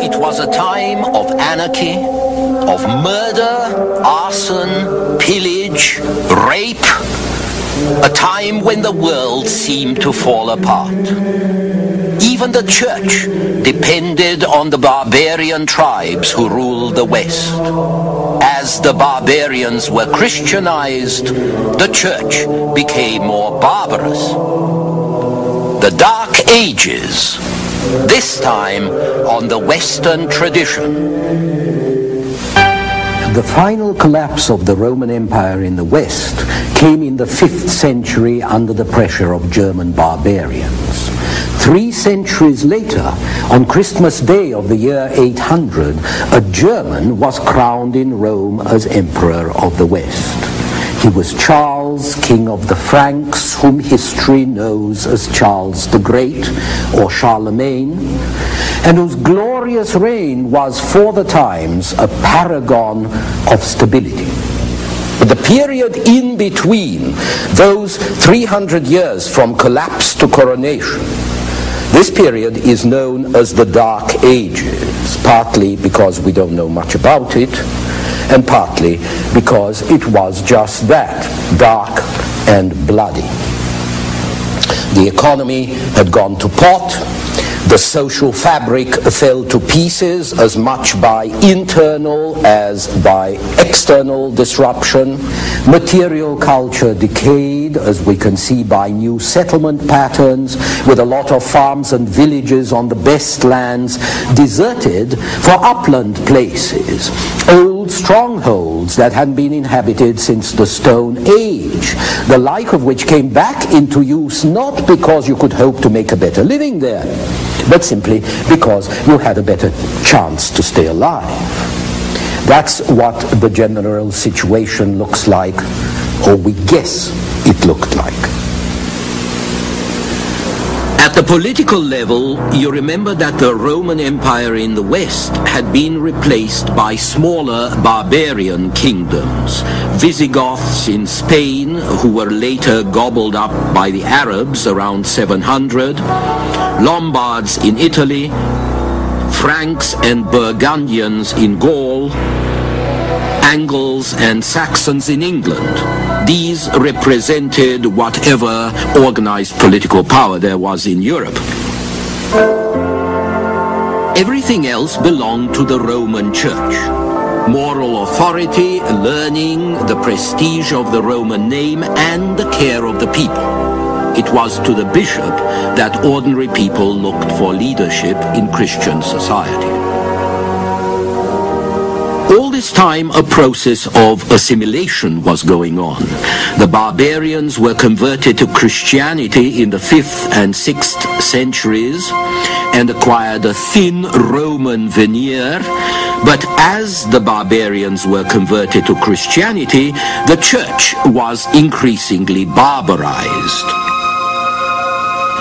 It was a time of anarchy, of murder, arson, pillage, rape, a time when the world seemed to fall apart. Even the church depended on the barbarian tribes who ruled the West. As the barbarians were Christianized, the church became more barbarous. The Dark Ages, this time on the Western tradition. The final collapse of the Roman Empire in the West came in the 5th century under the pressure of German barbarians. 3 centuries later, on Christmas Day of the year 800, a German was crowned in Rome as Emperor of the West. He was Charles, King of the Franks, whom history knows as Charles the Great or Charlemagne, and whose glorious reign was for the times a paragon of stability. But the period in between those 300 years from collapse to coronation, this period is known as the Dark Ages, partly because we don't know much about it, and partly because it was just that, dark and bloody. The economy had gone to pot. The social fabric fell to pieces as much by internal as by external disruption. Material culture decayed, as we can see by new settlement patterns, with a lot of farms and villages on the best lands deserted for upland places. Old strongholds that hadn't been inhabited since the Stone Age, the like of which came back into use not because you could hope to make a better living there, but simply because you had a better chance to stay alive. That's what the general situation looks like, or we guess it looked like. At the political level, you remember that the Roman Empire in the West had been replaced by smaller barbarian kingdoms. Visigoths in Spain, who were later gobbled up by the Arabs around 700, Lombards in Italy, Franks and Burgundians in Gaul, Angles and Saxons in England. These represented whatever organized political power there was in Europe. Everything else belonged to the Roman Church. Moral authority, learning, the prestige of the Roman name, and the care of the people. It was to the bishop that ordinary people looked for leadership in Christian society. All this time, a process of assimilation was going on. The barbarians were converted to Christianity in the 5th and 6th centuries and acquired a thin Roman veneer. But as the barbarians were converted to Christianity, the church was increasingly barbarized.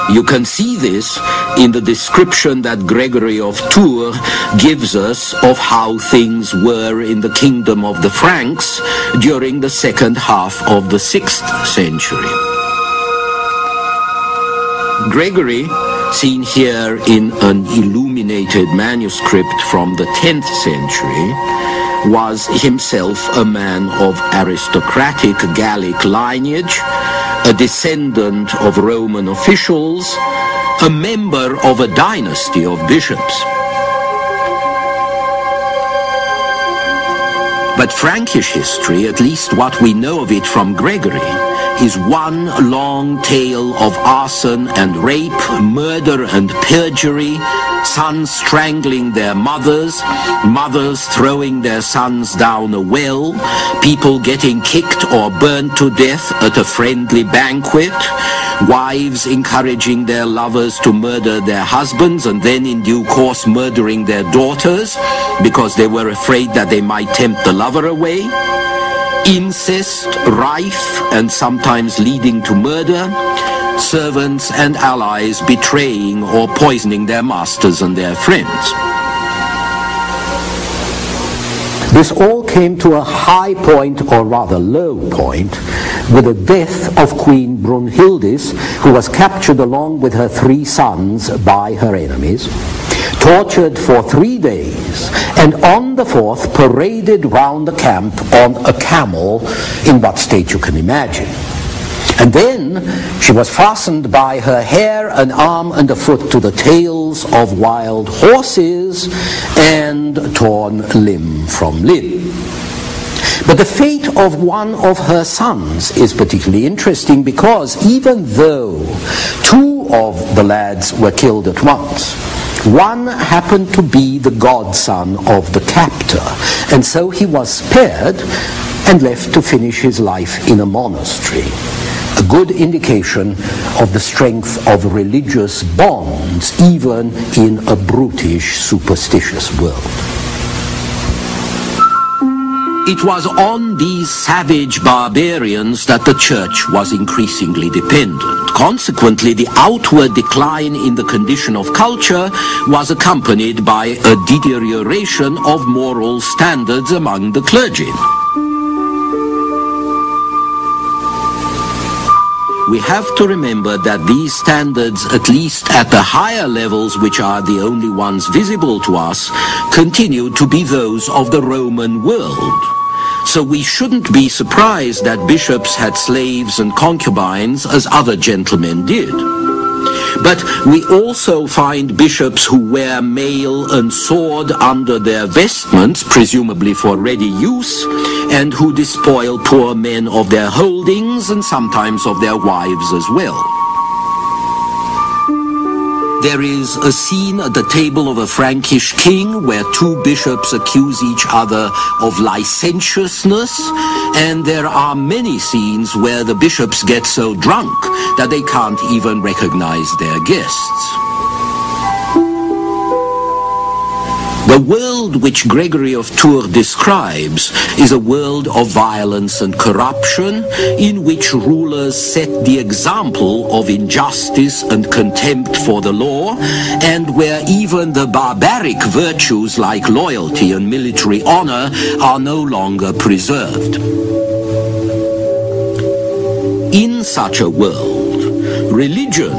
You can see this in the description that Gregory of Tours gives us of how things were in the kingdom of the Franks during the second half of the 6th century. Gregory, seen here in an illuminated manuscript from the 10th century, was himself a man of aristocratic Gallic lineage, a descendant of Roman officials, a member of a dynasty of bishops. But Frankish history, at least what we know of it from Gregory, is one long tale of arson and rape, murder and perjury, sons strangling their mothers, mothers throwing their sons down a well, people getting kicked or burnt to death at a friendly banquet, wives encouraging their lovers to murder their husbands and then in due course murdering their daughters because they were afraid that they might tempt the lover away. Incest, rife, and sometimes leading to murder, servants and allies betraying or poisoning their masters and their friends. This all came to a high point, or rather low point, with the death of Queen Brunhildis, who was captured along with her 3 sons by her enemies, tortured for 3 days, and on the 4th paraded round the camp on a camel in what state you can imagine. And then she was fastened by her hair, an arm and a foot to the tails of wild horses and torn limb from limb. But the fate of one of her sons is particularly interesting, because even though 2 of the lads were killed at once, one happened to be the godson of the captor, and so he was spared and left to finish his life in a monastery. A good indication of the strength of religious bonds, even in a brutish, superstitious world. It was on these savage barbarians that the church was increasingly dependent. Consequently, the outward decline in the condition of culture was accompanied by a deterioration of moral standards among the clergy. We have to remember that these standards, at least at the higher levels, which are the only ones visible to us, continue to be those of the Roman world. So we shouldn't be surprised that bishops had slaves and concubines as other gentlemen did. But we also find bishops who wear mail and sword under their vestments, presumably for ready use, and who despoil poor men of their holdings and sometimes of their wives as well. There is a scene at the table of a Frankish king where 2 bishops accuse each other of licentiousness, and there are many scenes where the bishops get so drunk that they can't even recognize their guests. The world which Gregory of Tours describes is a world of violence and corruption, in which rulers set the example of injustice and contempt for the law, and where even the barbaric virtues like loyalty and military honor are no longer preserved. In such a world, religion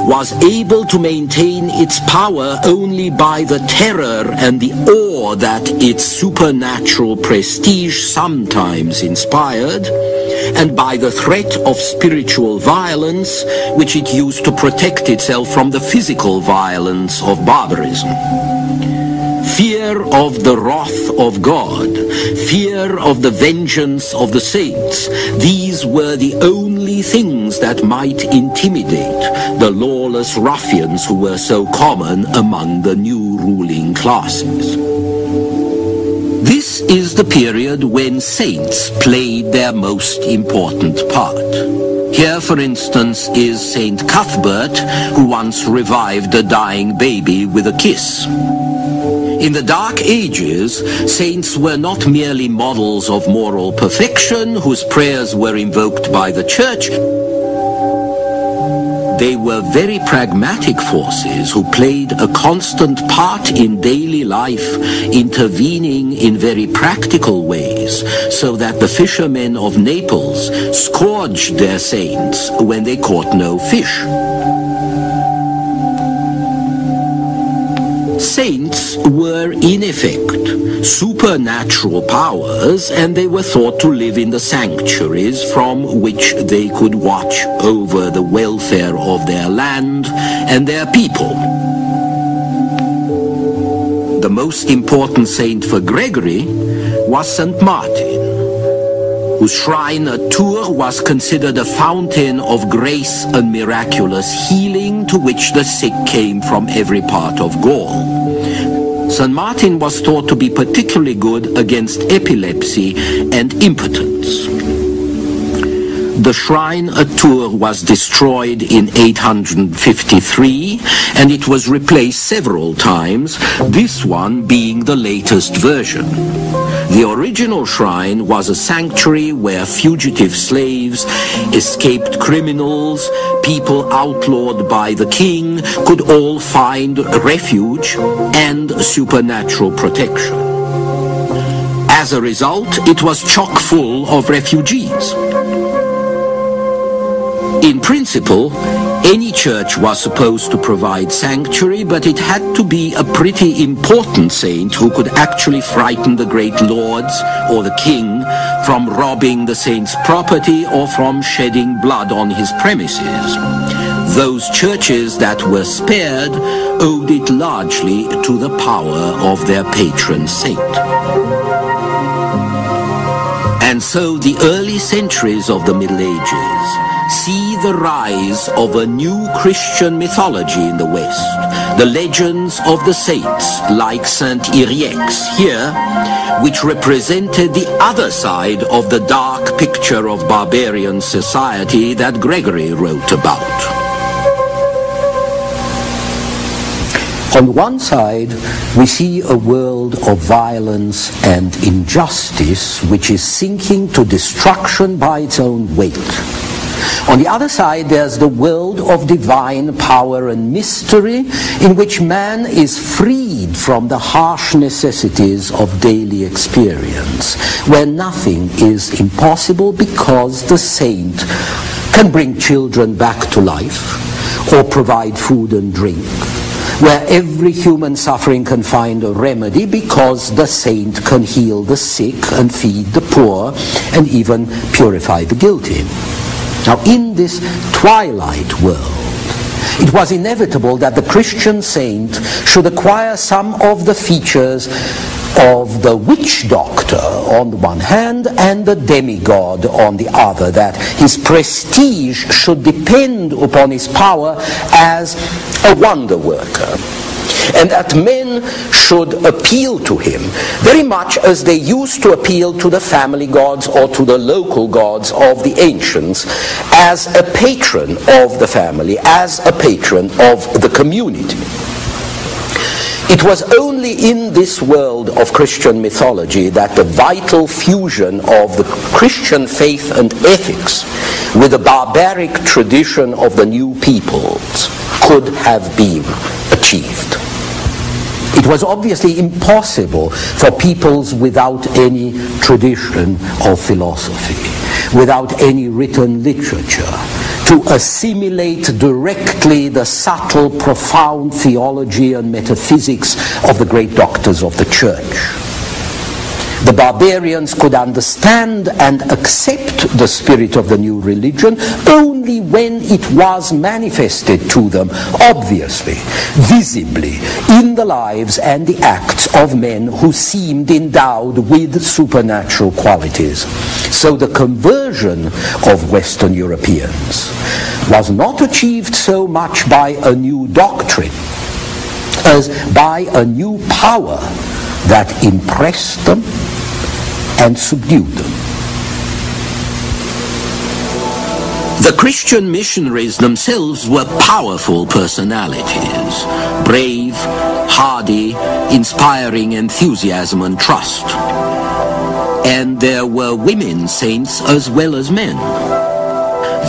was able to maintain its power only by the terror and the awe that its supernatural prestige sometimes inspired, and by the threat of spiritual violence, which it used to protect itself from the physical violence of barbarism. Fear of the wrath of God, fear of the vengeance of the saints, these were the only things that might intimidate the lawless ruffians who were so common among the new ruling classes. This is the period when saints played their most important part. Here, for instance, is Saint Cuthbert, who once revived a dying baby with a kiss. In the Dark Ages, saints were not merely models of moral perfection whose prayers were invoked by the church. They were very pragmatic forces who played a constant part in daily life, intervening in very practical ways, so that the fishermen of Naples scourged their saints when they caught no fish. Saints were, in effect, supernatural powers, and they were thought to live in the sanctuaries from which they could watch over the welfare of their land and their people. The most important saint for Gregory was St. Martin, whose shrine at Tours was considered a fountain of grace and miraculous healing, to which the sick came from every part of Gaul. St. Martin was thought to be particularly good against epilepsy and impotence. The shrine at Tours was destroyed in 853, and it was replaced several times, this one being the latest version. The original shrine was a sanctuary where fugitive slaves, escaped criminals, people outlawed by the king could all find refuge and supernatural protection. As a result, it was chock full of refugees. In principle, any church was supposed to provide sanctuary, but it had to be a pretty important saint who could actually frighten the great lords or the king from robbing the saint's property or from shedding blood on his premises. Those churches that were spared owed it largely to the power of their patron saint. And so the early centuries of the Middle Ages see the rise of a new Christian mythology in the West. The legends of the saints, like Saint Yrieix here, which represented the other side of the dark picture of barbarian society that Gregory wrote about. On one side, we see a world of violence and injustice which is sinking to destruction by its own weight. On the other side, there's the world of divine power and mystery in which man is freed from the harsh necessities of daily experience, where nothing is impossible because the saint can bring children back to life or provide food and drink, where every human suffering can find a remedy because the saint can heal the sick and feed the poor and even purify the guilty. Now, in this twilight world, it was inevitable that the Christian saint should acquire some of the features of the witch doctor on the one hand and the demigod on the other, that his prestige should depend upon his power as a wonder worker, and that men should appeal to him very much as they used to appeal to the family gods or to the local gods of the ancients, as a patron of the family, as a patron of the community. It was only in this world of Christian mythology that the vital fusion of the Christian faith and ethics with the barbaric tradition of the new peoples could have been achieved. It was obviously impossible for peoples without any tradition of philosophy, without any written literature, to assimilate directly the subtle, profound theology and metaphysics of the great doctors of the church. The barbarians could understand and accept the spirit of the new religion only when it was manifested to them, obviously, visibly, in the lives and the acts of men who seemed endowed with supernatural qualities. So the conversion of Western Europeans was not achieved so much by a new doctrine as by a new power that impressed them and subdued them. The Christian missionaries themselves were powerful personalities, brave, hardy, inspiring enthusiasm and trust. And there were women saints as well as men.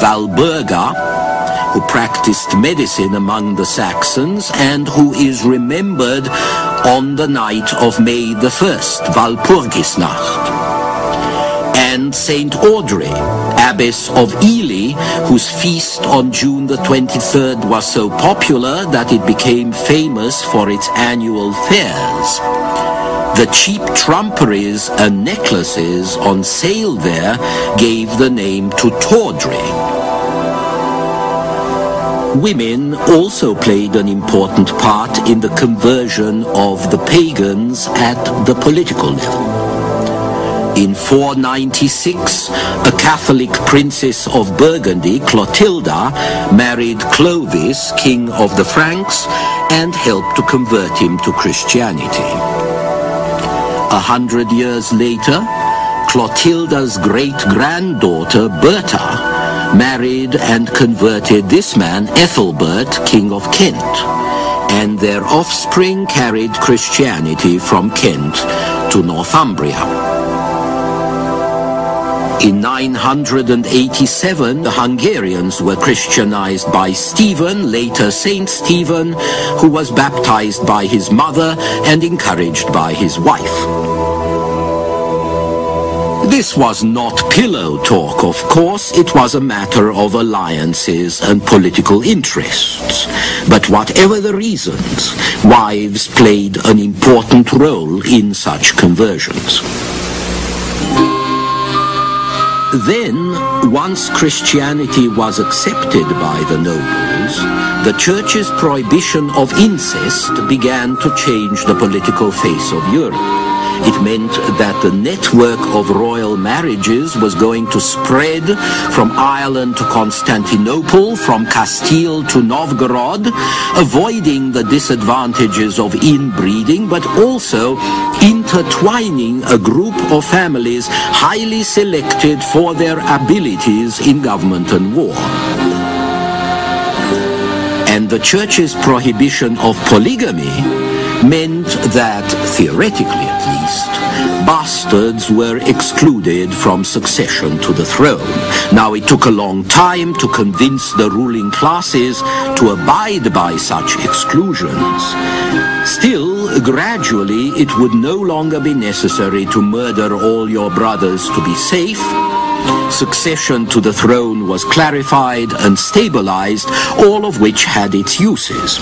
Walburga, who practiced medicine among the Saxons and who is remembered on the night of May the 1st, Walpurgisnacht. And Saint Audrey, abbess of Ely, whose feast on June the 23rd was so popular that it became famous for its annual fairs. The cheap trumperies and necklaces on sale there gave the name to tawdry. Women also played an important part in the conversion of the pagans at the political level. In 496, a Catholic princess of Burgundy, Clotilda, married Clovis, king of the Franks, and helped to convert him to Christianity. 100 years later, Clotilda's great-granddaughter, Bertha, married and converted this man, Ethelbert, king of Kent, and their offspring carried Christianity from Kent to Northumbria. In 987, the Hungarians were Christianized by Stephen, later Saint Stephen, who was baptized by his mother and encouraged by his wife. This was not pillow talk, of course. It was a matter of alliances and political interests. But whatever the reasons, wives played an important role in such conversions. Then, once Christianity was accepted by the nobles, the Church's prohibition of incest began to change the political face of Europe. It meant that the network of royal marriages was going to spread from Ireland to Constantinople, from Castile to Novgorod, avoiding the disadvantages of inbreeding, but also intertwining a group of families highly selected for their abilities in government and war. And the Church's prohibition of polygamy meant that, theoretically at least, bastards were excluded from succession to the throne. Now, it took a long time to convince the ruling classes to abide by such exclusions. Still, gradually, it would no longer be necessary to murder all your brothers to be safe. Succession to the throne was clarified and stabilized, all of which had its uses.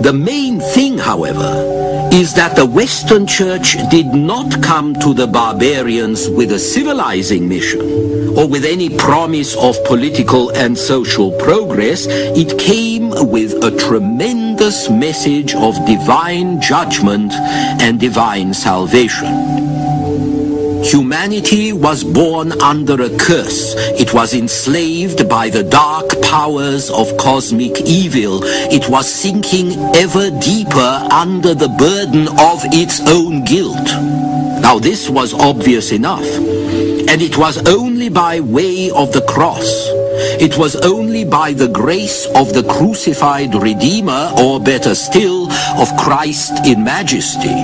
The main thing, however, is that the Western Church did not come to the barbarians with a civilizing mission or with any promise of political and social progress. It came with a tremendous message of divine judgment and divine salvation. Humanity was born under a curse. It was enslaved by the dark powers of cosmic evil. It was sinking ever deeper under the burden of its own guilt. Now, this was obvious enough, and it was only by way of the cross. It was only by the grace of the crucified Redeemer, or better still, of Christ in majesty,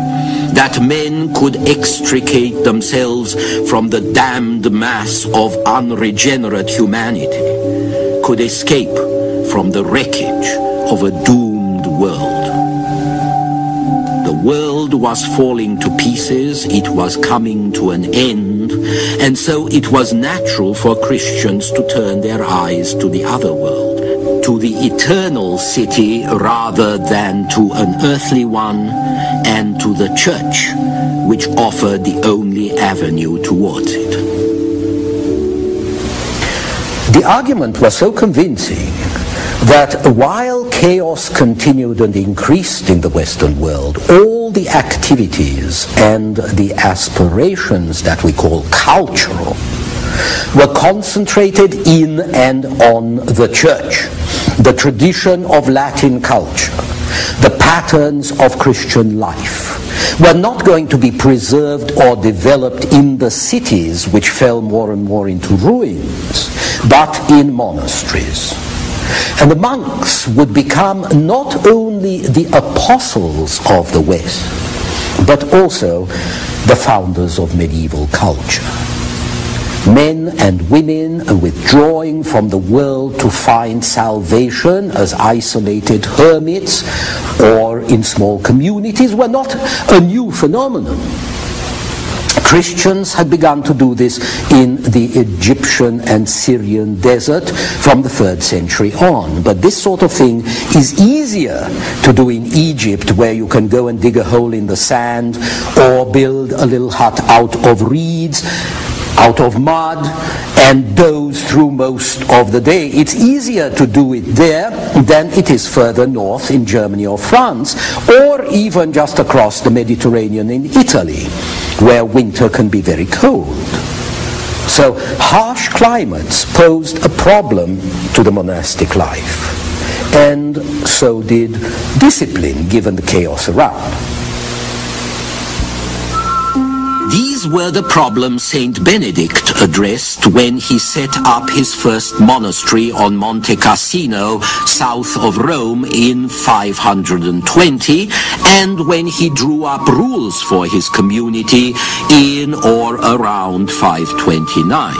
that men could extricate themselves from the damned mass of unregenerate humanity, could escape from the wreckage of a doomed world. The world was falling to pieces, it was coming to an end, and so it was natural for Christians to turn their eyes to the other world, to the eternal city rather than to an earthly one, and to the Church, which offered the only avenue towards it. The argument was so convincing that while chaos continued and increased in the Western world, all the activities and the aspirations that we call cultural were concentrated in and on the Church, the tradition of Latin culture, the patterns of Christian life were not going to be preserved or developed in the cities which fell more and more into ruins, but in monasteries. And the monks would become not only the apostles of the West, but also the founders of medieval culture. Men and women withdrawing from the world to find salvation as isolated hermits or in small communities were not a new phenomenon. Christians had begun to do this in the Egyptian and Syrian desert from the 3rd century on. But this sort of thing is easier to do in Egypt, where you can go and dig a hole in the sand or build a little hut out of reeds, out of mud, and doze through most of the day. It's easier to do it there than it is further north in Germany or France, or even just across the Mediterranean in Italy, where winter can be very cold. So harsh climates posed a problem to the monastic life, and so did discipline, given the chaos around. These were the problems Saint Benedict addressed when he set up his first monastery on Monte Cassino, south of Rome, in 520, and when he drew up rules for his community in or around 529.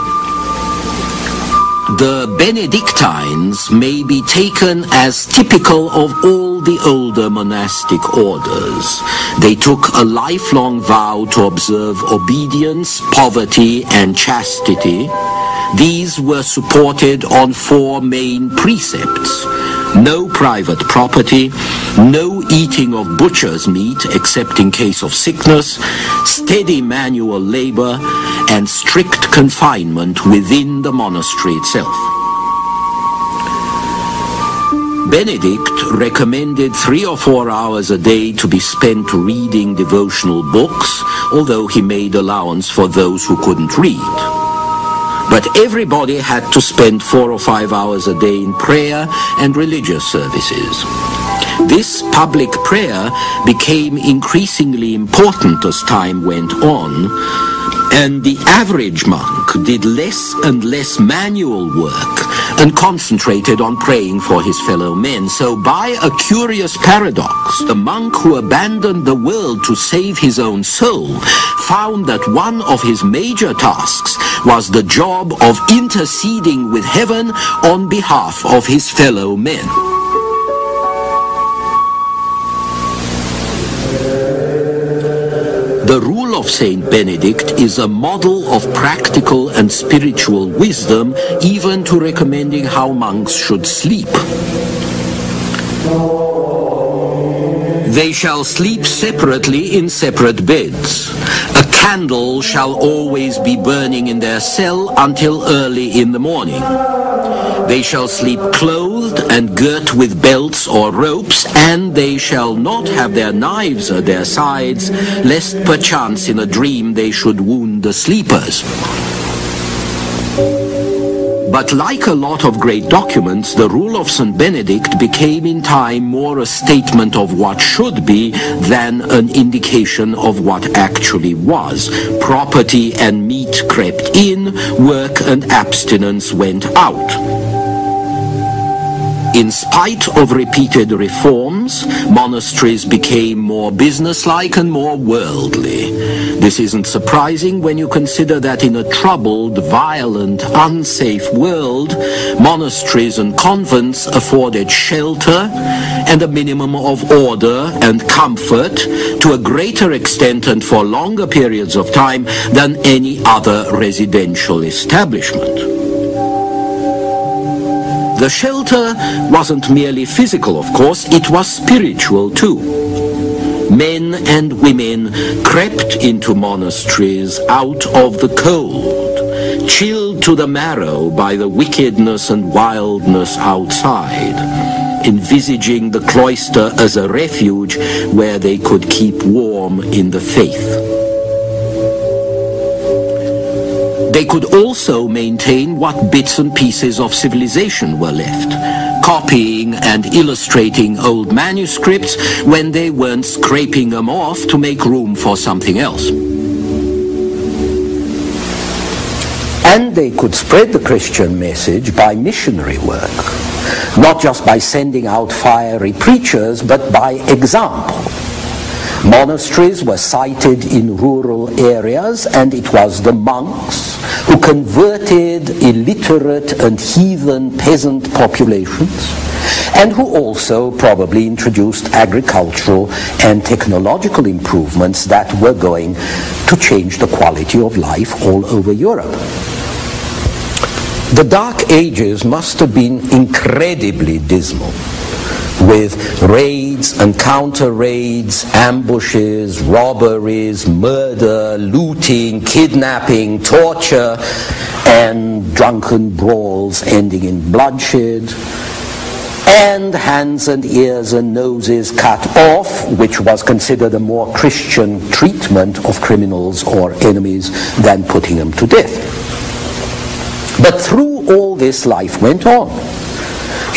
The Benedictines may be taken as typical of all the older monastic orders. They took a lifelong vow to observe obedience, poverty, and chastity. These were supported on 4 main precepts: no private property, no eating of butcher's meat except in case of sickness, steady manual labor, and strict confinement within the monastery itself. Benedict recommended 3 or 4 hours a day to be spent reading devotional books, although he made allowance for those who couldn't read. But everybody had to spend 4 or 5 hours a day in prayer and religious services. This public prayer became increasingly important as time went on, and the average monk did less and less manual work and concentrated on praying for his fellow men. So by a curious paradox, the monk who abandoned the world to save his own soul found that one of his major tasks was the job of interceding with heaven on behalf of his fellow men. The rule of Saint Benedict is a model of practical and spiritual wisdom, even to recommending how monks should sleep. They shall sleep separately in separate beds. A candle shall always be burning in their cell until early in the morning. They shall sleep clothed and girt with belts or ropes, and they shall not have their knives at their sides, lest perchance in a dream they should wound the sleepers. But like a lot of great documents, the rule of St. Benedict became in time more a statement of what should be than an indication of what actually was. Property and meat crept in, work and abstinence went out. In spite of repeated reforms, monasteries became more businesslike and more worldly. This isn't surprising when you consider that in a troubled, violent, unsafe world, monasteries and convents afforded shelter and a minimum of order and comfort to a greater extent and for longer periods of time than any other residential establishment. The shelter wasn't merely physical, of course, it was spiritual too. Men and women crept into monasteries out of the cold, chilled to the marrow by the wickedness and wildness outside, envisaging the cloister as a refuge where they could keep warm in the faith. They could also maintain what bits and pieces of civilization were left, copying and illustrating old manuscripts when they weren't scraping them off to make room for something else. And they could spread the Christian message by missionary work, not just by sending out fiery preachers, but by example. Monasteries were sited in rural areas, and it was the monks who converted illiterate and heathen peasant populations, and who also probably introduced agricultural and technological improvements that were going to change the quality of life all over Europe. The Dark Ages must have been incredibly dismal, with raids and counter-raids, ambushes, robberies, murder, looting, kidnapping, torture, and drunken brawls ending in bloodshed, and hands and ears and noses cut off, which was considered a more Christian treatment of criminals or enemies than putting them to death. But through all this, life went on.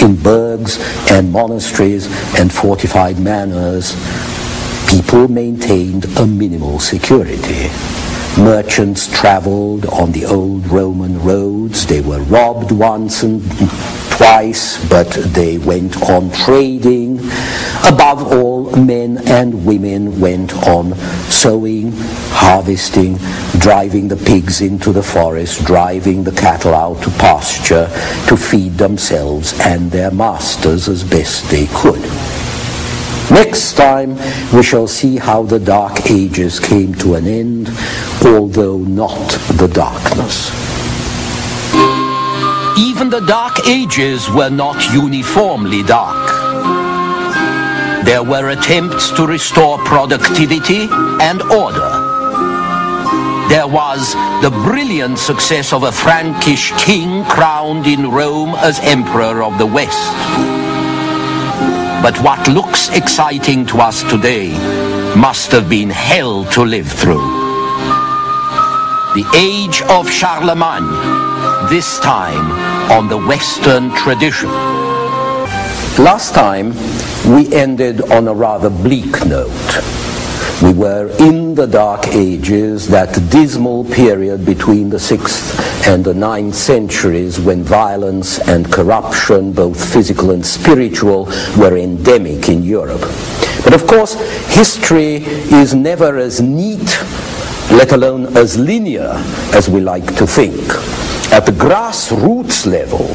In burghs and monasteries and fortified manors, people maintained a minimal security. Merchants traveled on the old Roman roads. They were robbed once and twice, but they went on trading. Above all, both men and women went on sowing, harvesting, driving the pigs into the forest, driving the cattle out to pasture to feed themselves and their masters as best they could. Next time we shall see how the Dark Ages came to an end, although not the darkness. Even the Dark Ages were not uniformly dark. There were attempts to restore productivity and order. There was the brilliant success of a Frankish king crowned in Rome as Emperor of the West. But what looks exciting to us today must have been hell to live through. The age of Charlemagne, this time on the Western tradition. Last time we ended on a rather bleak note. We were in the Dark Ages, that dismal period between the 6th and the 9th centuries when violence and corruption, both physical and spiritual, were endemic in Europe. But of course, history is never as neat, let alone as linear, as we like to think. At the grassroots level,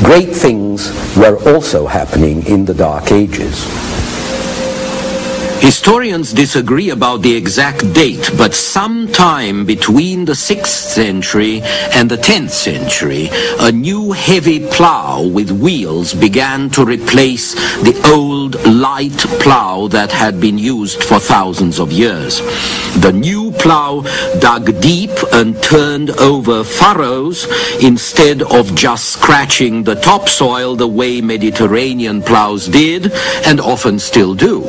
great things were also happening in the Dark Ages. Historians disagree about the exact date, but sometime between the 6th century and the 10th century, a new heavy plough with wheels began to replace the old light plough that had been used for thousands of years. The new plough dug deep and turned over furrows instead of just scratching the topsoil the way Mediterranean ploughs did and often still do.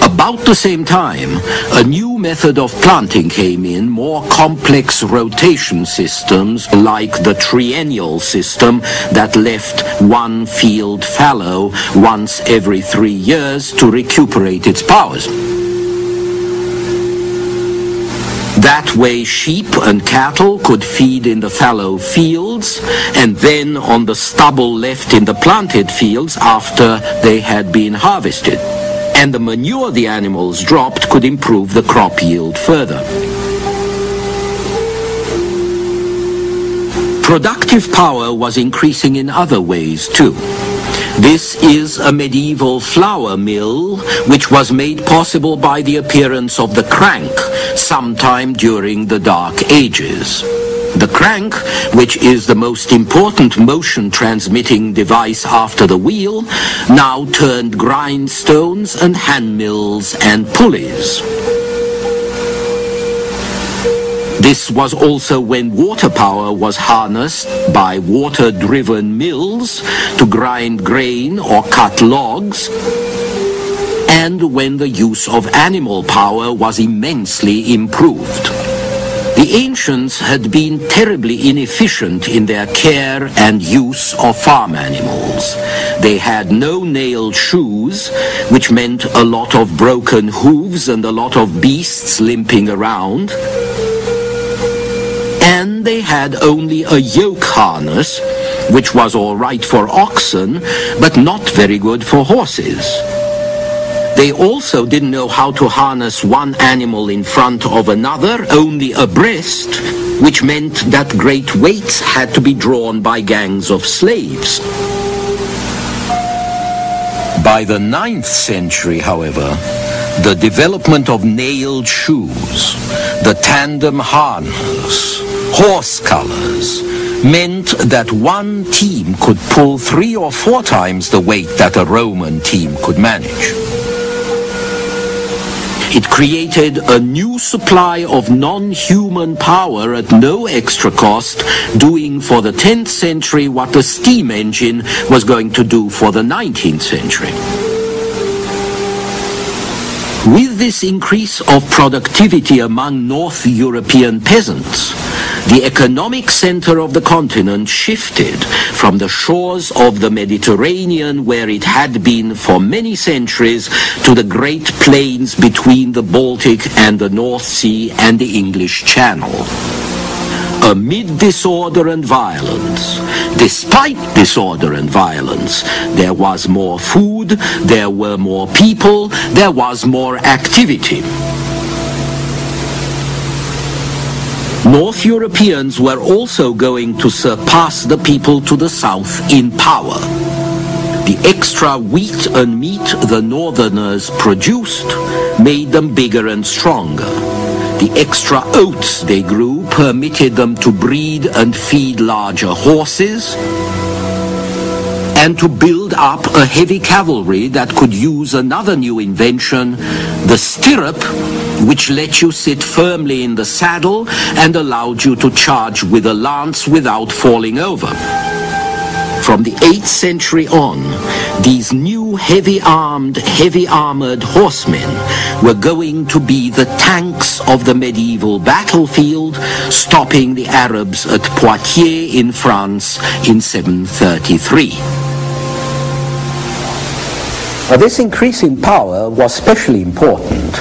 About the same time, a new method of planting came in, more complex rotation systems like the triennial system that left one field fallow once every 3 years to recuperate its powers. That way sheep and cattle could feed in the fallow fields and then on the stubble left in the planted fields after they had been harvested. And the manure the animals dropped could improve the crop yield further. Productive power was increasing in other ways too. This is a medieval flour mill which was made possible by the appearance of the crank sometime during the Dark Ages. The crank, which is the most important motion transmitting device after the wheel, now turned grindstones and hand mills and pulleys. This was also when water power was harnessed by water-driven mills to grind grain or cut logs, and when the use of animal power was immensely improved. The ancients had been terribly inefficient in their care and use of farm animals. They had no nailed shoes, which meant a lot of broken hooves and a lot of beasts limping around. And they had only a yoke harness, which was all right for oxen, but not very good for horses. They also didn't know how to harness one animal in front of another, only abreast, which meant that great weights had to be drawn by gangs of slaves. By the 9th century, however, the development of nailed shoes, the tandem harness, horse collars, meant that one team could pull 3 or 4 times the weight that a Roman team could manage. It created a new supply of non-human power at no extra cost, doing for the 10th century what the steam engine was going to do for the 19th century. With this increase of productivity among North European peasants, the economic center of the continent shifted from the shores of the Mediterranean, where it had been for many centuries, to the great plains between the Baltic and the North Sea and the English Channel. amid disorder and violence. Despite disorder and violence, there was more food, there were more people, there was more activity. North Europeans were also going to surpass the people to the south in power. The extra wheat and meat the northerners produced made them bigger and stronger. The extra oats they grew permitted them to breed and feed larger horses and to build up a heavy cavalry that could use another new invention, the stirrup, which let you sit firmly in the saddle and allowed you to charge with a lance without falling over. From the 8th century on, these new heavy-armored horsemen were going to be the tanks of the medieval battlefield, stopping the Arabs at Poitiers in France in 733. This increase in power was especially important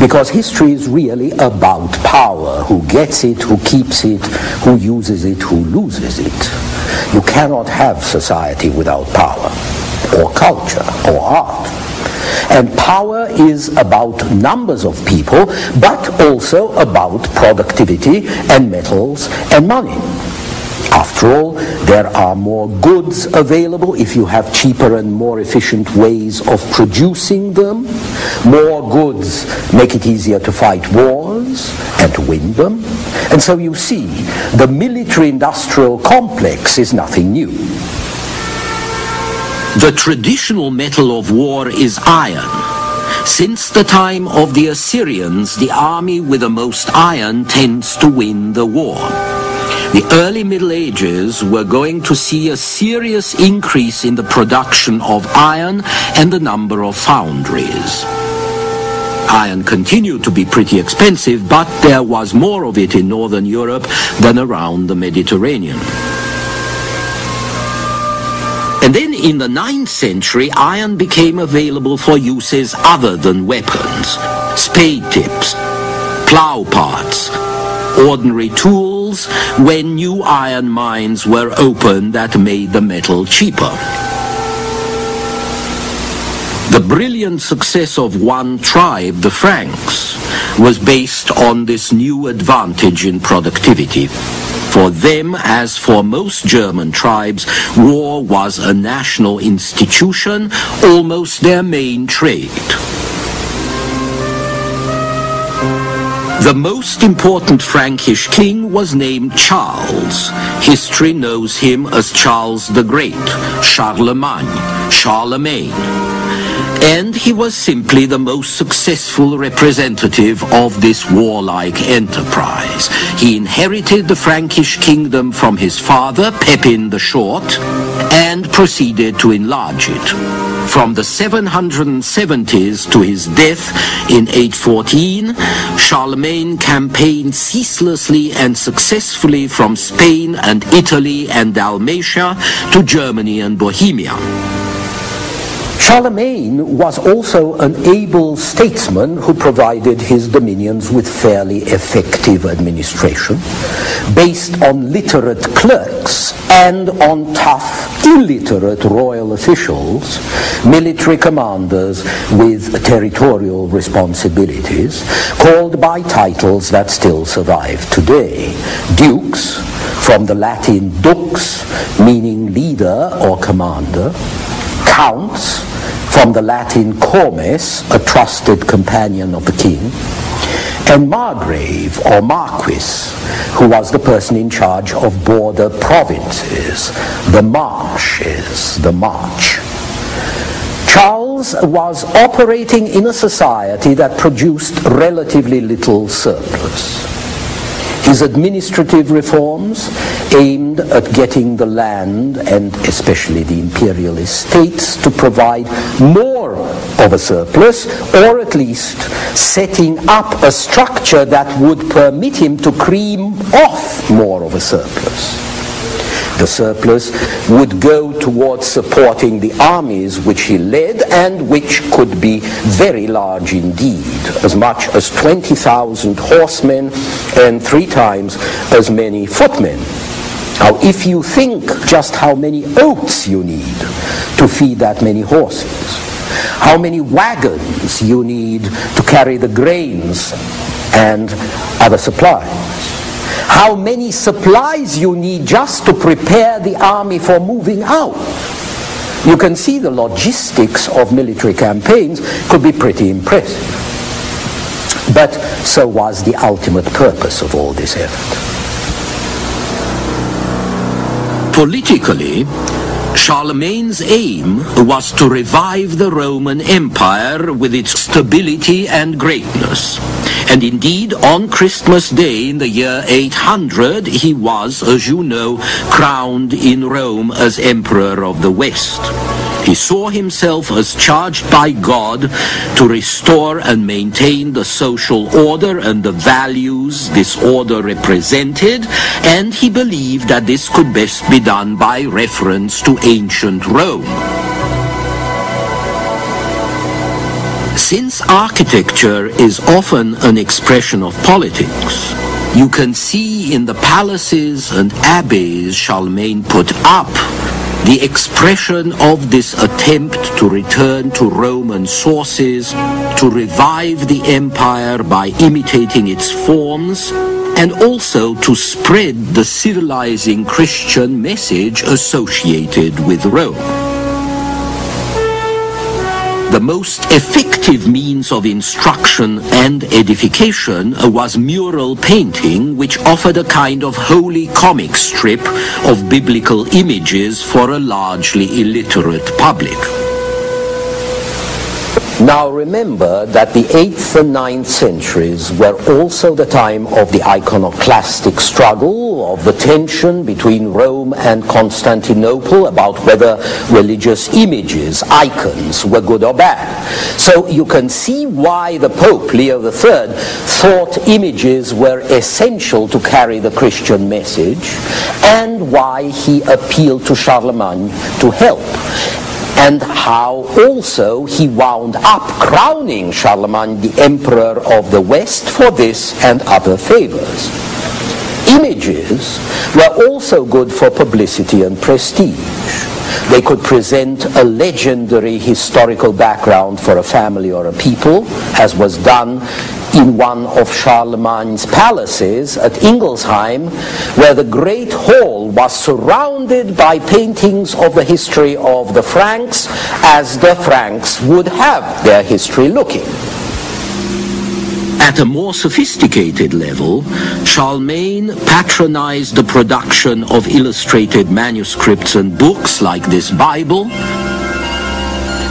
because history is really about power. Who gets it, who keeps it, who uses it, who loses it. You cannot have society without power, or culture, or art. And power is about numbers of people, but also about productivity and metals and money. After all, there are more goods available if you have cheaper and more efficient ways of producing them. More goods make it easier to fight wars and to win them. And so you see, the military-industrial complex is nothing new. The traditional metal of war is iron. Since the time of the Assyrians, the army with the most iron tends to win the war. The early Middle Ages were going to see a serious increase in the production of iron and the number of foundries. Iron continued to be pretty expensive, but there was more of it in Northern Europe than around the Mediterranean. And then in the 9th century, iron became available for uses other than weapons. Spade tips, plow parts, ordinary tools, when new iron mines were opened that made the metal cheaper. The brilliant success of one tribe, the Franks, was based on this new advantage in productivity. For them, as for most German tribes, war was a national institution, almost their main trade. The most important Frankish king was named Charles. History knows him as Charles the Great, Charlemagne. And he was simply the most successful representative of this warlike enterprise. He inherited the Frankish kingdom from his father, Pepin the Short, and proceeded to enlarge it. From the 770s to his death in 814, Charlemagne campaigned ceaselessly and successfully from Spain and Italy and Dalmatia to Germany and Bohemia. Charlemagne was also an able statesman who provided his dominions with fairly effective administration, based on literate clerks and on tough, illiterate royal officials, military commanders with territorial responsibilities, called by titles that still survive today. Dukes, from the Latin dux, meaning leader or commander. Counts, from the Latin comes, a trusted companion of the king, and margrave or marquis, who was the person in charge of border provinces, the marches, the march. Charles was operating in a society that produced relatively little surplus. His administrative reforms aimed at getting the land, and especially the imperial estates, to provide more of a surplus, or at least setting up a structure that would permit him to cream off more of a surplus. The surplus would go towards supporting the armies which he led, and which could be very large indeed, as much as 20,000 horsemen and 3 times as many footmen. Now, if you think just how many oats you need to feed that many horses, how many wagons you need to carry the grains and other supplies, how many supplies you need just to prepare the army for moving out, you can see the logistics of military campaigns could be pretty impressive. But so was the ultimate purpose of all this effort. Politically, Charlemagne's aim was to revive the Roman Empire with its stability and greatness. And indeed, on Christmas Day in the year 800, he was, as you know, crowned in Rome as Emperor of the West. He saw himself as charged by God to restore and maintain the social order and the values this order represented, and he believed that this could best be done by reference to ancient Rome. Since architecture is often an expression of politics, you can see in the palaces and abbeys Charlemagne put up the expression of this attempt to return to Roman sources, to revive the empire by imitating its forms, and also to spread the civilizing Christian message associated with Rome. The most effective means of instruction and edification was mural painting, which offered a kind of holy comic strip of biblical images for a largely illiterate public. Now remember that the 8th and 9th centuries were also the time of the iconoclastic struggle, of the tension between Rome and Constantinople about whether religious images, icons, were good or bad. So you can see why the Pope, Leo III, thought images were essential to carry the Christian message, and why he appealed to Charlemagne to help. And how also he wound up crowning Charlemagne the Emperor of the West for this and other favors. Images were also good for publicity and prestige. They could present a legendary historical background for a family or a people, as was done in one of Charlemagne's palaces at Ingolsheim, where the great hall was surrounded by paintings of the history of the Franks, as the Franks would have their history looking. At a more sophisticated level, Charlemagne patronized the production of illustrated manuscripts and books like this Bible,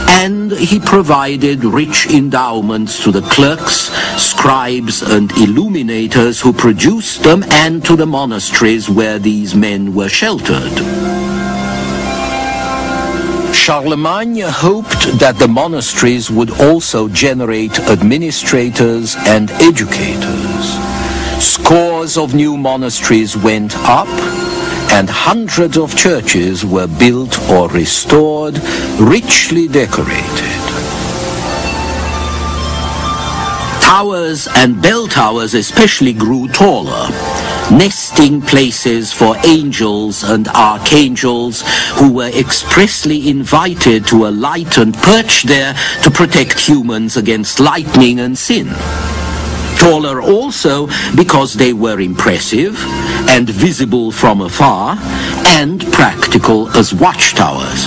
and he provided rich endowments to the clerks, scribes, and illuminators who produced them, and to the monasteries where these men were sheltered. Charlemagne hoped that the monasteries would also generate administrators and educators. Scores of new monasteries went up, and hundreds of churches were built or restored, richly decorated. Towers and bell towers especially grew taller, nesting places for angels and archangels who were expressly invited to alight and perch there to protect humans against lightning and sin. Taller also because they were impressive and visible from afar, and practical as watchtowers.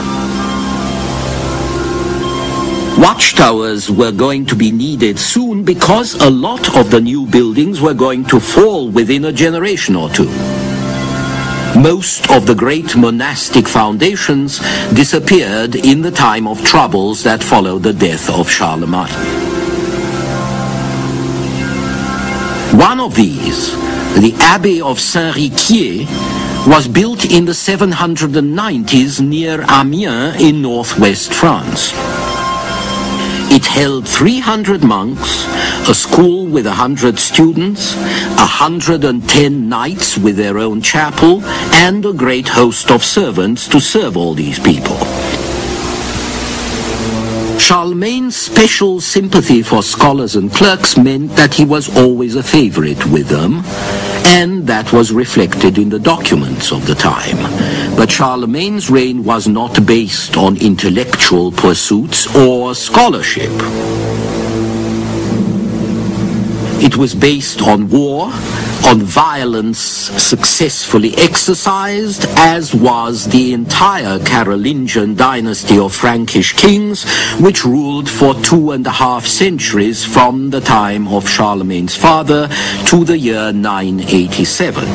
Watchtowers were going to be needed soon because a lot of the new buildings were going to fall within a generation or two. Most of the great monastic foundations disappeared in the time of troubles that followed the death of Charlemagne. One of these, the Abbey of Saint-Riquier, was built in the 790s near Amiens in northwest France. It held 300 monks, a school with 100 students, 110 knights with their own chapel, and a great host of servants to serve all these people. Charlemagne's special sympathy for scholars and clerks meant that he was always a favorite with them, and that was reflected in the documents of the time. But Charlemagne's reign was not based on intellectual pursuits or scholarship. It was based on war, on violence successfully exercised, as was the entire Carolingian dynasty of Frankish kings, which ruled for 2.5 centuries from the time of Charlemagne's father to the year 987.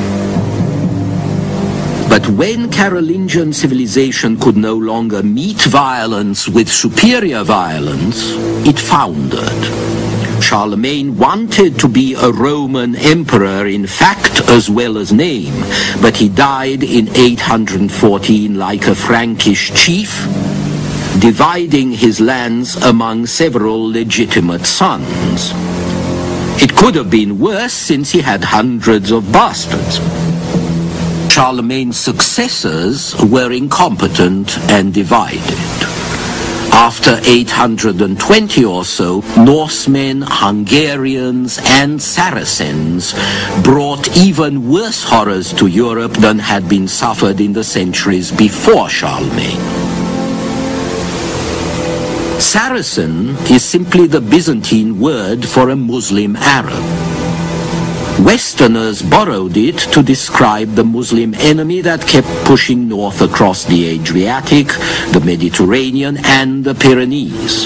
But when Carolingian civilization could no longer meet violence with superior violence, it foundered. Charlemagne wanted to be a Roman emperor in fact as well as name, but he died in 814 like a Frankish chief, dividing his lands among several legitimate sons. It could have been worse since he had hundreds of bastards. Charlemagne's successors were incompetent and divided. After 820 or so, Norsemen, Hungarians, and Saracens brought even worse horrors to Europe than had been suffered in the centuries before Charlemagne. Saracen is simply the Byzantine word for a Muslim Arab. Westerners borrowed it to describe the Muslim enemy that kept pushing north across the Adriatic, the Mediterranean, and the Pyrenees.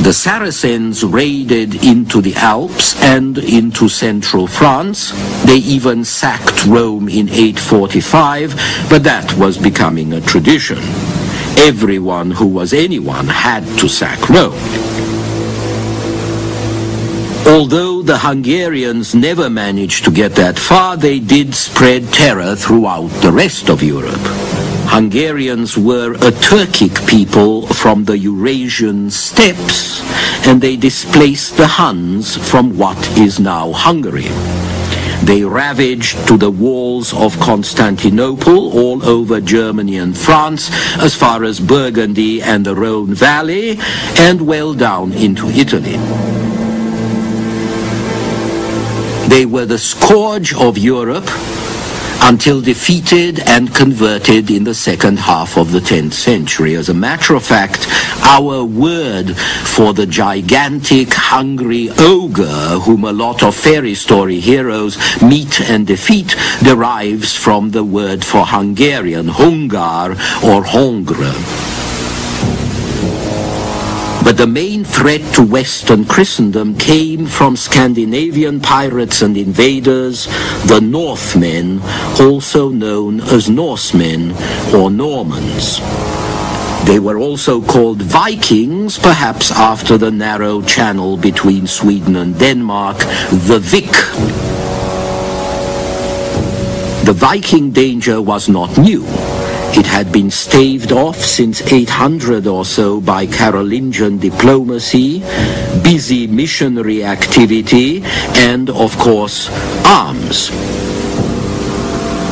The Saracens raided into the Alps and into central France. They even sacked Rome in 845, but that was becoming a tradition. Everyone who was anyone had to sack Rome. Although the Hungarians never managed to get that far, they did spread terror throughout the rest of Europe. Hungarians were a Turkic people from the Eurasian steppes, and they displaced the Huns from what is now Hungary. They ravaged to the walls of Constantinople, all over Germany and France, as far as Burgundy and the Rhone Valley, and well down into Italy. They were the scourge of Europe until defeated and converted in the second half of the 10th century. As a matter of fact, our word for the gigantic, hungry ogre whom a lot of fairy story heroes meet and defeat derives from the word for Hungarian, Hungar or Hongre. But the main threat to Western Christendom came from Scandinavian pirates and invaders, the Northmen, also known as Norsemen or Normans. They were also called Vikings, perhaps after the narrow channel between Sweden and Denmark, the Vik. The Viking danger was not new. It had been staved off since 800 or so by Carolingian diplomacy, busy missionary activity, and, of course, arms.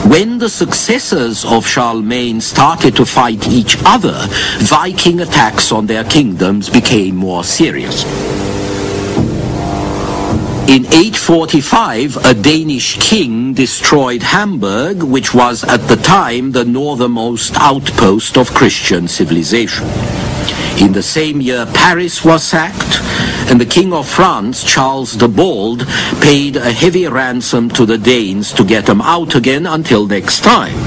When the successors of Charlemagne started to fight each other, Viking attacks on their kingdoms became more serious. In 845, a Danish king destroyed Hamburg, which was at the time the northernmost outpost of Christian civilization. In the same year, Paris was sacked, and the King of France, Charles the Bald, paid a heavy ransom to the Danes to get them out again until next time.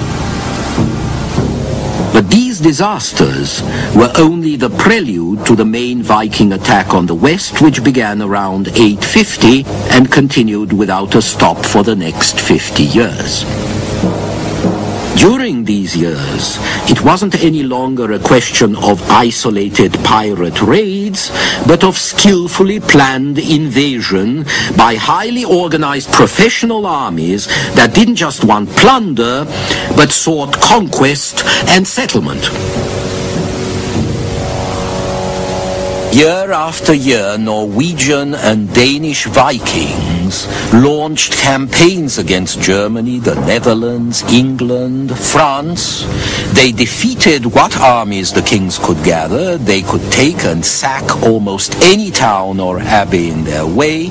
But these disasters were only the prelude to the main Viking attack on the west, which began around 850 and continued without a stop for the next 50 years. During these years, it wasn't any longer a question of isolated pirate raids, but of skillfully planned invasion by highly organized professional armies that didn't just want plunder, but sought conquest and settlement. Year after year, Norwegian and Danish Vikings launched campaigns against Germany, the Netherlands, England, France. They defeated what armies the kings could gather. They could take and sack almost any town or abbey in their way,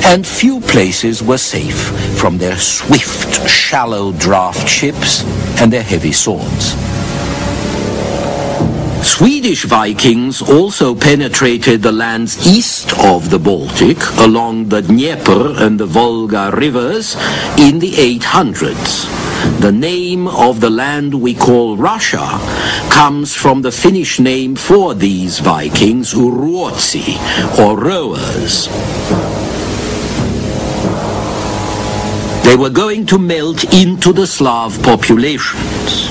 and few places were safe from their swift, shallow draft ships and their heavy swords. Swedish Vikings also penetrated the lands east of the Baltic, along the Dnieper and the Volga rivers, in the 800s. The name of the land we call Russia comes from the Finnish name for these Vikings, Ruotsi, or rowers. They were going to melt into the Slav populations.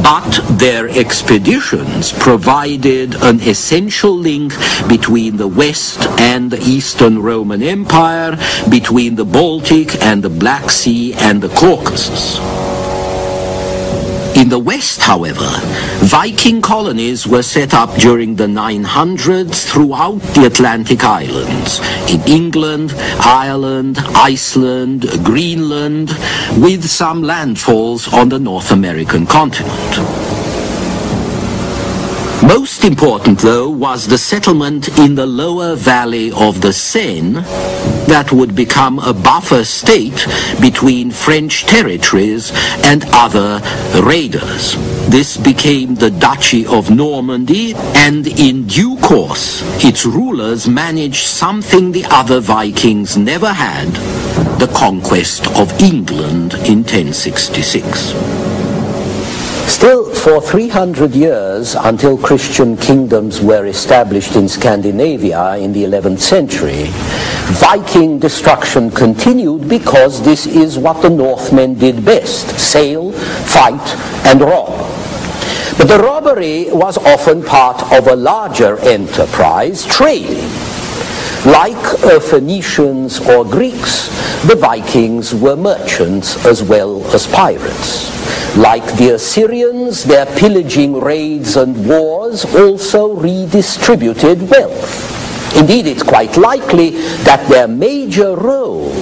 But their expeditions provided an essential link between the West and the Eastern Roman Empire, between the Baltic and the Black Sea and the Caucasus. In the West, however, Viking colonies were set up during the 900s throughout the Atlantic islands, in England, Ireland, Iceland, Greenland, with some landfalls on the North American continent. Most important, though, was the settlement in the lower valley of the Seine that would become a buffer state between French territories and other raiders. This became the Duchy of Normandy, and in due course its rulers managed something the other Vikings never had, the conquest of England in 1066. Still, for 300 years, until Christian kingdoms were established in Scandinavia in the 11th century, Viking destruction continued because this is what the Northmen did best: sail, fight, and rob. But the robbery was often part of a larger enterprise, trading. Like Phoenicians or Greeks, the Vikings were merchants as well as pirates. Like the Assyrians, their pillaging raids and wars also redistributed wealth. Indeed, it's quite likely that their major role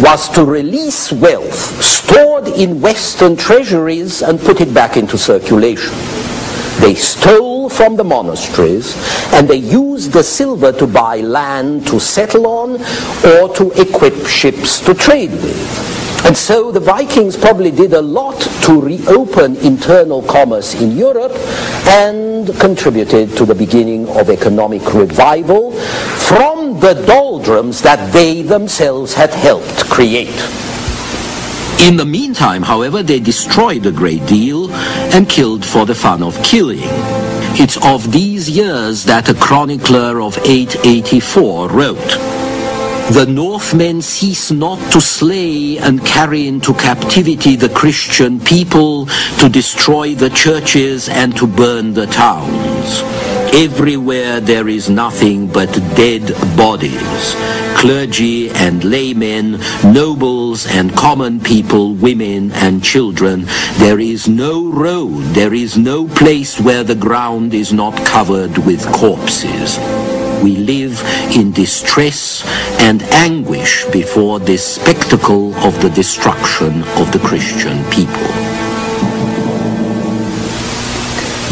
was to release wealth stored in Western treasuries and put it back into circulation. They stole from the monasteries, and they used the silver to buy land to settle on or to equip ships to trade with. And so the Vikings probably did a lot to reopen internal commerce in Europe and contributed to the beginning of economic revival from the doldrums that they themselves had helped create. In the meantime, however, they destroyed a great deal and killed for the fun of killing. It's of these years that a chronicler of 884 wrote, "The Northmen cease not to slay and carry into captivity the Christian people, to destroy the churches and to burn the towns. Everywhere there is nothing but dead bodies. Clergy and laymen, nobles and common people, women and children. There is no road, there is no place where the ground is not covered with corpses. We live in distress and anguish before this spectacle of the destruction of the Christian people."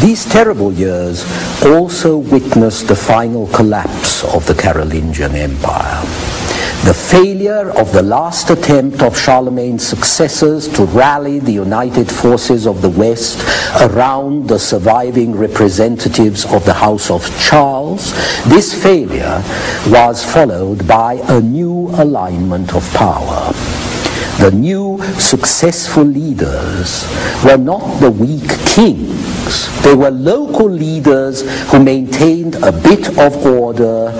These terrible years also witnessed the final collapse of the Carolingian Empire. The failure of the last attempt of Charlemagne's successors to rally the united forces of the West around the surviving representatives of the House of Charles, this failure was followed by a new alignment of power. The new successful leaders were not the weak kings. They were local leaders who maintained a bit of order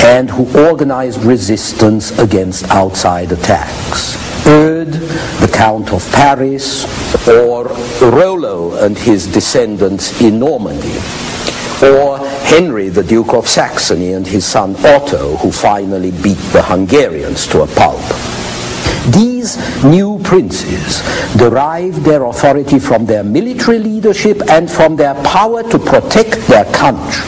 and who organized resistance against outside attacks. Eudes, the Count of Paris, or Rollo and his descendants in Normandy, or Henry, the Duke of Saxony, and his son Otto, who finally beat the Hungarians to a pulp. These new princes derived their authority from their military leadership and from their power to protect their country.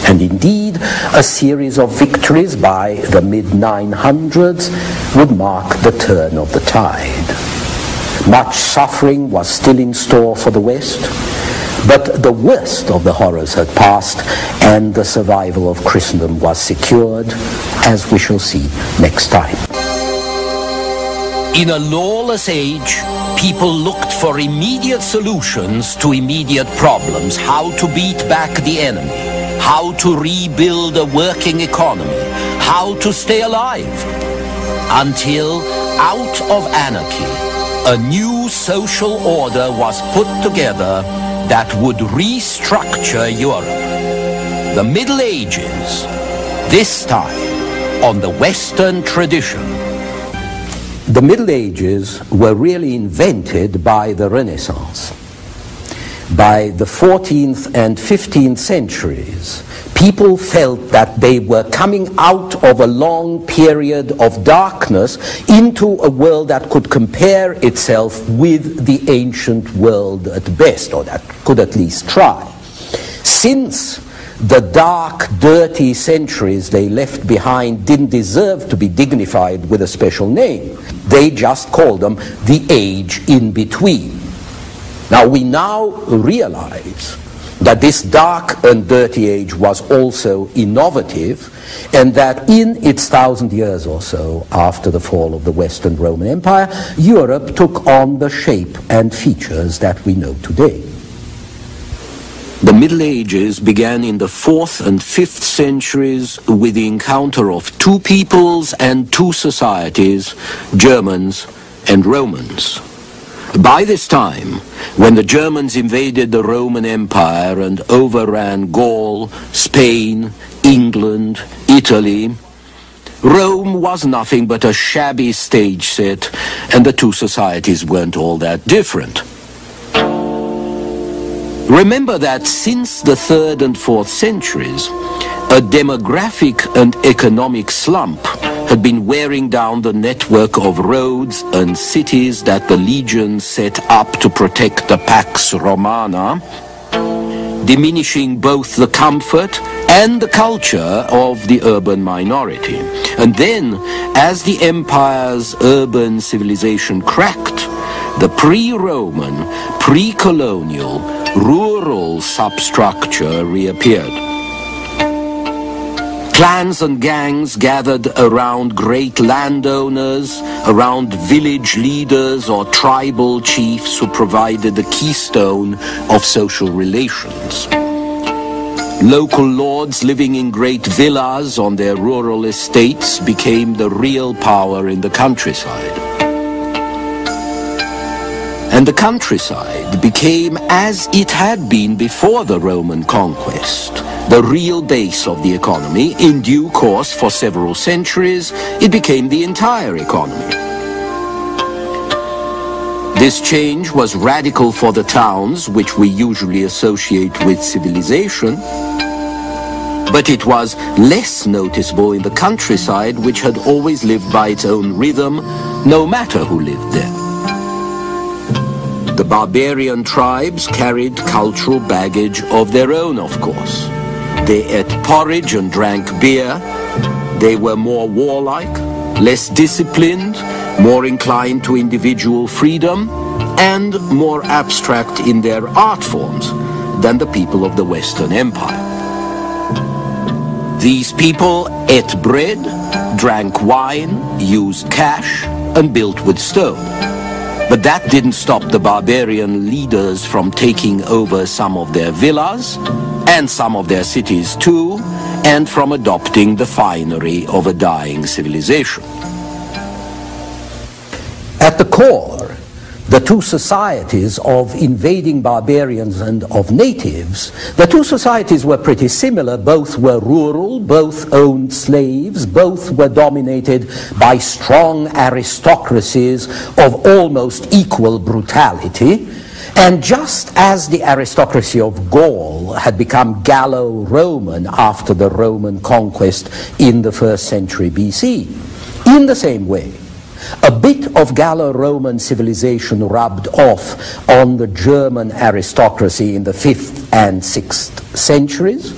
And indeed, A series of victories by the mid-900s would mark the turn of the tide. Much suffering was still in store for the West, but the worst of the horrors had passed and the survival of Christendom was secured, as we shall see next time. In a lawless age, people looked for immediate solutions to immediate problems: how to beat back the enemy, how to rebuild a working economy, how to stay alive, until out of anarchy, a new social order was put together that would restructure Europe. The Middle Ages, this time on the Western tradition. The Middle Ages were really invented by the Renaissance. By the 14th and 15th centuries, people felt that they were coming out of a long period of darkness into a world that could compare itself with the ancient world at best, or that could at least try. Since the dark, dirty centuries they left behind didn't deserve to be dignified with a special name, they just called them the age in between. Now we now realize that this dark and dirty age was also innovative, and that in its 1,000 years or so after the fall of the Western Roman Empire, Europe took on the shape and features that we know today. The Middle Ages began in the 4th and 5th centuries with the encounter of two peoples and two societies, Germans and Romans. By this time, when the Germans invaded the Roman Empire and overran Gaul, Spain, England, Italy, Rome was nothing but a shabby stage set, and the two societies weren't all that different. Remember that since the 3rd and 4th centuries, a demographic and economic slump had been wearing down the network of roads and cities that the legions set up to protect the Pax Romana, diminishing both the comfort and the culture of the urban minority. And then, as the empire's urban civilization cracked, the pre-Roman, pre-colonial, rural substructure reappeared. Clans and gangs gathered around great landowners, around village leaders or tribal chiefs who provided the keystone of social relations. Local lords living in great villas on their rural estates became the real power in the countryside. And the countryside became, as it had been before the Roman conquest, the real base of the economy. In due course, for several centuries, it became the entire economy. This change was radical for the towns, which we usually associate with civilization, but it was less noticeable in the countryside, which had always lived by its own rhythm, no matter who lived there. The barbarian tribes carried cultural baggage of their own, of course. They ate porridge and drank beer. They were more warlike, less disciplined, more inclined to individual freedom, and more abstract in their art forms than the people of the Western Empire. These people ate bread, drank wine, used cash, and built with stone. But that didn't stop the barbarian leaders from taking over some of their villas, and some of their cities too, and from adopting the finery of a dying civilization. At the core, the two societies of invading barbarians and of natives, the two societies were pretty similar. Both were rural, both owned slaves, both were dominated by strong aristocracies of almost equal brutality. And just as the aristocracy of Gaul had become Gallo-Roman after the Roman conquest in the 1st century BC, in the same way, a bit of Gallo-Roman civilization rubbed off on the German aristocracy in the 5th and 6th centuries,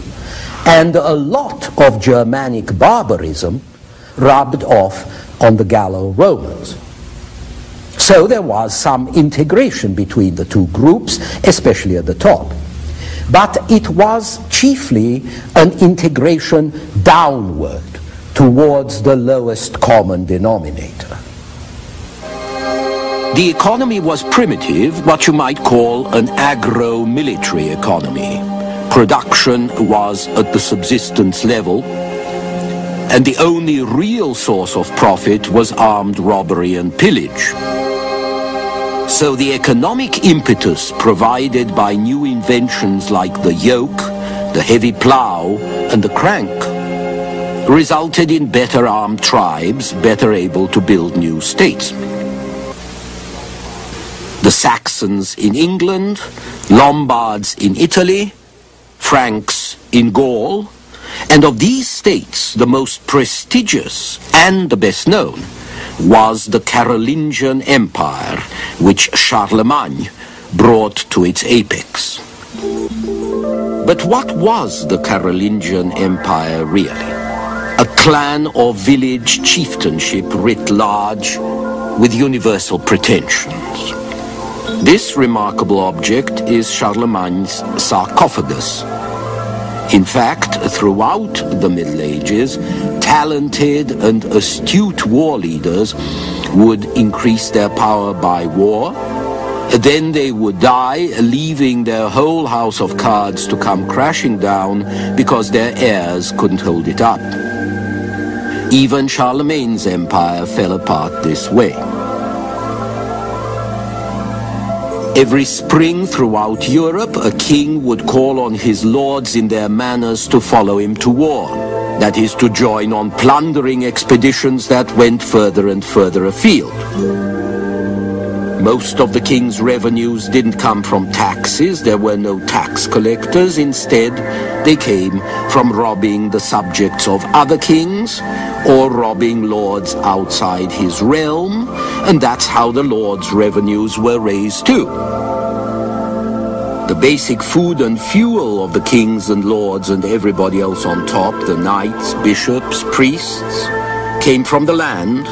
and a lot of Germanic barbarism rubbed off on the Gallo-Romans. So there was some integration between the two groups, especially at the top. But it was chiefly an integration downward towards the lowest common denominator. The economy was primitive, what you might call an agro-military economy. Production was at the subsistence level, and the only real source of profit was armed robbery and pillage. So the economic impetus provided by new inventions like the yoke, the heavy plough, and the crank resulted in better armed tribes, better able to build new states. The Saxons in England, Lombards in Italy, Franks in Gaul, and of these states the most prestigious and the best known was the Carolingian Empire, which Charlemagne brought to its apex. But what was the Carolingian Empire really? A clan or village chieftainship writ large with universal pretensions. This remarkable object is Charlemagne's sarcophagus. In fact, throughout the Middle Ages, talented and astute war leaders would increase their power by war. Then they would die, leaving their whole house of cards to come crashing down because their heirs couldn't hold it up. Even Charlemagne's empire fell apart this way. Every spring throughout Europe, a king would call on his lords in their manors to follow him to war. That is, to join on plundering expeditions that went further and further afield. Most of the king's revenues didn't come from taxes. There were no tax collectors. Instead, they came from robbing the subjects of other kings or robbing lords outside his realm, and that's how the lords' revenues were raised too. The basic food and fuel of the kings and lords and everybody else on top, the knights, bishops, priests, came from the land,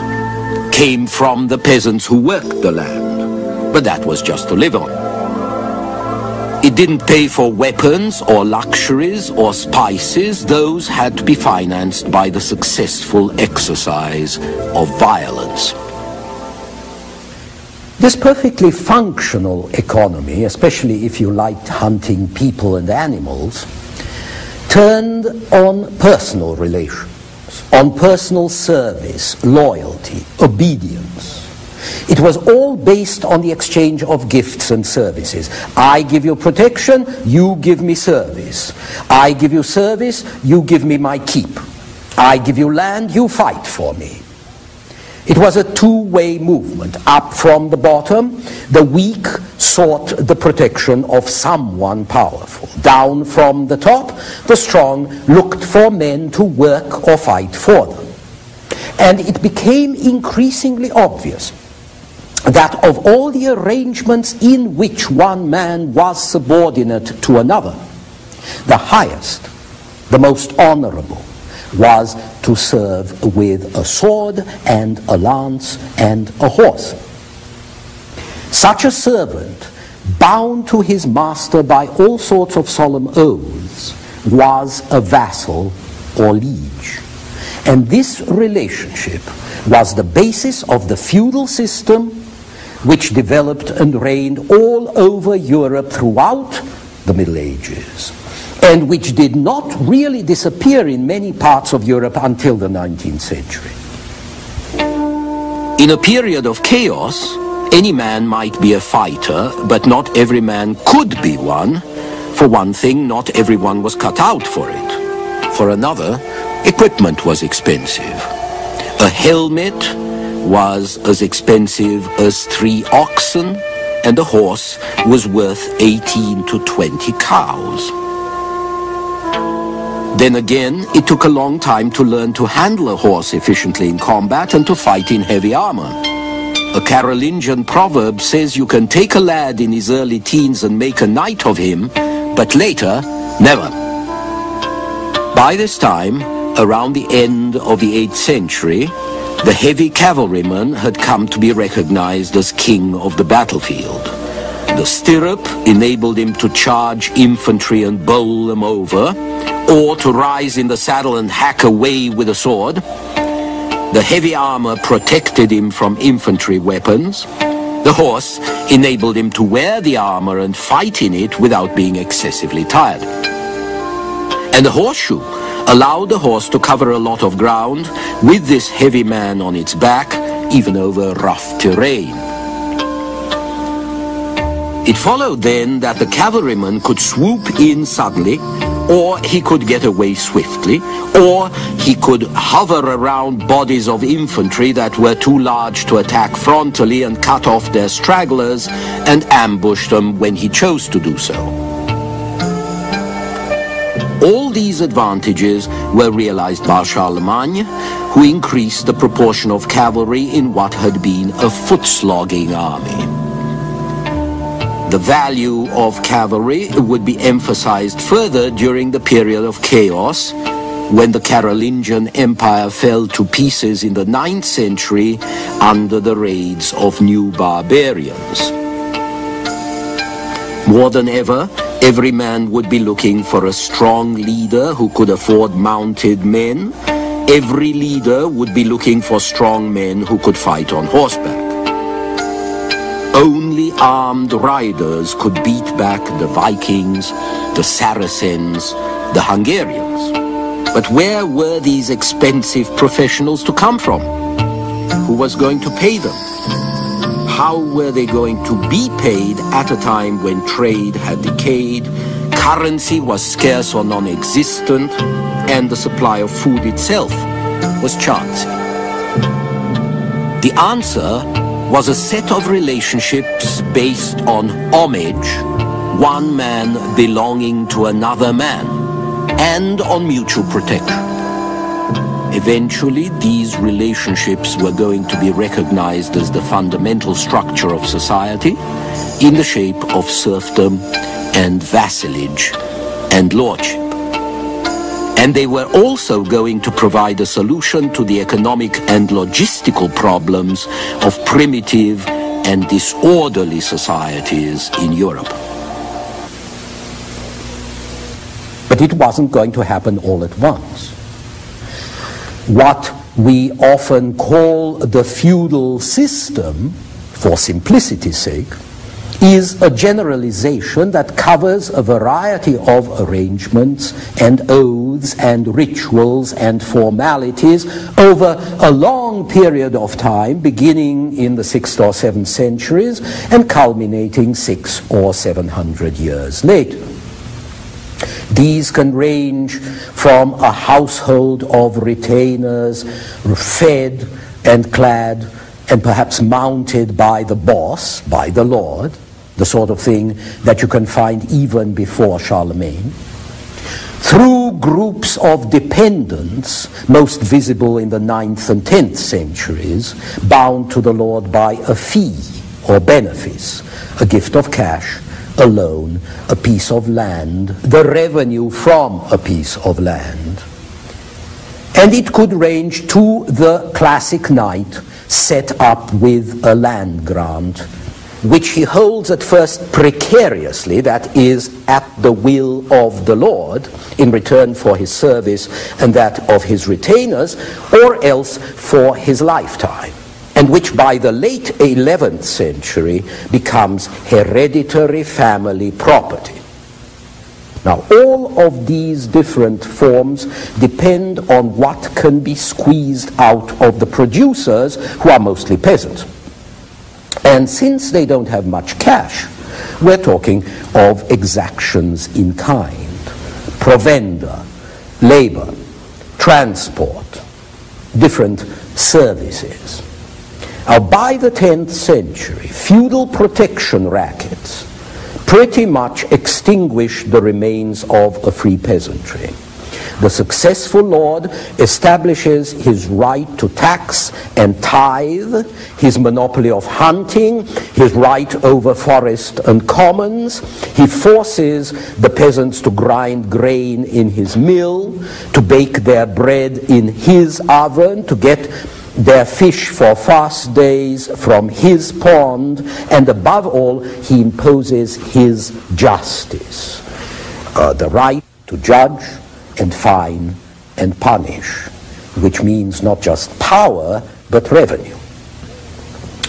came from the peasants who worked the land. But that was just to live on. It didn't pay for weapons or luxuries or spices. Those had to be financed by the successful exercise of violence. This perfectly functional economy, especially if you liked hunting people and animals, turned on personal relations, on personal service, loyalty, obedience. It was all based on the exchange of gifts and services. I give you protection, you give me service. I give you service, you give me my keep. I give you land, you fight for me. It was a two-way movement. Up from the bottom, the weak sought the protection of someone powerful. Down from the top, the strong looked for men to work or fight for them. And it became increasingly obvious that of all the arrangements in which one man was subordinate to another, the highest, the most honorable, was to serve with a sword and a lance and a horse. Such a servant, bound to his master by all sorts of solemn oaths, was a vassal or liege. And this relationship was the basis of the feudal system which developed and reigned all over Europe throughout the Middle Ages, and which did not really disappear in many parts of Europe until the 19th century. In a period of chaos, any man might be a fighter, but not every man could be one. For one thing, not everyone was cut out for it. For another, equipment was expensive. A helmet was as expensive as 3 oxen, and a horse was worth 18 to 20 cows. Then again, it took a long time to learn to handle a horse efficiently in combat and to fight in heavy armor. A Carolingian proverb says you can take a lad in his early teens and make a knight of him, but later, never. By this time, around the end of the 8th century, the heavy cavalryman had come to be recognized as king of the battlefield. The stirrup enabled him to charge infantry and bowl them over, or to rise in the saddle and hack away with a sword. The heavy armor protected him from infantry weapons. The horse enabled him to wear the armor and fight in it without being excessively tired. And the horseshoe allowed the horse to cover a lot of ground with this heavy man on its back, even over rough terrain. It followed then that the cavalryman could swoop in suddenly, or he could get away swiftly, or he could hover around bodies of infantry that were too large to attack frontally and cut off their stragglers and ambush them when he chose to do so. All these advantages were realized by Charlemagne, who increased the proportion of cavalry in what had been a foot-slogging army. The value of cavalry would be emphasized further during the period of chaos, when the Carolingian Empire fell to pieces in the 9th century under the raids of new barbarians. More than ever, every man would be looking for a strong leader who could afford mounted men. Every leader would be looking for strong men who could fight on horseback. Only armed riders could beat back the Vikings, the Saracens, the Hungarians. But where were these expensive professionals to come from? Who was going to pay them? How were they going to be paid at a time when trade had decayed, currency was scarce or non-existent, and the supply of food itself was chancy? The answer was a set of relationships based on homage, one man belonging to another man, and on mutual protection. Eventually, these relationships were going to be recognized as the fundamental structure of society in the shape of serfdom and vassalage and lordship. And they were also going to provide a solution to the economic and logistical problems of primitive and disorderly societies in Europe. But it wasn't going to happen all at once. What we often call the feudal system, for simplicity's sake, is a generalization that covers a variety of arrangements and oaths and rituals and formalities over a long period of time, beginning in the 6th or 7th centuries and culminating 600 or 700 years later. These can range from a household of retainers, fed and clad and perhaps mounted by the boss, by the lord, the sort of thing that you can find even before Charlemagne, through groups of dependents, most visible in the 9th and 10th centuries, bound to the lord by a fee or benefice, a gift of cash, a loan, a piece of land, the revenue from a piece of land. And it could range to the classic knight set up with a land grant, which he holds at first precariously, that is, at the will of the lord, in return for his service and that of his retainers, or else for his lifetime, and which by the late 11th century becomes hereditary family property. Now, all of these different forms depend on what can be squeezed out of the producers, who are mostly peasants. And since they don't have much cash, we're talking of exactions in kind, provender, labor, transport, different services. Now, by the 10th century, feudal protection rackets pretty much extinguished the remains of a free peasantry. The successful lord establishes his right to tax and tithe, his monopoly of hunting, his right over forest and commons. He forces the peasants to grind grain in his mill, to bake their bread in his oven, to get their fish for fast days from his pond, and above all, he imposes his justice, the right to judge and fine and punish, which means not just power, but revenue.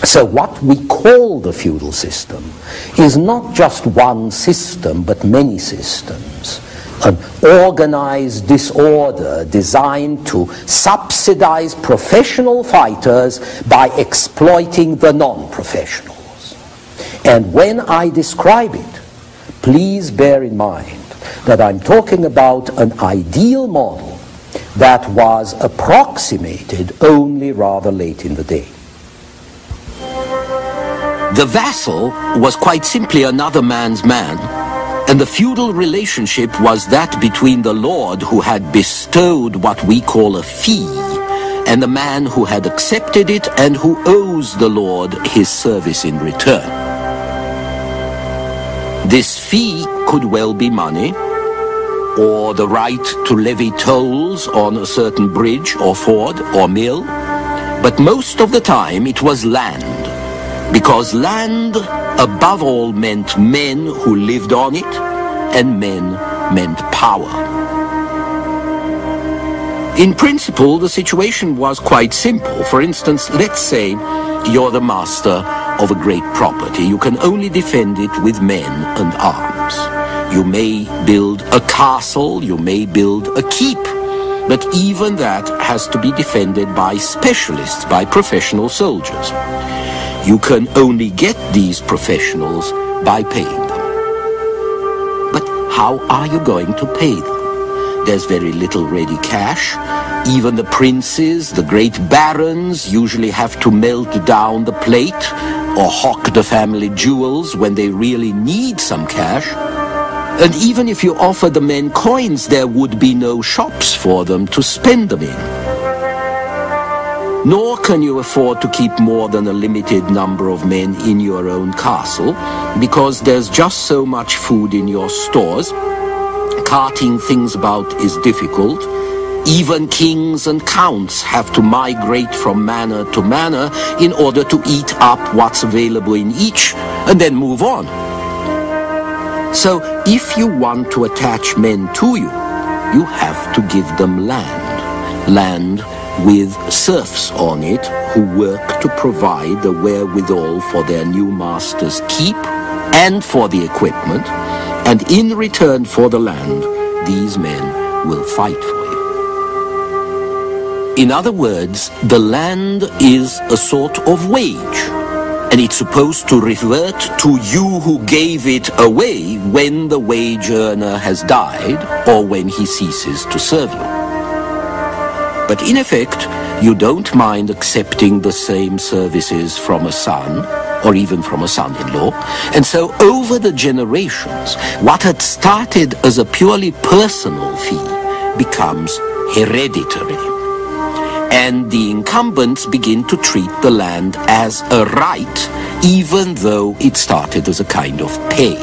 So what we call the feudal system is not just one system, but many systems. An organized disorder designed to subsidize professional fighters by exploiting the non-professionals. And when I describe it, please bear in mind that I'm talking about an ideal model that was approximated only rather late in the day. The vassal was quite simply another man's man, and the feudal relationship was that between the lord who had bestowed what we call a fee and the man who had accepted it and who owes the lord his service in return. This fee could well be money, or the right to levy tolls on a certain bridge or ford or mill, but most of the time it was land, because land above all meant men who lived on it, and men meant power. In principle, the situation was quite simple. For instance, let's say you're the master of a great property. You can only defend it with men and arms. You may build a castle, you may build a keep, but even that has to be defended by specialists, by professional soldiers. You can only get these professionals by paying them. But how are you going to pay them? There's very little ready cash. Even the princes, the great barons, usually have to melt down the plate or hawk the family jewels when they really need some cash. And even if you offer the men coins, there would be no shops for them to spend them in. Nor can you afford to keep more than a limited number of men in your own castle, because there's just so much food in your stores. Carting things about is difficult. Even kings and counts have to migrate from manor to manor in order to eat up what's available in each and then move on. So if you want to attach men to you, you have to give them land. Land with serfs on it who work to provide the wherewithal for their new master's keep and for the equipment, and in return for the land, these men will fight for you. In other words, the land is a sort of wage, and it's supposed to revert to you who gave it away when the wage earner has died or when he ceases to serve you. But in effect, you don't mind accepting the same services from a son, or even from a son-in-law. And so over the generations, what had started as a purely personal fee becomes hereditary. And the incumbents begin to treat the land as a right, even though it started as a kind of pay.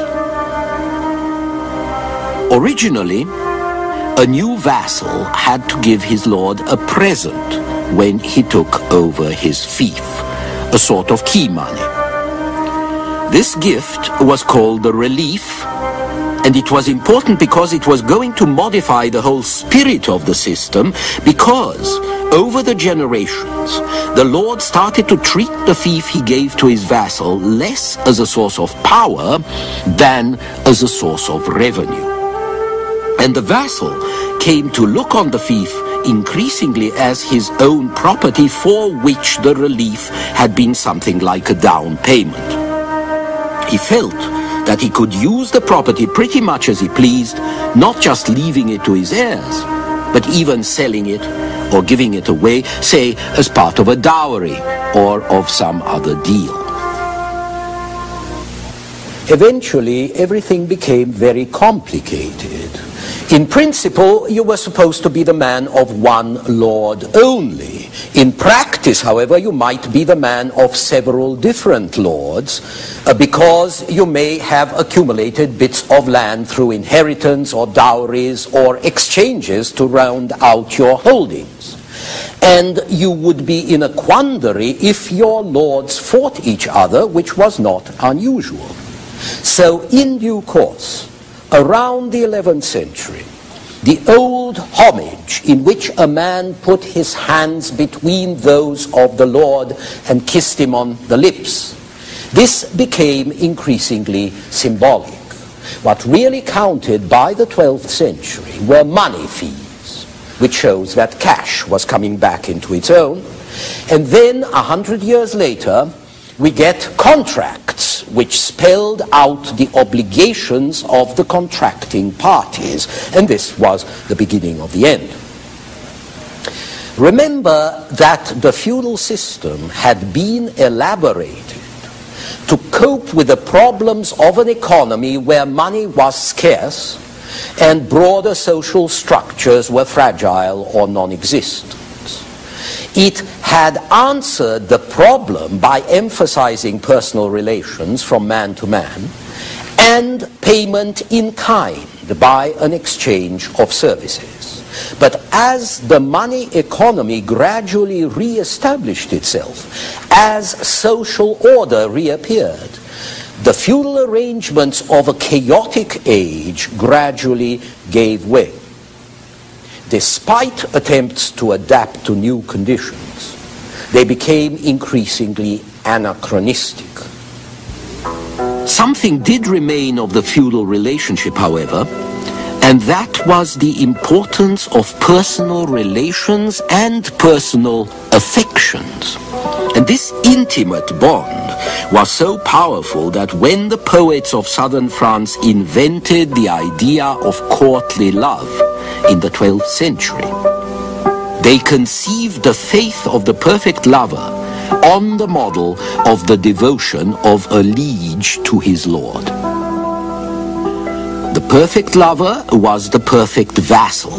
Originally, a new vassal had to give his lord a present when he took over his fief, a sort of key money. This gift was called the relief, and it was important because it was going to modify the whole spirit of the system, because over the generations, the lord started to treat the fief he gave to his vassal less as a source of power than as a source of revenue. And the vassal came to look on the fief increasingly as his own property, for which the relief had been something like a down payment. He felt that he could use the property pretty much as he pleased, not just leaving it to his heirs, but even selling it or giving it away, say, as part of a dowry or of some other deal. Eventually, everything became very complicated. In principle, you were supposed to be the man of one lord only. In practice, however, you might be the man of several different lords, because you may have accumulated bits of land through inheritance or dowries or exchanges to round out your holdings. And you would be in a quandary if your lords fought each other, which was not unusual. So in due course, around the 11th century, the old homage in which a man put his hands between those of the Lord and kissed him on the lips, this became increasingly symbolic. What really counted by the 12th century were money fees, which shows that cash was coming back into its own. And then, 100 years later, we get contracts which spelled out the obligations of the contracting parties, and this was the beginning of the end. Remember that the feudal system had been elaborated to cope with the problems of an economy where money was scarce and broader social structures were fragile or non-existent. It had answered the problem by emphasizing personal relations from man to man and payment in kind by an exchange of services. But as the money economy gradually re-established itself, as social order reappeared, the feudal arrangements of a chaotic age gradually gave way. Despite attempts to adapt to new conditions, they became increasingly anachronistic. Something did remain of the feudal relationship, however, and that was the importance of personal relations and personal affections. And this intimate bond was so powerful that when the poets of southern France invented the idea of courtly love in the 12th century, they conceived the faith of the perfect lover on the model of the devotion of a liege to his lord. The perfect lover was the perfect vassal.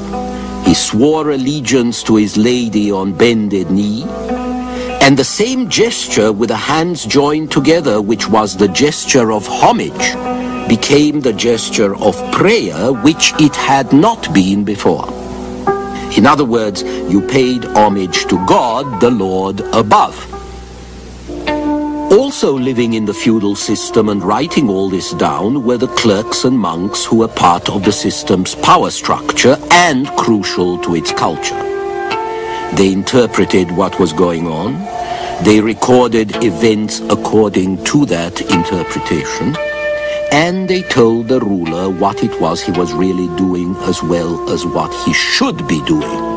He swore allegiance to his lady on bended knee, and the same gesture with the hands joined together, which was the gesture of homage, became the gesture of prayer, which it had not been before. In other words, you paid homage to God, the Lord above. Also living in the feudal system and writing all this down were the clerks and monks who were part of the system's power structure and crucial to its culture. They interpreted what was going on. They recorded events according to that interpretation. And they told the ruler what it was he was really doing as well as what he should be doing.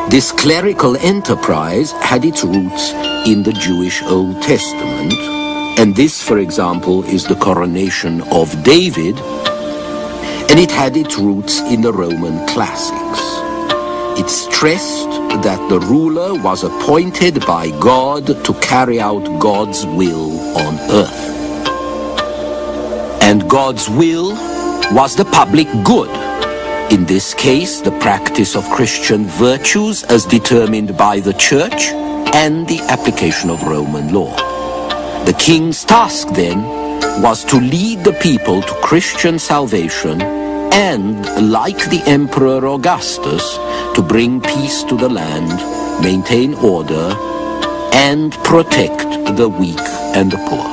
This clerical enterprise had its roots in the Jewish Old Testament, and this, for example, is the coronation of David, and it had its roots in the Roman classics. It stressed that the ruler was appointed by God to carry out God's will on earth. And God's will was the public good. In this case, the practice of Christian virtues as determined by the Church and the application of Roman law. The king's task then was to lead the people to Christian salvation and, like the Emperor Augustus, to bring peace to the land, maintain order, and protect the weak and the poor.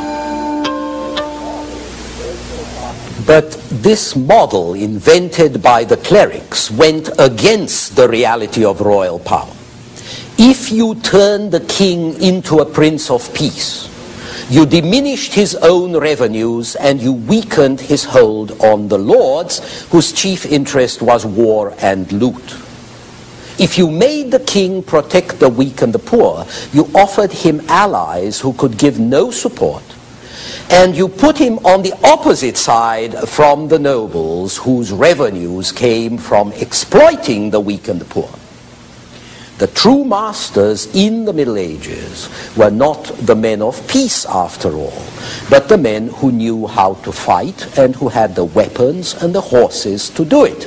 But this model invented by the clerics went against the reality of royal power. If you turned the king into a prince of peace, you diminished his own revenues and you weakened his hold on the lords, whose chief interest was war and loot. If you made the king protect the weak and the poor, you offered him allies who could give no support, and you put him on the opposite side from the nobles, whose revenues came from exploiting the weak and the poor. The true masters in the Middle Ages were not the men of peace after all, but the men who knew how to fight and who had the weapons and the horses to do it.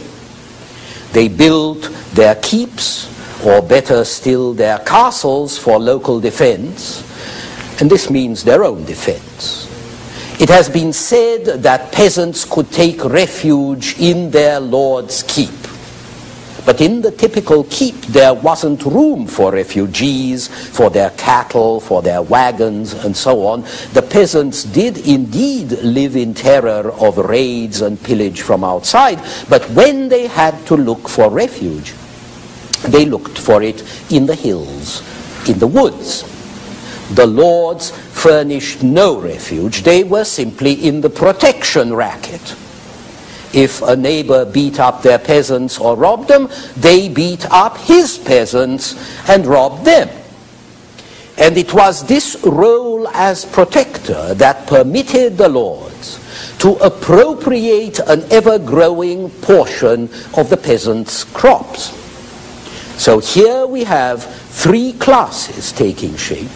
They built their keeps, or better still their castles, for local defense, and this means their own defense. It has been said that peasants could take refuge in their lord's keep. But in the typical keep, there wasn't room for refugees, for their cattle, for their wagons, and so on. The peasants did indeed live in terror of raids and pillage from outside, but when they had to look for refuge, they looked for it in the hills, in the woods. The lords furnished no refuge. They were simply in the protection racket. If a neighbor beat up their peasants or robbed them, they beat up his peasants and robbed them. And it was this role as protector that permitted the lords to appropriate an ever-growing portion of the peasants' crops. So here we have three classes taking shape,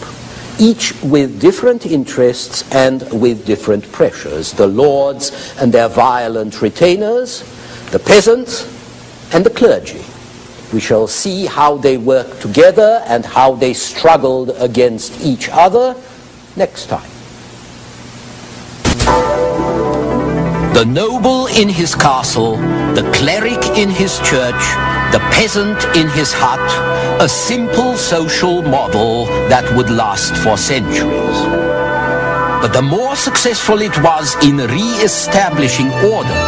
each with different interests and with different pressures: the lords and their violent retainers, the peasants and the clergy. We shall see how they worked together and how they struggled against each other next time. The noble in his castle, the cleric in his church, the peasant in his hut, a simple social model that would last for centuries. But the more successful it was in re-establishing order,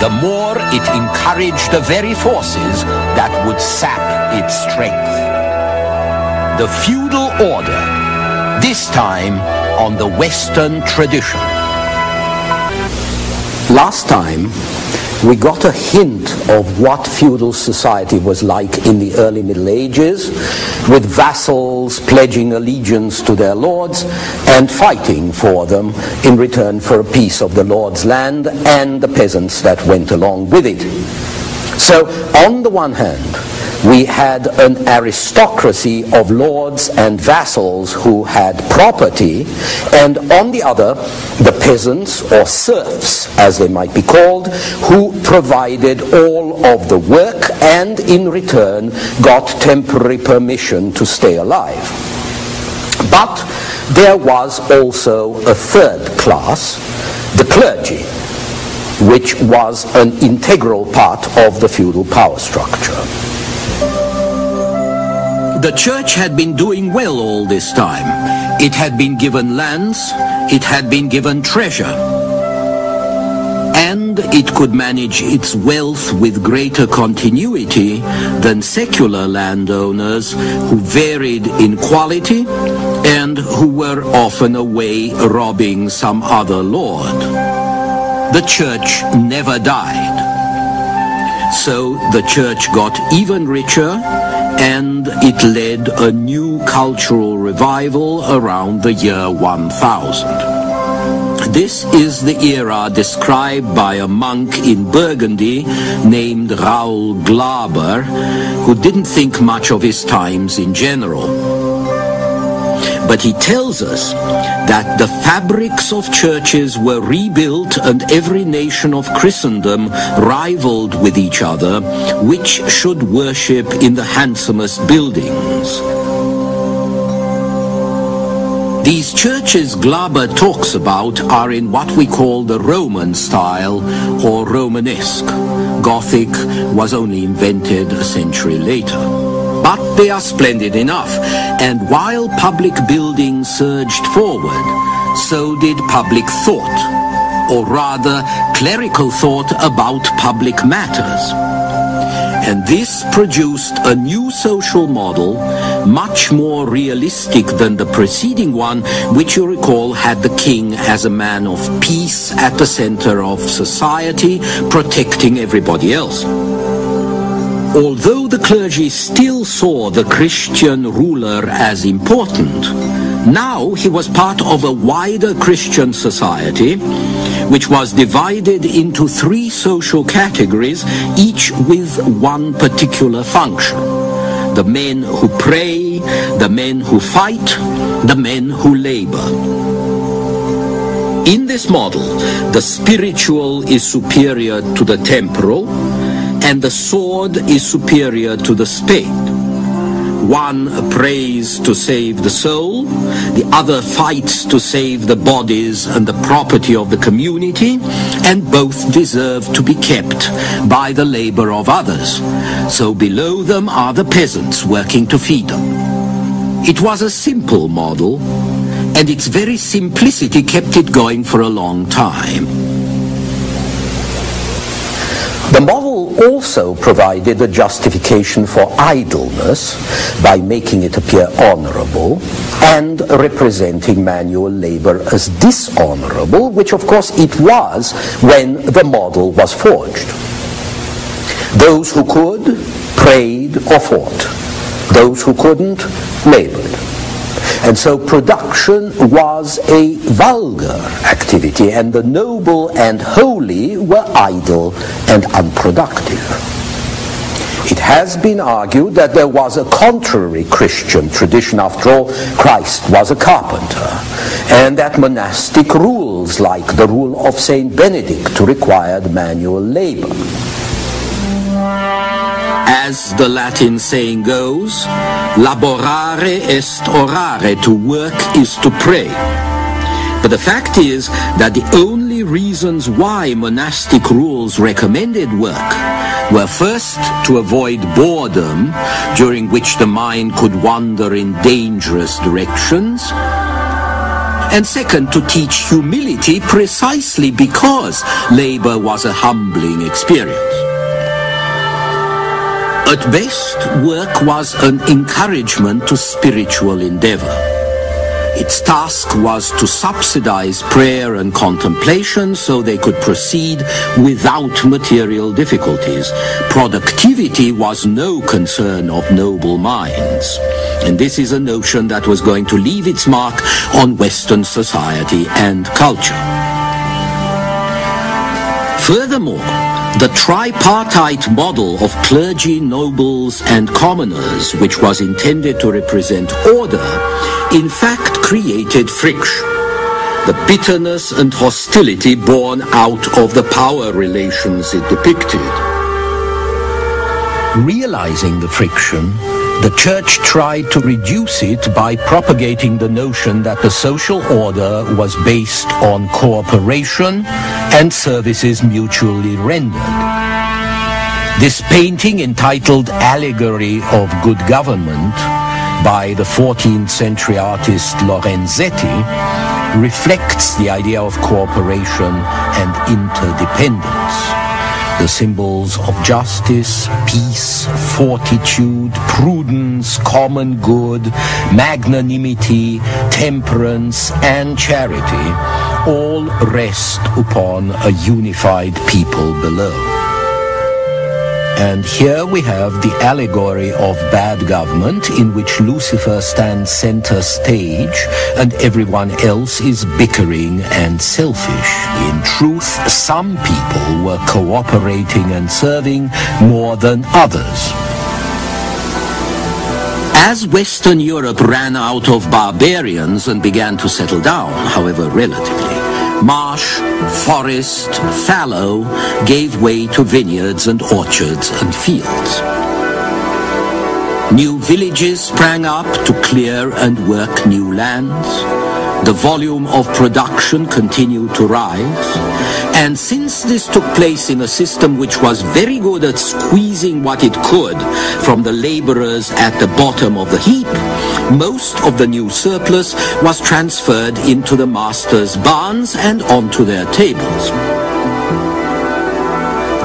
the more it encouraged the very forces that would sap its strength. The feudal order, this time on the Western tradition. Last time, we got a hint of what feudal society was like in the early Middle Ages, with vassals pledging allegiance to their lords and fighting for them in return for a piece of the lord's land and the peasants that went along with it. So, on the one hand, we had an aristocracy of lords and vassals who had property, and on the other, the peasants, or serfs as they might be called, who provided all of the work and in return got temporary permission to stay alive. But there was also a third class, the clergy, which was an integral part of the feudal power structure. The church had been doing well all this time. It had been given lands, it had been given treasure, and it could manage its wealth with greater continuity than secular landowners who varied in quality and who were often away robbing some other lord. The church never died. So the church got even richer, and it led a new cultural revival around the year 1000. This is the era described by a monk in Burgundy named Raoul Glaber, who didn't think much of his times in general. But he tells us that the fabrics of churches were rebuilt and every nation of Christendom rivaled with each other which should worship in the handsomest buildings. These churches Glaber talks about are in what we call the Roman style or Romanesque. Gothic was only invented a century later. But they are splendid enough, and while public buildings surged forward, so did public thought, or rather clerical thought about public matters. And this produced a new social model, much more realistic than the preceding one, which you recall had the king as a man of peace at the center of society, protecting everybody else. Although the clergy still saw the Christian ruler as important, now he was part of a wider Christian society, which was divided into three social categories, each with one particular function. the men who pray, the men who fight, the men who labor. In this model, the spiritual is superior to the temporal, and the sword is superior to the spade. One prays to save the soul, the other fights to save the bodies and the property of the community, and both deserve to be kept by the labor of others. So below them are the peasants working to feed them. It was a simple model, and its very simplicity kept it going for a long time. The model also provided a justification for idleness by making it appear honorable and representing manual labor as dishonorable, which of course it was when the model was forged. Those who could prayed or fought. Those who couldn't labored. And so production was a vulgar activity, and the noble and holy were idle and unproductive. It has been argued that there was a contrary Christian tradition. After all, Christ was a carpenter, and that monastic rules, like the rule of Saint Benedict, required manual labor. As the Latin saying goes, laborare est orare, to work is to pray. But the fact is that the only reasons why monastic rules recommended work were first to avoid boredom, during which the mind could wander in dangerous directions, and second, to teach humility precisely because labor was a humbling experience. At best, work was an encouragement to spiritual endeavor. Its task was to subsidize prayer and contemplation so they could proceed without material difficulties. Productivity was no concern of noble minds. And this is a notion that was going to leave its mark on Western society and culture. Furthermore, the tripartite model of clergy, nobles, and commoners, which was intended to represent order, in fact created friction, the bitterness and hostility born out of the power relations it depicted. Realizing the friction, the Church tried to reduce it by propagating the notion that the social order was based on cooperation and services mutually rendered. This painting, entitled Allegory of Good Government, by the 14th century artist Lorenzetti, reflects the idea of cooperation and interdependence. The symbols of justice, peace, fortitude, prudence, common good, magnanimity, temperance, and charity all rest upon a unified people below. And here we have the allegory of bad government, in which Lucifer stands center stage and everyone else is bickering and selfish. In truth, some people were cooperating and serving more than others. As Western Europe ran out of barbarians and began to settle down, however relatively, marsh, forest, fallow gave way to vineyards and orchards and fields. New villages sprang up to clear and work new lands. The volume of production continued to rise, and since this took place in a system which was very good at squeezing what it could from the laborers at the bottom of the heap, most of the new surplus was transferred into the masters' barns and onto their tables.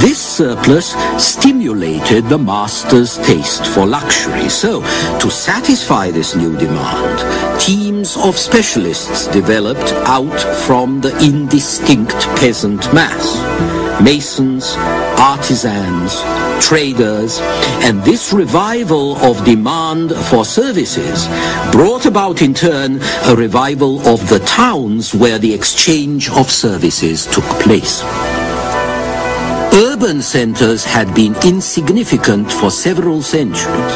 This surplus stimulated the master's taste for luxury. So, to satisfy this new demand, teams of specialists developed out from the indistinct peasant mass. Masons, artisans, traders, and this revival of demand for services brought about in turn a revival of the towns where the exchange of services took place. Urban centers had been insignificant for several centuries.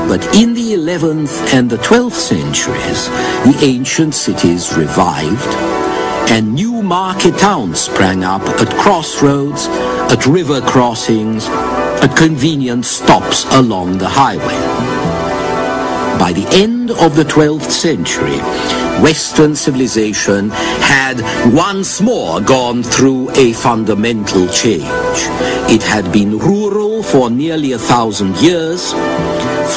But in the 11th and the 12th centuries, the ancient cities revived, and new market towns sprang up at crossroads, at river crossings, at convenient stops along the highway. By the end of the 12th century, Western civilization had once more gone through a fundamental change. It had been rural for nearly 1,000 years.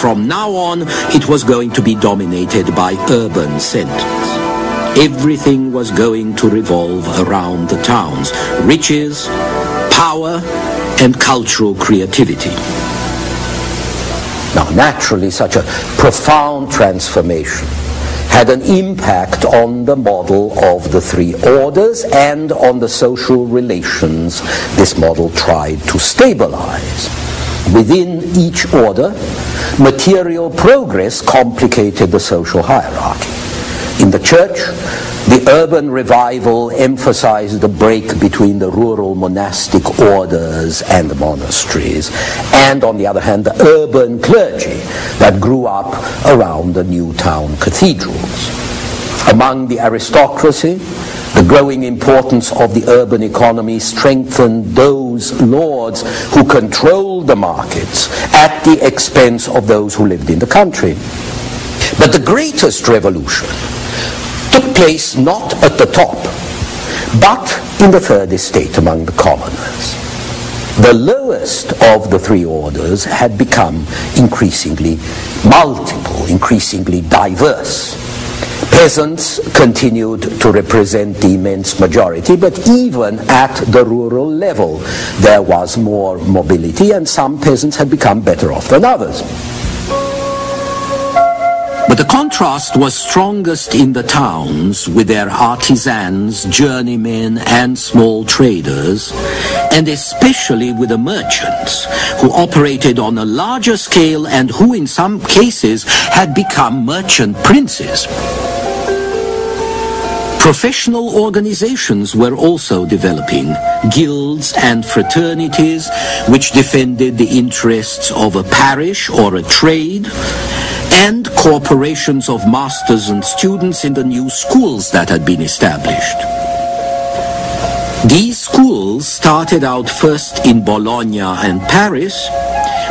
From now on, it was going to be dominated by urban centers. Everything was going to revolve around the towns: riches, power, and cultural creativity. Now, naturally, such a profound transformation had an impact on the model of the three orders and on the social relations this model tried to stabilize. Within each order, material progress complicated the social hierarchy. In the church, the urban revival emphasized the break between the rural monastic orders and the monasteries, and on the other hand, the urban clergy that grew up around the new town cathedrals. Among the aristocracy, the growing importance of the urban economy strengthened those lords who controlled the markets at the expense of those who lived in the country. But the greatest revolution took place not at the top, but in the third estate among the commoners. The lowest of the three orders had become increasingly multiple, increasingly diverse. Peasants continued to represent the immense majority, but even at the rural level there was more mobility, and some peasants had become better off than others. But the contrast was strongest in the towns, with their artisans, journeymen, and small traders, and especially with the merchants, who operated on a larger scale and who in some cases had become merchant princes. Professional organizations were also developing, guilds and fraternities which defended the interests of a parish or a trade, and corporations of masters and students in the new schools that had been established. These schools started out first in Bologna and Paris,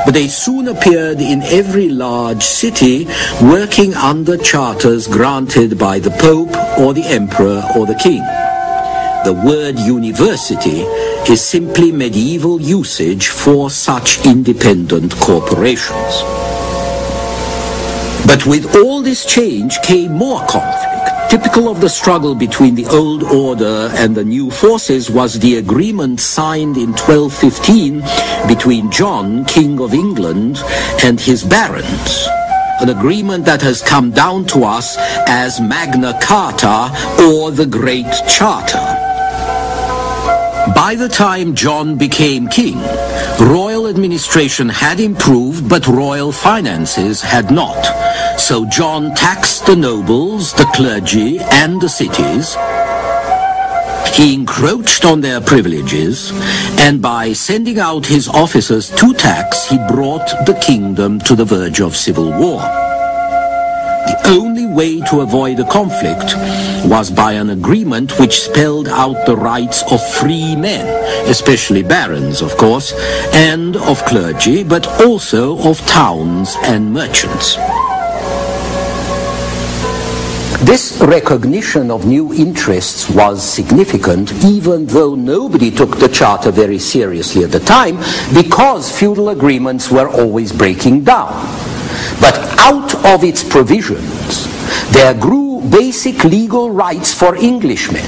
but they soon appeared in every large city, working under charters granted by the Pope or the Emperor or the King. The word university is simply medieval usage for such independent corporations. But with all this change came more conflict. Typical of the struggle between the old order and the new forces was the agreement signed in 1215 between John, King of England, and his barons. An agreement that has come down to us as Magna Carta or the Great Charter. By the time John became king, royal administration had improved, but royal finances had not. So John taxed the nobles, the clergy, and the cities. He encroached on their privileges, and by sending out his officers to tax, he brought the kingdom to the verge of civil war. The only way to avoid a conflict was by an agreement which spelled out the rights of free men, especially barons, of course, and of clergy, but also of towns and merchants. This recognition of new interests was significant, even though nobody took the charter very seriously at the time, because feudal agreements were always breaking down. But out of its provisions, there grew basic legal rights for Englishmen,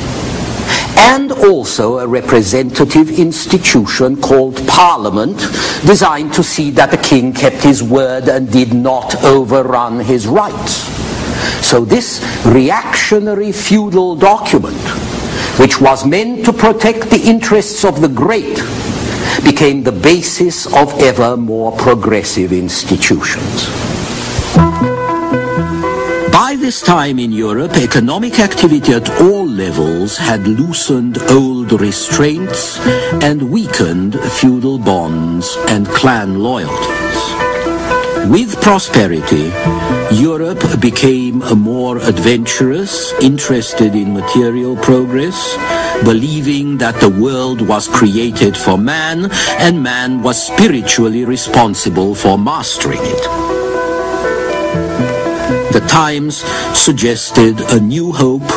and also a representative institution called Parliament, designed to see that the king kept his word and did not overrun his rights. So this reactionary feudal document, which was meant to protect the interests of the great, became the basis of ever more progressive institutions. By this time in Europe, economic activity at all levels had loosened old restraints and weakened feudal bonds and clan loyalties. With prosperity, Europe became more adventurous, interested in material progress, believing that the world was created for man and man was spiritually responsible for mastering it. The Times suggested a new hope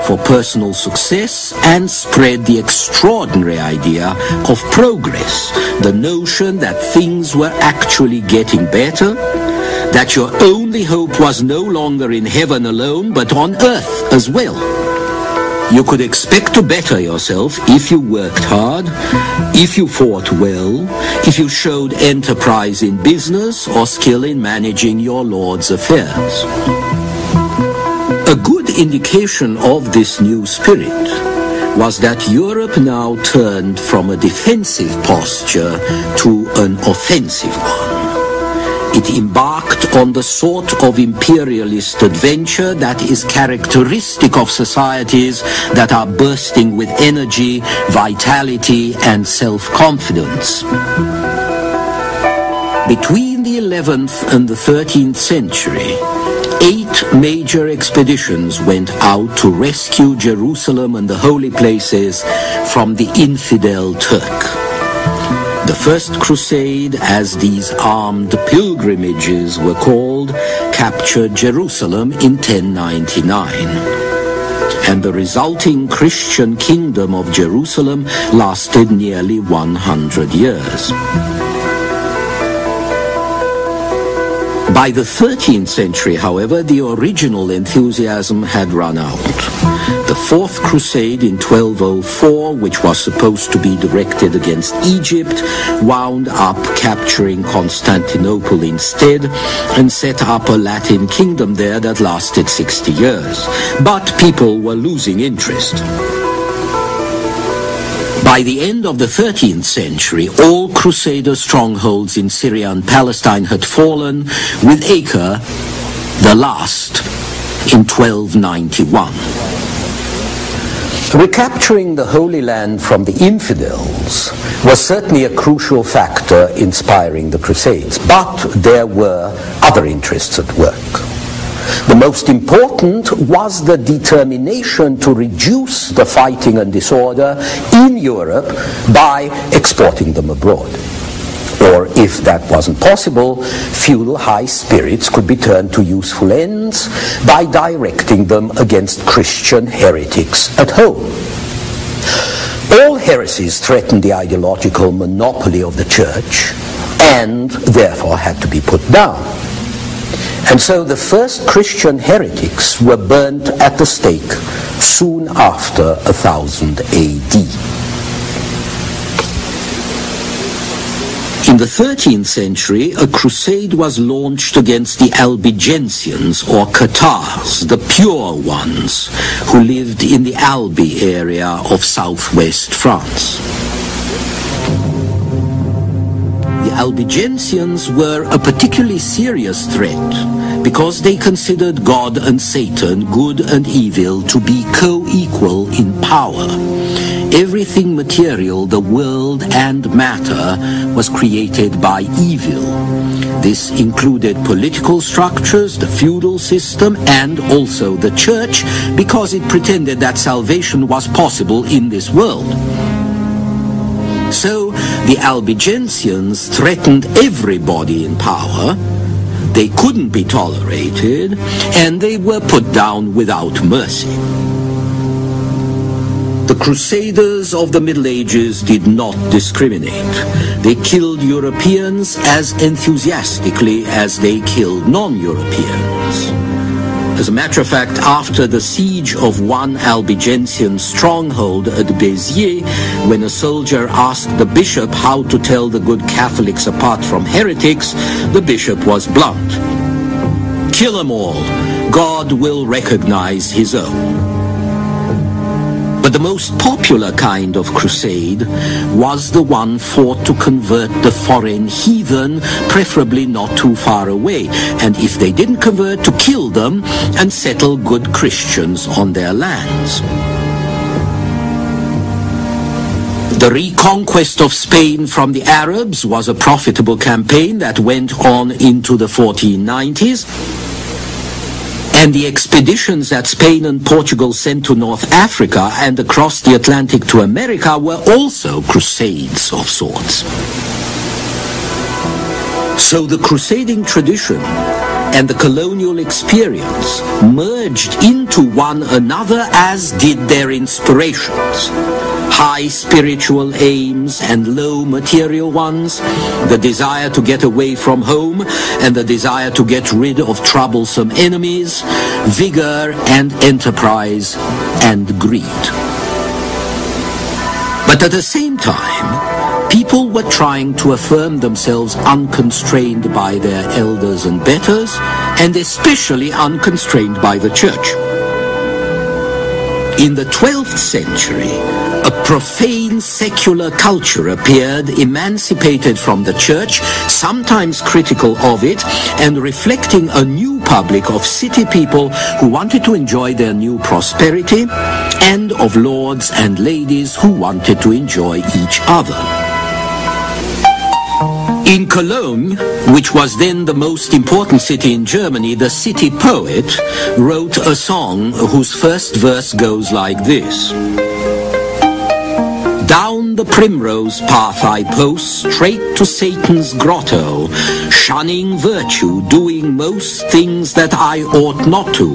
for personal success and spread the extraordinary idea of progress, the notion that things were actually getting better, that your only hope was no longer in heaven alone but on earth as well. You could expect to better yourself if you worked hard, if you fought well, if you showed enterprise in business or skill in managing your lord's affairs. A good indication of this new spirit was that Europe now turned from a defensive posture to an offensive one. It embarked on the sort of imperialist adventure that is characteristic of societies that are bursting with energy, vitality, and self-confidence. Between the 11th and the 13th century, 8 major expeditions went out to rescue Jerusalem and the holy places from the infidel Turk. The First Crusade, as these armed pilgrimages were called, captured Jerusalem in 1099. And the resulting Christian kingdom of Jerusalem lasted nearly 100 years. By the 13th century, however, the original enthusiasm had run out. The Fourth Crusade in 1204, which was supposed to be directed against Egypt, wound up capturing Constantinople instead and set up a Latin kingdom there that lasted 60 years. But people were losing interest. By the end of the 13th century, all Crusader strongholds in Syria and Palestine had fallen, with Acre, the last, in 1291. Recapturing the Holy Land from the infidels was certainly a crucial factor inspiring the Crusades, but there were other interests at work. The most important was the determination to reduce the fighting and disorder in Europe by exporting them abroad. Or, if that wasn't possible, feudal high spirits could be turned to useful ends by directing them against Christian heretics at home. All heresies threatened the ideological monopoly of the church and therefore had to be put down. And so the first Christian heretics were burnt at the stake soon after 1000 AD. In the 13th century, a crusade was launched against the Albigensians, or Catars, the pure ones, who lived in the Albi area of southwest France. The Albigensians were a particularly serious threat because they considered God and Satan, good and evil, to be co-equal in power. Everything material, the world and matter, was created by evil. This included political structures, the feudal system, and also the church, because it pretended that salvation was possible in this world. So the Albigensians threatened everybody in power. They couldn't be tolerated, and they were put down without mercy. The Crusaders of the Middle Ages did not discriminate. They killed Europeans as enthusiastically as they killed non-Europeans. As a matter of fact, after the siege of one Albigensian stronghold at Béziers, when a soldier asked the bishop how to tell the good Catholics apart from heretics, the bishop was blunt. Kill them all. God will recognize his own. But the most popular kind of crusade was the one fought to convert the foreign heathen, preferably not too far away, and if they didn't convert, to kill them and settle good Christians on their lands. The reconquest of Spain from the Arabs was a profitable campaign that went on into the 1490s. And the expeditions that Spain and Portugal sent to North Africa and across the Atlantic to America were also crusades of sorts. So the crusading tradition and the colonial experience merged into one another, as did their inspirations. High spiritual aims and low material ones, the desire to get away from home and the desire to get rid of troublesome enemies, vigor and enterprise and greed. But at the same time, people were trying to affirm themselves unconstrained by their elders and betters, and especially unconstrained by the church. In the 12th century, a profane secular culture appeared, emancipated from the church, sometimes critical of it, and reflecting a new public of city people who wanted to enjoy their new prosperity, and of lords and ladies who wanted to enjoy each other. In Cologne, which was then the most important city in Germany, the city poet wrote a song whose first verse goes like this. Down the primrose path I post, straight to Satan's grotto, shunning virtue, doing most things that I ought not to.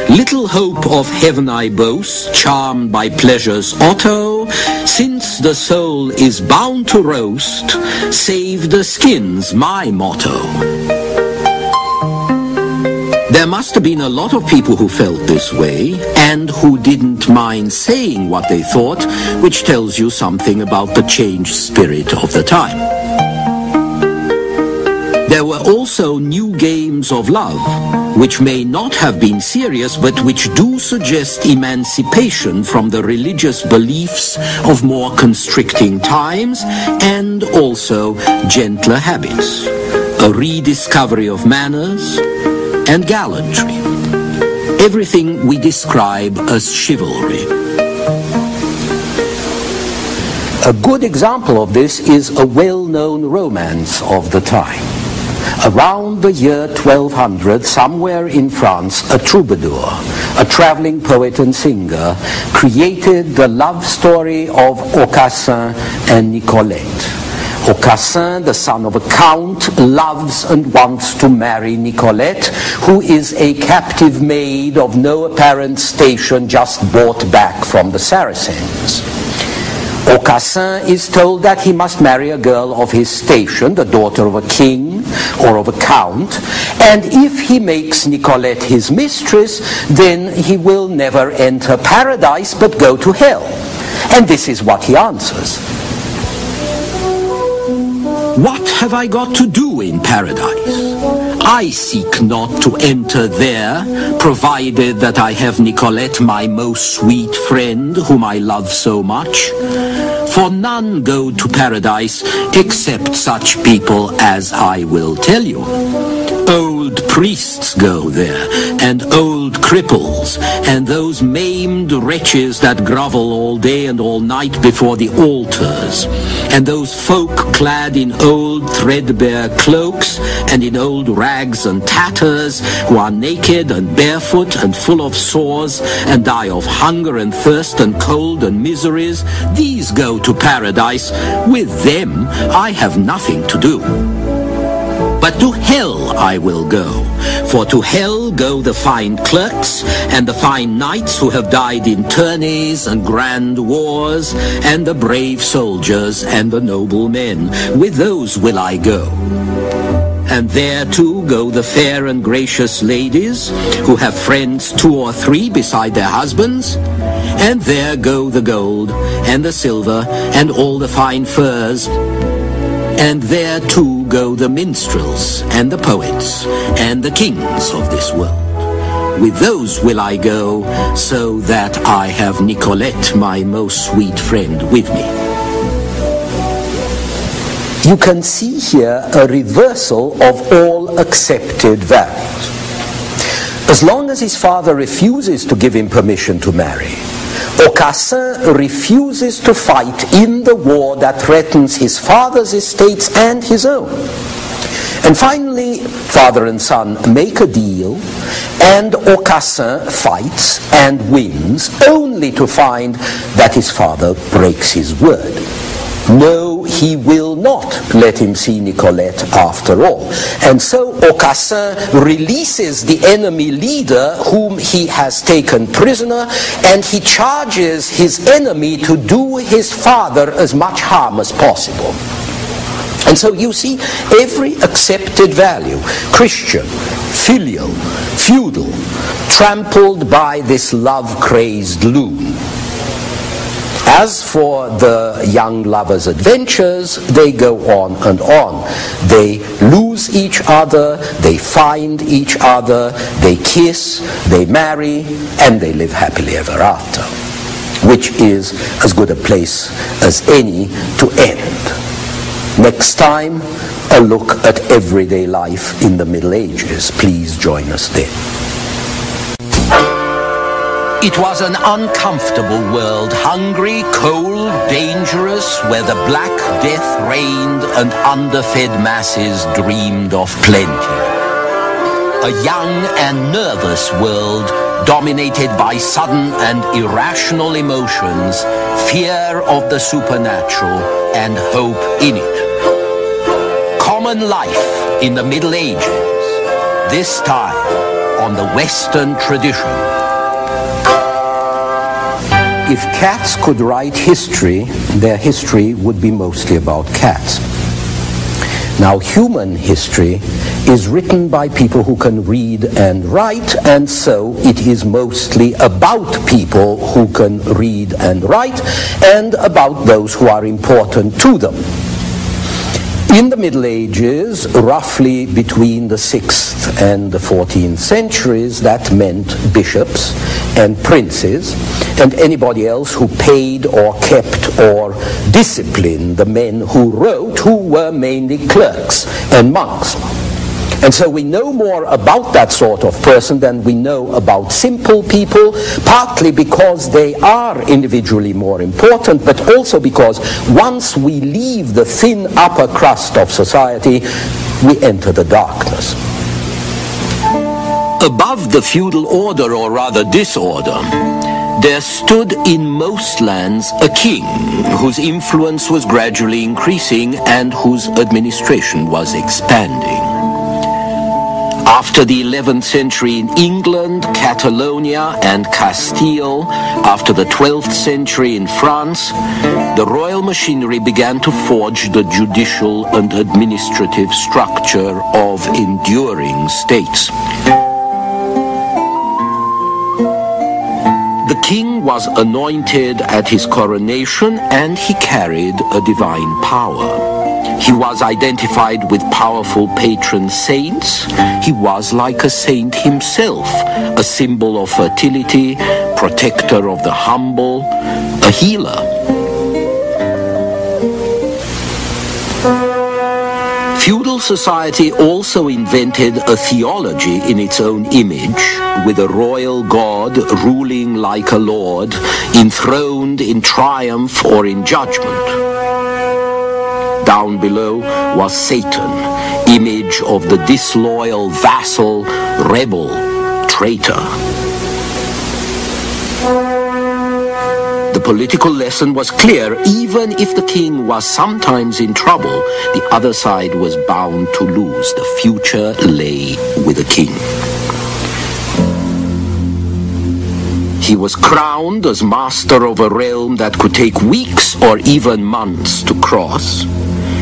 Little hope of heaven I boast, charmed by pleasure's auto, since the soul is bound to roast, save the skin's my motto. There must have been a lot of people who felt this way and who didn't mind saying what they thought, which tells you something about the changed spirit of the time. There were also new games of love, which may not have been serious, but which do suggest emancipation from the religious beliefs of more constricting times, and also gentler habits, a rediscovery of manners, and gallantry. Everything we describe as chivalry. A good example of this is a well-known romance of the time. Around the year 1200, somewhere in France, a troubadour, a traveling poet and singer, created the love story of Aucassin and Nicolette. Aucassin, the son of a count, loves and wants to marry Nicolette, who is a captive maid of no apparent station, just brought back from the Saracens. Aucassin is told that he must marry a girl of his station, the daughter of a king or of a count, and if he makes Nicolette his mistress, then he will never enter paradise but go to hell. And this is what he answers. What have I got to do in paradise? I seek not to enter there, provided that I have Nicolette, my most sweet friend, whom I love so much. For none go to paradise except such people as I will tell you. Old priests go there, and old cripples, and those maimed wretches that grovel all day and all night before the altars, and those folk clad in old threadbare cloaks and in old rags and tatters, who are naked and barefoot and full of sores, and die of hunger and thirst and cold and miseries. These go to paradise. With them I have nothing to do. But to hell I will go, for to hell go the fine clerks and the fine knights who have died in tourneys and grand wars, and the brave soldiers and the noble men. With those will I go. And there too go the fair and gracious ladies, who have friends 2 or 3 beside their husbands. And there go the gold and the silver and all the fine furs. And there too go the minstrels and the poets and the kings of this world. With those will I go, so that I have Nicolette, my most sweet friend, with me. You can see here a reversal of all accepted values. As long as his father refuses to give him permission to marry, Aucassin refuses to fight in the war that threatens his father's estates and his own. And finally, father and son make a deal, and Aucassin fights and wins, only to find that his father breaks his word. No, he will not let him see Nicolette after all. And so Aucassin releases the enemy leader whom he has taken prisoner, and he charges his enemy to do his father as much harm as possible. And so you see, every accepted value, Christian, filial, feudal, trampled by this love-crazed loon. As for the young lovers' adventures, they go on and on. They lose each other, they find each other, they kiss, they marry, and they live happily ever after, which is as good a place as any to end. Next time, a look at everyday life in the Middle Ages. Please join us then. It was an uncomfortable world, hungry, cold, dangerous, where the Black Death reigned and underfed masses dreamed of plenty. A young and nervous world dominated by sudden and irrational emotions, fear of the supernatural, and hope in it. Common life in the Middle Ages, this time on the Western tradition. If cats could write history, their history would be mostly about cats. Now, human history is written by people who can read and write, and so it is mostly about people who can read and write, and about those who are important to them. In the Middle Ages, roughly between the 6th and the 14th centuries, that meant bishops and princes and anybody else who paid or kept or disciplined the men who wrote, who were mainly clerks and monks. And so we know more about that sort of person than we know about simple people, partly because they are individually more important, but also because once we leave the thin upper crust of society, we enter the darkness. Above the feudal order, or rather disorder, there stood in most lands a king whose influence was gradually increasing and whose administration was expanding. After the 11th century in England, Catalonia and Castile, after the 12th century in France, the royal machinery began to forge the judicial and administrative structure of enduring states. The king was anointed at his coronation, and he carried a divine power. He was identified with powerful patron saints. He was like a saint himself, a symbol of fertility, protector of the humble, a healer. Feudal society also invented a theology in its own image, with a royal god ruling like a lord, enthroned in triumph or in judgment. Down below was Satan, image of the disloyal vassal, rebel, traitor. The political lesson was clear. Even if the king was sometimes in trouble, the other side was bound to lose. The future lay with the king. He was crowned as master of a realm that could take weeks or even months to cross.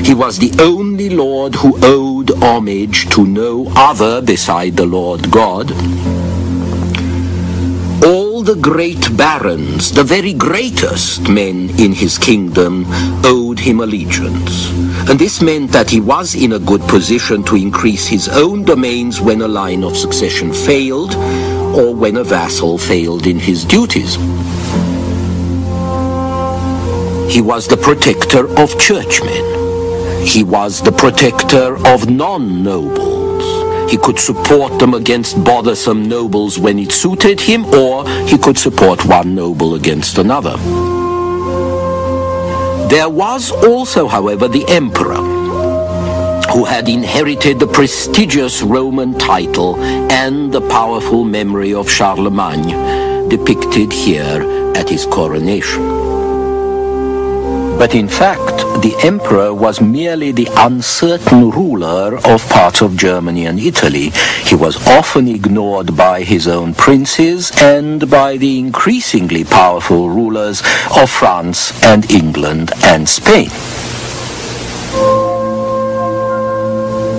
He was the only lord who owed homage to no other beside the Lord God. All the great barons, the very greatest men in his kingdom, owed him allegiance. And this meant that he was in a good position to increase his own domains when a line of succession failed, or when a vassal failed in his duties. He was the protector of churchmen. He was the protector of non-nobles. He could support them against bothersome nobles when it suited him, or he could support one noble against another. There was also, however, the emperor, who had inherited the prestigious Roman title and the powerful memory of Charlemagne, depicted here at his coronation. But in fact, the emperor was merely the uncertain ruler of parts of Germany and Italy. He was often ignored by his own princes and by the increasingly powerful rulers of France and England and Spain.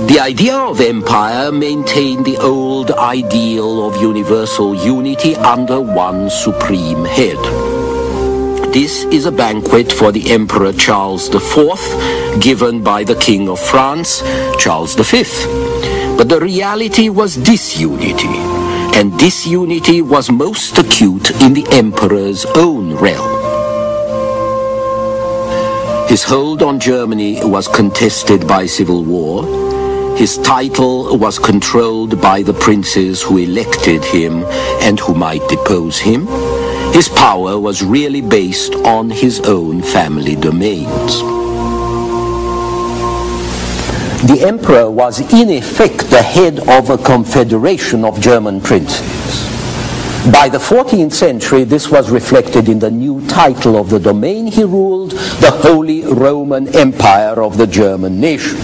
The idea of empire maintained the old ideal of universal unity under one supreme head. This is a banquet for the Emperor Charles IV, given by the King of France, Charles V. But the reality was disunity, and disunity was most acute in the Emperor's own realm. His hold on Germany was contested by civil war. His title was controlled by the princes who elected him and who might depose him. His power was really based on his own family domains. The emperor was in effect the head of a confederation of German princes. By the 14th century, this was reflected in the new title of the domain he ruled, the Holy Roman Empire of the German nation.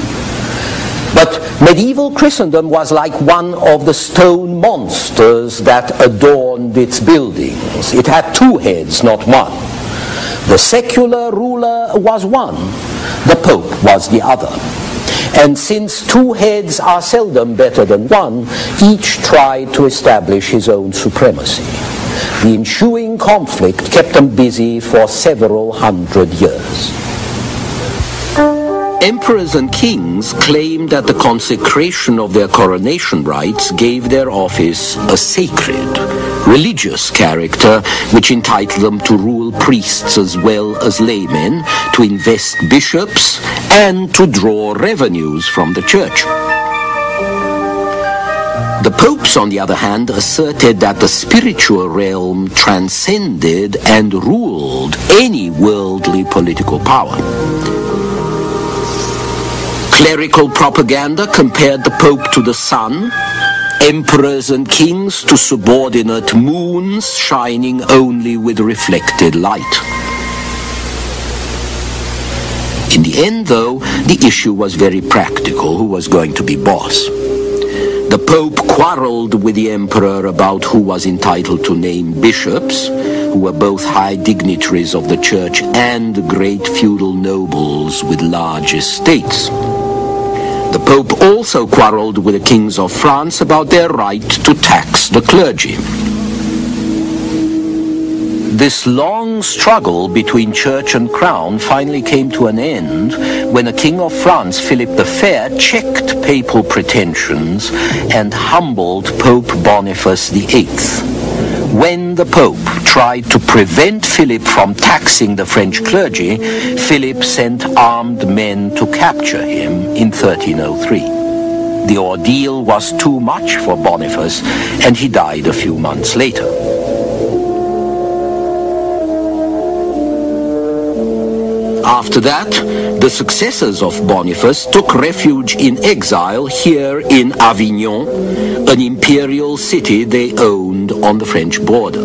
But medieval Christendom was like one of the stone monsters that adorned its buildings. It had two heads, not one. The secular ruler was one, the Pope was the other. And since two heads are seldom better than one, each tried to establish his own supremacy. The ensuing conflict kept them busy for several hundred years. Emperors and kings claimed that the consecration of their coronation rites gave their office a sacred, religious character, which entitled them to rule priests as well as laymen, to invest bishops, and to draw revenues from the church. The popes, on the other hand, asserted that the spiritual realm transcended and ruled any worldly political power. Clerical propaganda compared the Pope to the sun, emperors and kings to subordinate moons shining only with reflected light. In the end, though, the issue was very practical: who was going to be boss? The Pope quarreled with the emperor about who was entitled to name bishops, who were both high dignitaries of the church and great feudal nobles with large estates. The Pope also quarreled with the kings of France about their right to tax the clergy. This long struggle between church and crown finally came to an end when the King of France, Philip the Fair, checked papal pretensions and humbled Pope Boniface VIII. When the Pope tried to prevent Philip from taxing the French clergy, Philip sent armed men to capture him in 1303. The ordeal was too much for Boniface, and he died a few months later. After that, the successors of Boniface took refuge in exile here in Avignon, an imperial city they owned on the French border.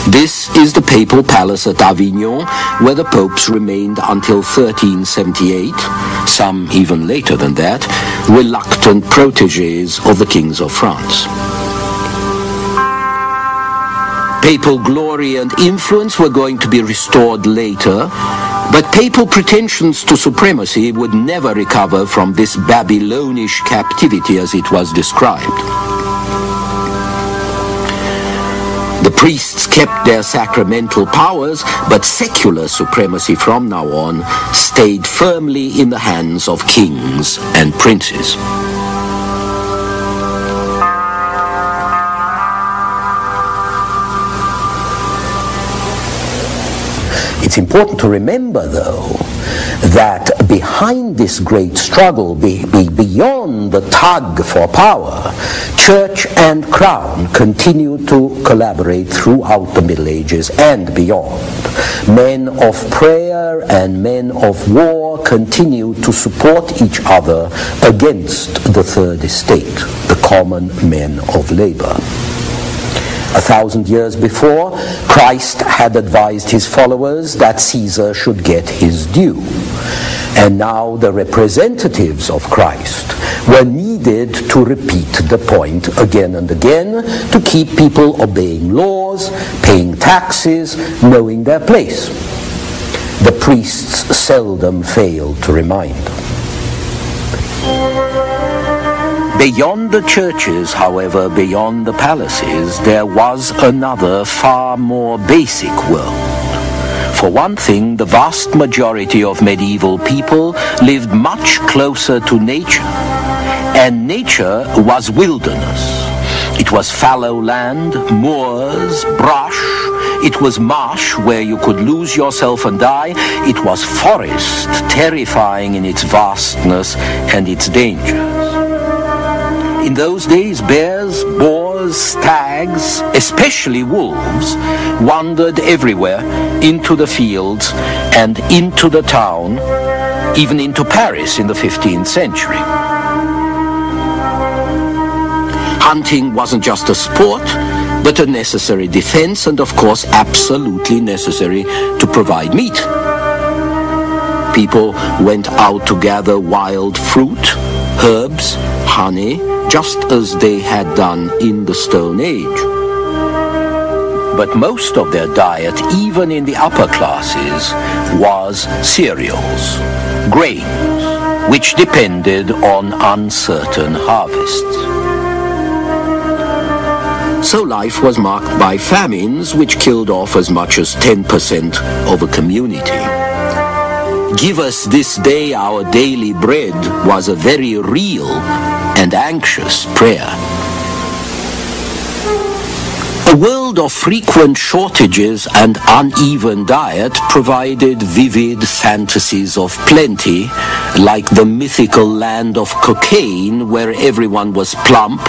This is the papal palace at Avignon, where the popes remained until 1378, some even later than that, reluctant protégés of the kings of France. Papal glory and influence were going to be restored later, but papal pretensions to supremacy would never recover from this Babylonish captivity as it was described. The priests kept their sacramental powers, but secular supremacy from now on stayed firmly in the hands of kings and princes. It's important to remember, though, that behind this great struggle, beyond the tug for power, church and crown continued to collaborate throughout the Middle Ages and beyond. Men of prayer and men of war continued to support each other against the Third Estate, the common men of labor. 1,000 years before, Christ had advised his followers that Caesar should get his due. And now the representatives of Christ were needed to repeat the point again and again to keep people obeying laws, paying taxes, knowing their place. The priests seldom failed to remind them. Beyond the churches, however, beyond the palaces, there was another far more basic world. For one thing, the vast majority of medieval people lived much closer to nature, and nature was wilderness. It was fallow land, moors, brush. It was marsh where you could lose yourself and die. It was forest, terrifying in its vastness and its dangers. In those days, bears, boars, stags, especially wolves, wandered everywhere, into the fields and into the town, even into Paris in the 15th century. Hunting wasn't just a sport, but a necessary defense and, of course, absolutely necessary to provide meat. People went out to gather wild fruit, herbs, honey, just as they had done in the Stone Age. But most of their diet, even in the upper classes, was cereals, grains, which depended on uncertain harvests. So life was marked by famines, which killed off as much as 10% of a community. "Give us this day our daily bread" was a very real and anxious prayer. A world of frequent shortages and uneven diet provided vivid fantasies of plenty, like the mythical land of cocaine, where everyone was plump,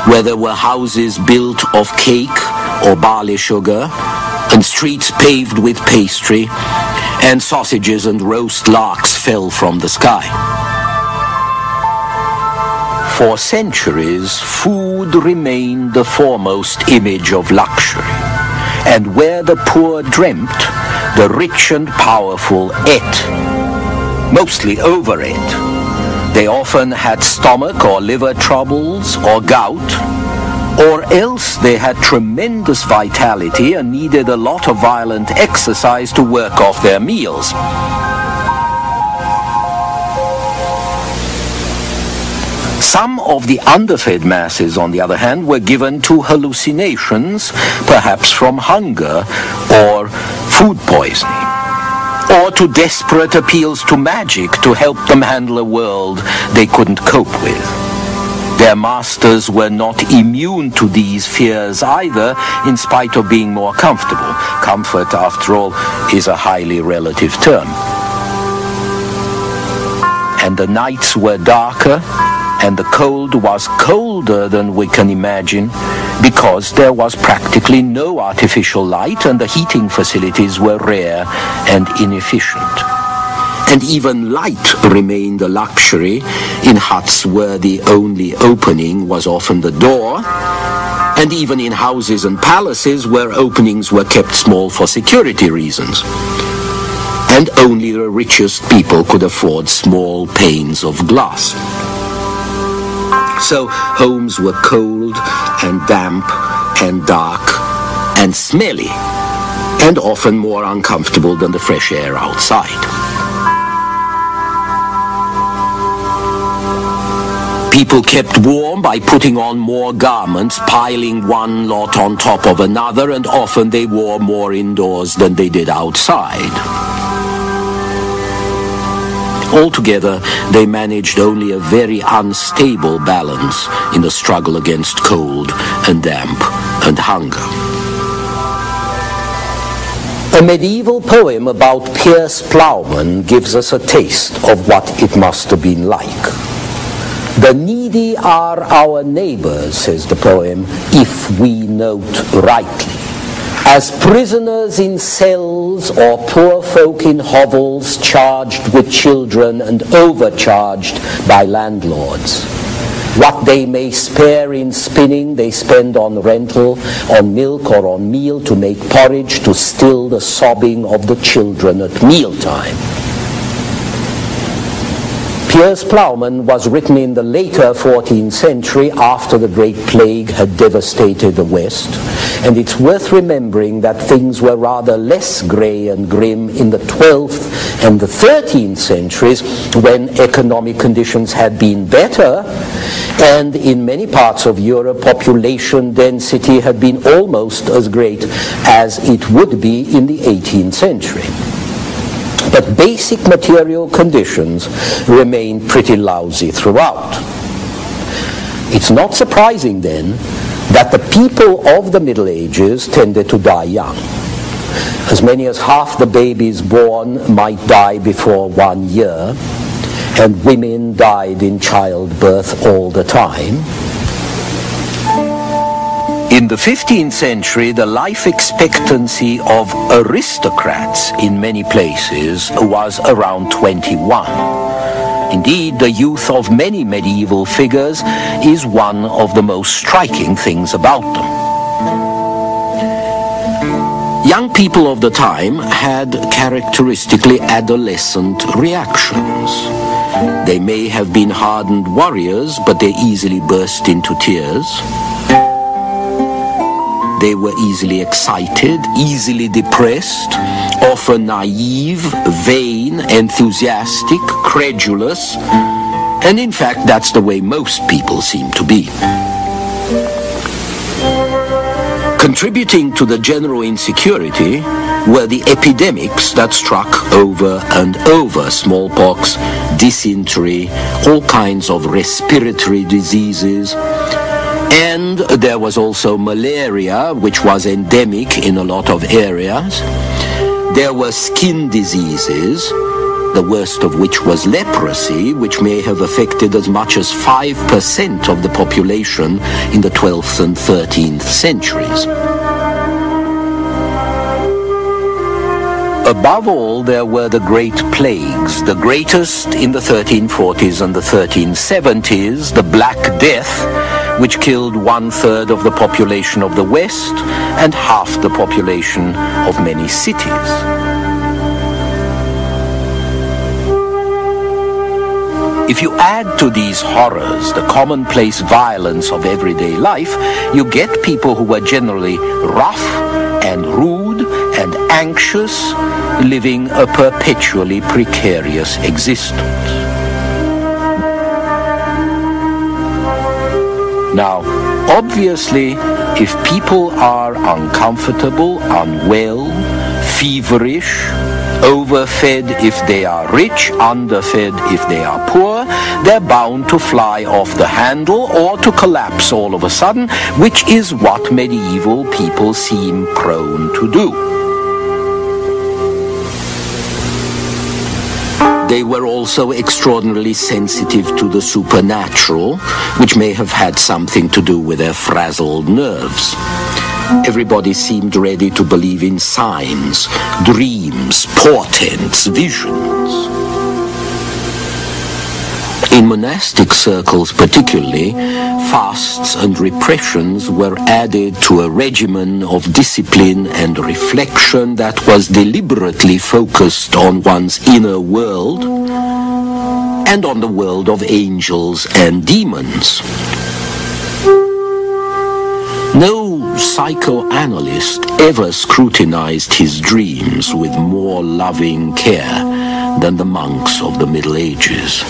where there were houses built of cake or barley sugar, and streets paved with pastry, and sausages and roast larks fell from the sky. For centuries, food remained the foremost image of luxury, and where the poor dreamt, the rich and powerful ate, mostly overate. They often had stomach or liver troubles or gout, or else they had tremendous vitality and needed a lot of violent exercise to work off their meals. Some of the underfed masses, on the other hand, were given to hallucinations, perhaps from hunger or food poisoning, or to desperate appeals to magic to help them handle a world they couldn't cope with. Their masters were not immune to these fears either, in spite of being more comfortable. Comfort, after all, is a highly relative term. And the nights were darker, and the cold was colder than we can imagine, because there was practically no artificial light and the heating facilities were rare and inefficient. And even light remained a luxury in huts where the only opening was often the door, and even in houses and palaces where openings were kept small for security reasons. And only the richest people could afford small panes of glass. So homes were cold and damp and dark and smelly, and often more uncomfortable than the fresh air outside. People kept warm by putting on more garments, piling one lot on top of another, and often they wore more indoors than they did outside. Altogether, they managed only a very unstable balance in the struggle against cold and damp and hunger. A medieval poem about Piers Plowman gives us a taste of what it must have been like. The needy are our neighbors, says the poem, if we note rightly. As prisoners in cells or poor folk in hovels charged with children and overcharged by landlords. What they may spare in spinning they spend on rental, on milk or on meal to make porridge to still the sobbing of the children at mealtime. Piers Plowman was written in the later 14th century after the Great Plague had devastated the West, and it's worth remembering that things were rather less grey and grim in the 12th and the 13th centuries when economic conditions had been better, and in many parts of Europe population density had been almost as great as it would be in the 18th century. But basic material conditions remained pretty lousy throughout. It's not surprising then that the people of the Middle Ages tended to die young. As many as half the babies born might die before 1 year, and women died in childbirth all the time. In the 15th century, the life expectancy of aristocrats in many places was around 21. Indeed, the youth of many medieval figures is one of the most striking things about them. Young people of the time had characteristically adolescent reactions. They may have been hardened warriors, but they easily burst into tears. They were easily excited, easily depressed, often naive, vain, enthusiastic, credulous, and in fact that's the way most people seem to be. Contributing to the general insecurity were the epidemics that struck over and over: smallpox, dysentery, all kinds of respiratory diseases. And there was also malaria, which was endemic in a lot of areas. There were skin diseases, the worst of which was leprosy, which may have affected as much as 5% of the population in the 12th and 13th centuries. Above all, there were the Great Plagues, the greatest in the 1340s and the 1370s, the Black Death, which killed 1/3 of the population of the West and half the population of many cities. If you add to these horrors the commonplace violence of everyday life, you get people who were generally rough and rude and anxious, living a perpetually precarious existence. Now, obviously, if people are uncomfortable, unwell, feverish, overfed if they are rich, underfed if they are poor, they're bound to fly off the handle or to collapse all of a sudden, which is what medieval people seem prone to do. They were also extraordinarily sensitive to the supernatural, which may have had something to do with their frazzled nerves. Everybody seemed ready to believe in signs, dreams, portents, visions. In monastic circles particularly, fasts and repressions were added to a regimen of discipline and reflection that was deliberately focused on one's inner world and on the world of angels and demons. No psychoanalyst ever scrutinized his dreams with more loving care than the monks of the Middle Ages.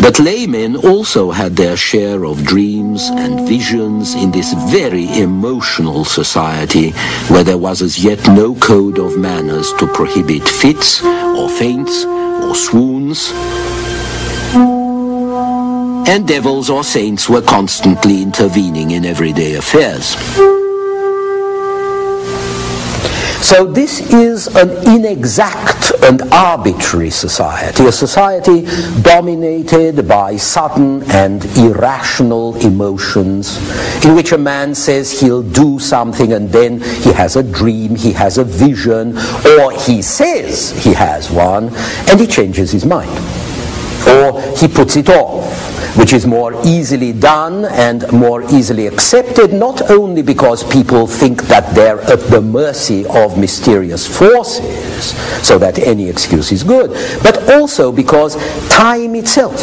But laymen also had their share of dreams and visions in this very emotional society where there was as yet no code of manners to prohibit fits or faints or swoons. And devils or saints were constantly intervening in everyday affairs. So this is an inexact and arbitrary society, a society dominated by sudden and irrational emotions, in which a man says he'll do something and then he has a dream, he has a vision, or he says he has one and he changes his mind. Or he puts it off, which is more easily done and more easily accepted, not only because people think that they're at the mercy of mysterious forces, so that any excuse is good, but also because time itself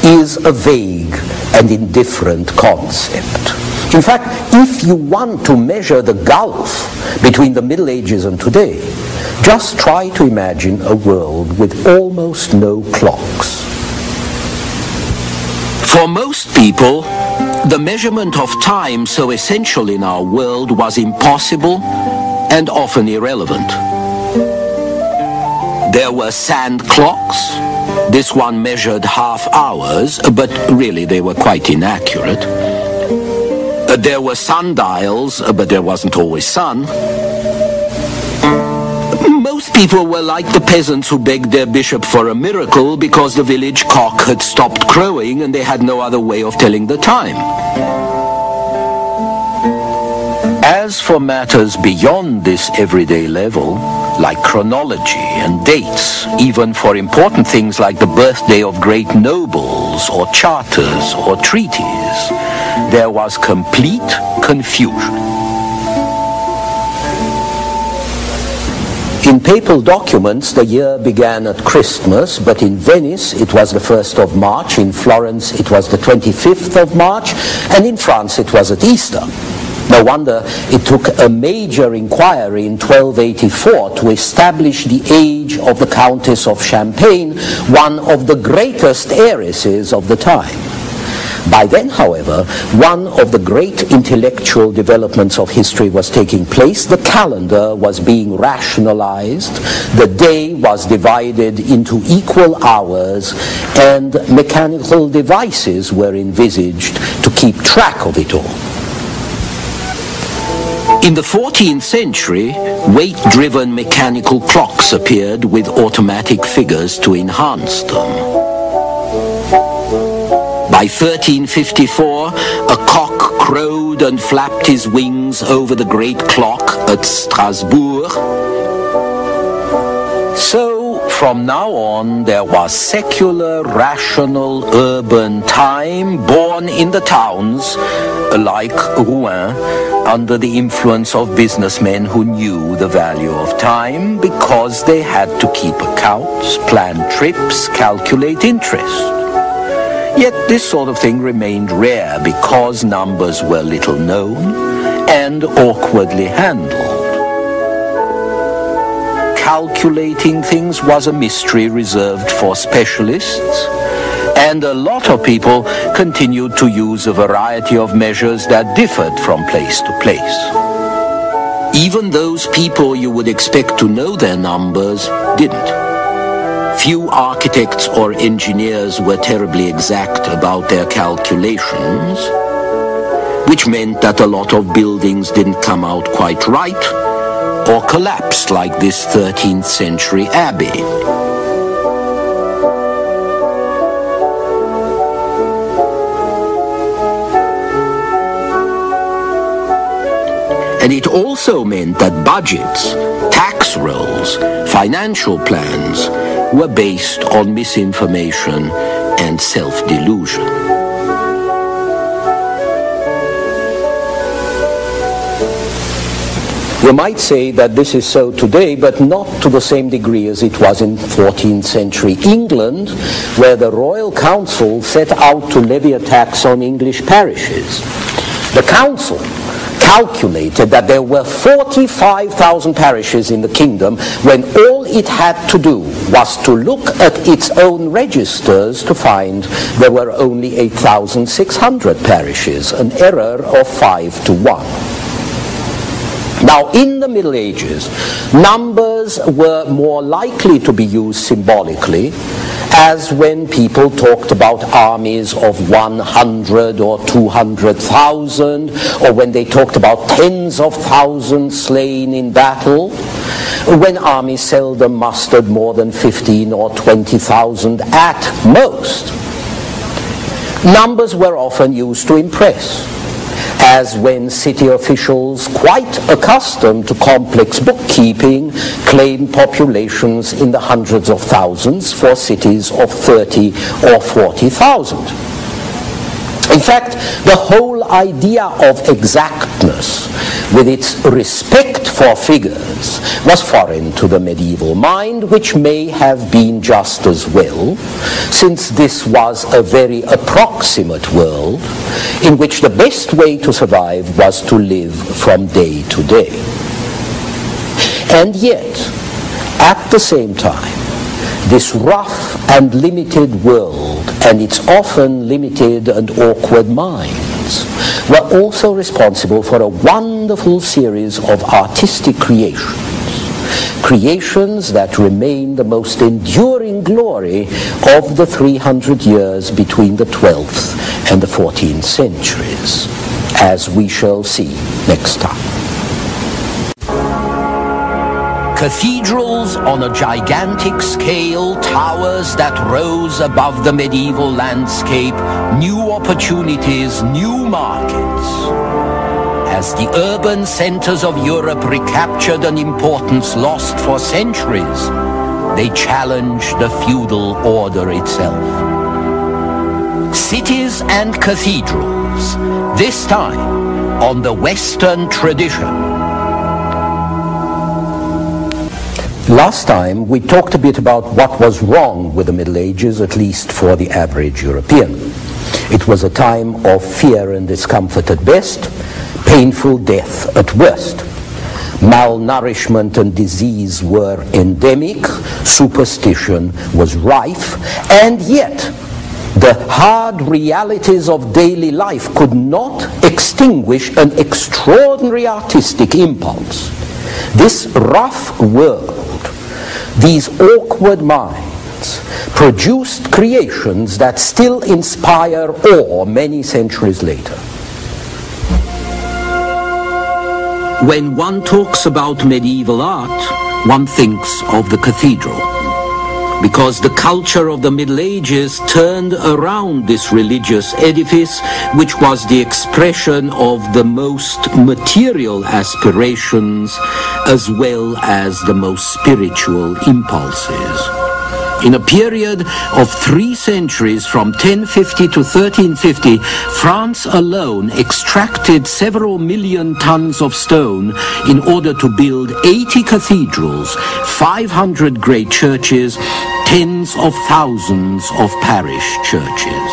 is a vague and indifferent concept. In fact, if you want to measure the gulf between the Middle Ages and today, just try to imagine a world with almost no clocks. For most people, the measurement of time so essential in our world was impossible and often irrelevant. There were sand clocks. This one measured half hours, but really they were quite inaccurate. There were sundials, but there wasn't always sun. Most people were like the peasants who begged their bishop for a miracle because the village cock had stopped crowing and they had no other way of telling the time. As for matters beyond this everyday level, like chronology and dates, even for important things like the birthday of great nobles or charters or treaties, there was complete confusion. In papal documents, the year began at Christmas, but in Venice it was the 1st of March, in Florence it was the 25th of March, and in France it was at Easter. No wonder it took a major inquiry in 1284 to establish the age of the Countess of Champagne, one of the greatest heiresses of the time. By then, however, one of the great intellectual developments of history was taking place. The calendar was being rationalized, the day was divided into equal hours, and mechanical devices were envisaged to keep track of it all. In the 14th century, weight-driven mechanical clocks appeared with automatic figures to enhance them. By 1354, a cock crowed and flapped his wings over the great clock at Strasbourg. So, from now on, there was secular, rational, urban time born in the towns, like Rouen, under the influence of businessmen who knew the value of time because they had to keep accounts, plan trips, calculate interest. Yet this sort of thing remained rare because numbers were little known and awkwardly handled. Calculating things was a mystery reserved for specialists, and a lot of people continued to use a variety of measures that differed from place to place. Even those people you would expect to know their numbers didn't. Few architects or engineers were terribly exact about their calculations, which meant that a lot of buildings didn't come out quite right or collapsed like this 13th century abbey. And it also meant that budgets, tax rolls, financial plans were based on misinformation and self-delusion. You might say that this is so today, but not to the same degree as it was in 14th century England, where the Royal Council set out to levy a tax on English parishes. The Council calculated that there were 45,000 parishes in the kingdom when all it had to do was to look at its own registers to find there were only 8,600 parishes, an error of 5 to 1. Now, in the Middle Ages, numbers were more likely to be used symbolically, as when people talked about armies of 100 or 200,000, or when they talked about tens of thousands slain in battle, when armies seldom mustered more than 15 or 20,000 at most. Numbers were often used to impress, as when city officials, quite accustomed to complex bookkeeping, claimed populations in the hundreds of thousands for cities of 30 or 40,000. In fact, the whole idea of exactness, with its respect for figures, was foreign to the medieval mind, which may have been just as well, since this was a very approximate world in which the best way to survive was to live from day to day. And yet, at the same time, this rough and limited world and its often limited and awkward minds were also responsible for a wonderful series of artistic creations, creations that remain the most enduring glory of the 300 years between the 12th and the 14th centuries, as we shall see next time. Cathedrals on a gigantic scale, towers that rose above the medieval landscape, new opportunities, new markets. As the urban centers of Europe recaptured an importance lost for centuries, they challenged the feudal order itself. Cities and cathedrals, this time on the Western tradition. Last time we talked a bit about what was wrong with the Middle Ages, at least for the average European. It was a time of fear and discomfort at best, painful death at worst. Malnourishment and disease were endemic, superstition was rife, and yet the hard realities of daily life could not extinguish an extraordinary artistic impulse. This rough world, these awkward minds, produced creations that still inspire awe many centuries later. When one talks about medieval art, one thinks of the cathedral, because the culture of the Middle Ages turned around this religious edifice, which was the expression of the most material aspirations as well as the most spiritual impulses. In a period of 3 centuries, from 1050 to 1350, France alone extracted several million tons of stone in order to build 80 cathedrals, 500 great churches, tens of thousands of parish churches.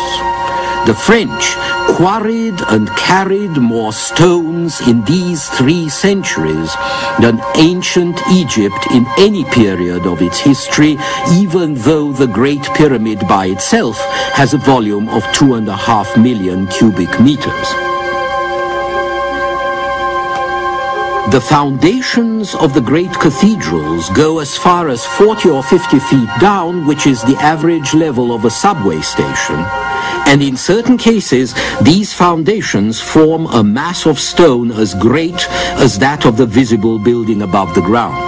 The French quarried and carried more stones in these 3 centuries than ancient Egypt in any period of its history, even though the Great Pyramid by itself has a volume of 2.5 million cubic meters. The foundations of the great cathedrals go as far as 40 or 50 feet down, which is the average level of a subway station. And in certain cases, these foundations form a mass of stone as great as that of the visible building above the ground.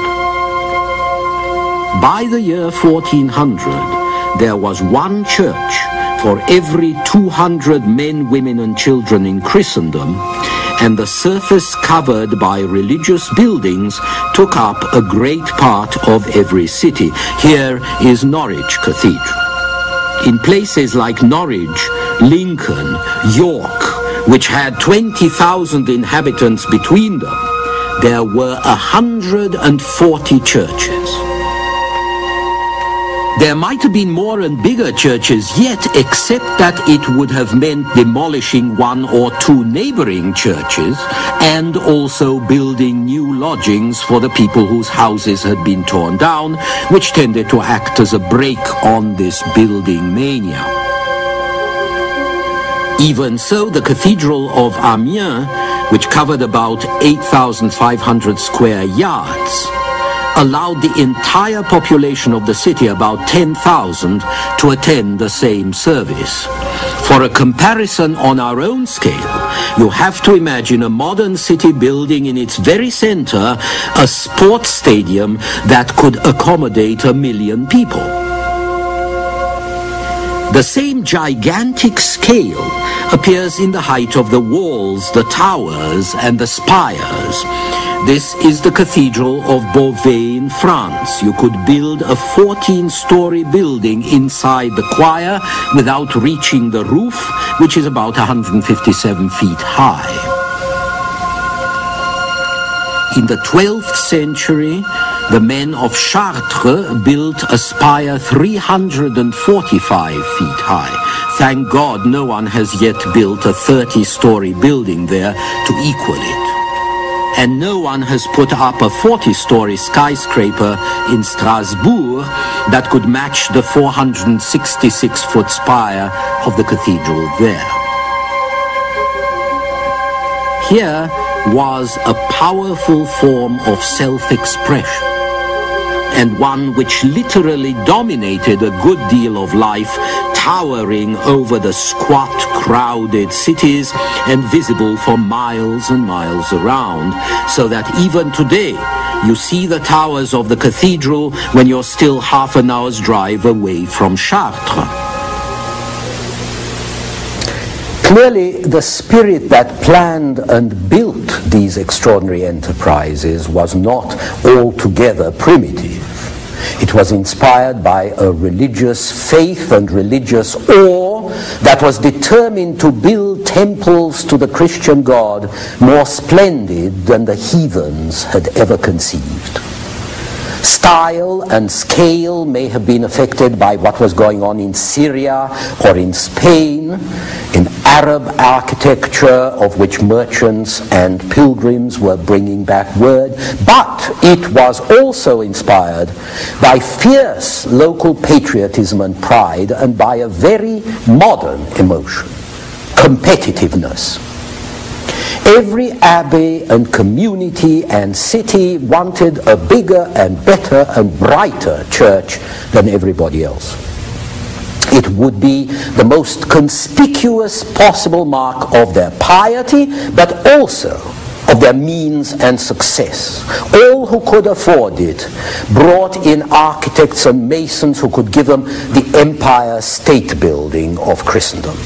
By the year 1400, there was one church for every 200 men, women, and children in Christendom, and the surface covered by religious buildings took up a great part of every city. Here is Norwich Cathedral. In places like Norwich, Lincoln, York, which had 20,000 inhabitants between them, there were 140 churches. There might have been more and bigger churches yet, except that it would have meant demolishing 1 or 2 neighboring churches and also building new lodgings for the people whose houses had been torn down, which tended to act as a brake on this building mania. Even so, the Cathedral of Amiens, which covered about 8,500 square yards, allowed the entire population of the city, about 10,000, to attend the same service. For a comparison on our own scale, you have to imagine a modern city building in its very center a sports stadium that could accommodate 1 million people. The same gigantic scale appears in the height of the walls, the towers, and the spires. This is the Cathedral of Beauvais in France. You could build a 14-story building inside the choir without reaching the roof, which is about 157 feet high. In the 12th century, the men of Chartres built a spire 345 feet high. Thank God no one has yet built a 30-story building there to equal it. And no one has put up a 40-story skyscraper in Strasbourg that could match the 466-foot spire of the cathedral there. Here was a powerful form of self-expression, and one which literally dominated a good deal of life, towering over the squat, crowded cities and visible for miles and miles around, so that even today you see the towers of the cathedral when you're still half an hour's drive away from Chartres. Clearly, the spirit that planned and built these extraordinary enterprises was not altogether primitive. It was inspired by a religious faith and religious awe that was determined to build temples to the Christian God more splendid than the heathens had ever conceived. Style and scale may have been affected by what was going on in Syria or in Spain, in Arab architecture of which merchants and pilgrims were bringing back word, but it was also inspired by fierce local patriotism and pride, and by a very modern emotion, competitiveness. Every abbey and community and city wanted a bigger and better and brighter church than everybody else. It would be the most conspicuous possible mark of their piety, but also of their means and success. All who could afford it brought in architects and masons who could give them the empire state building of Christendom.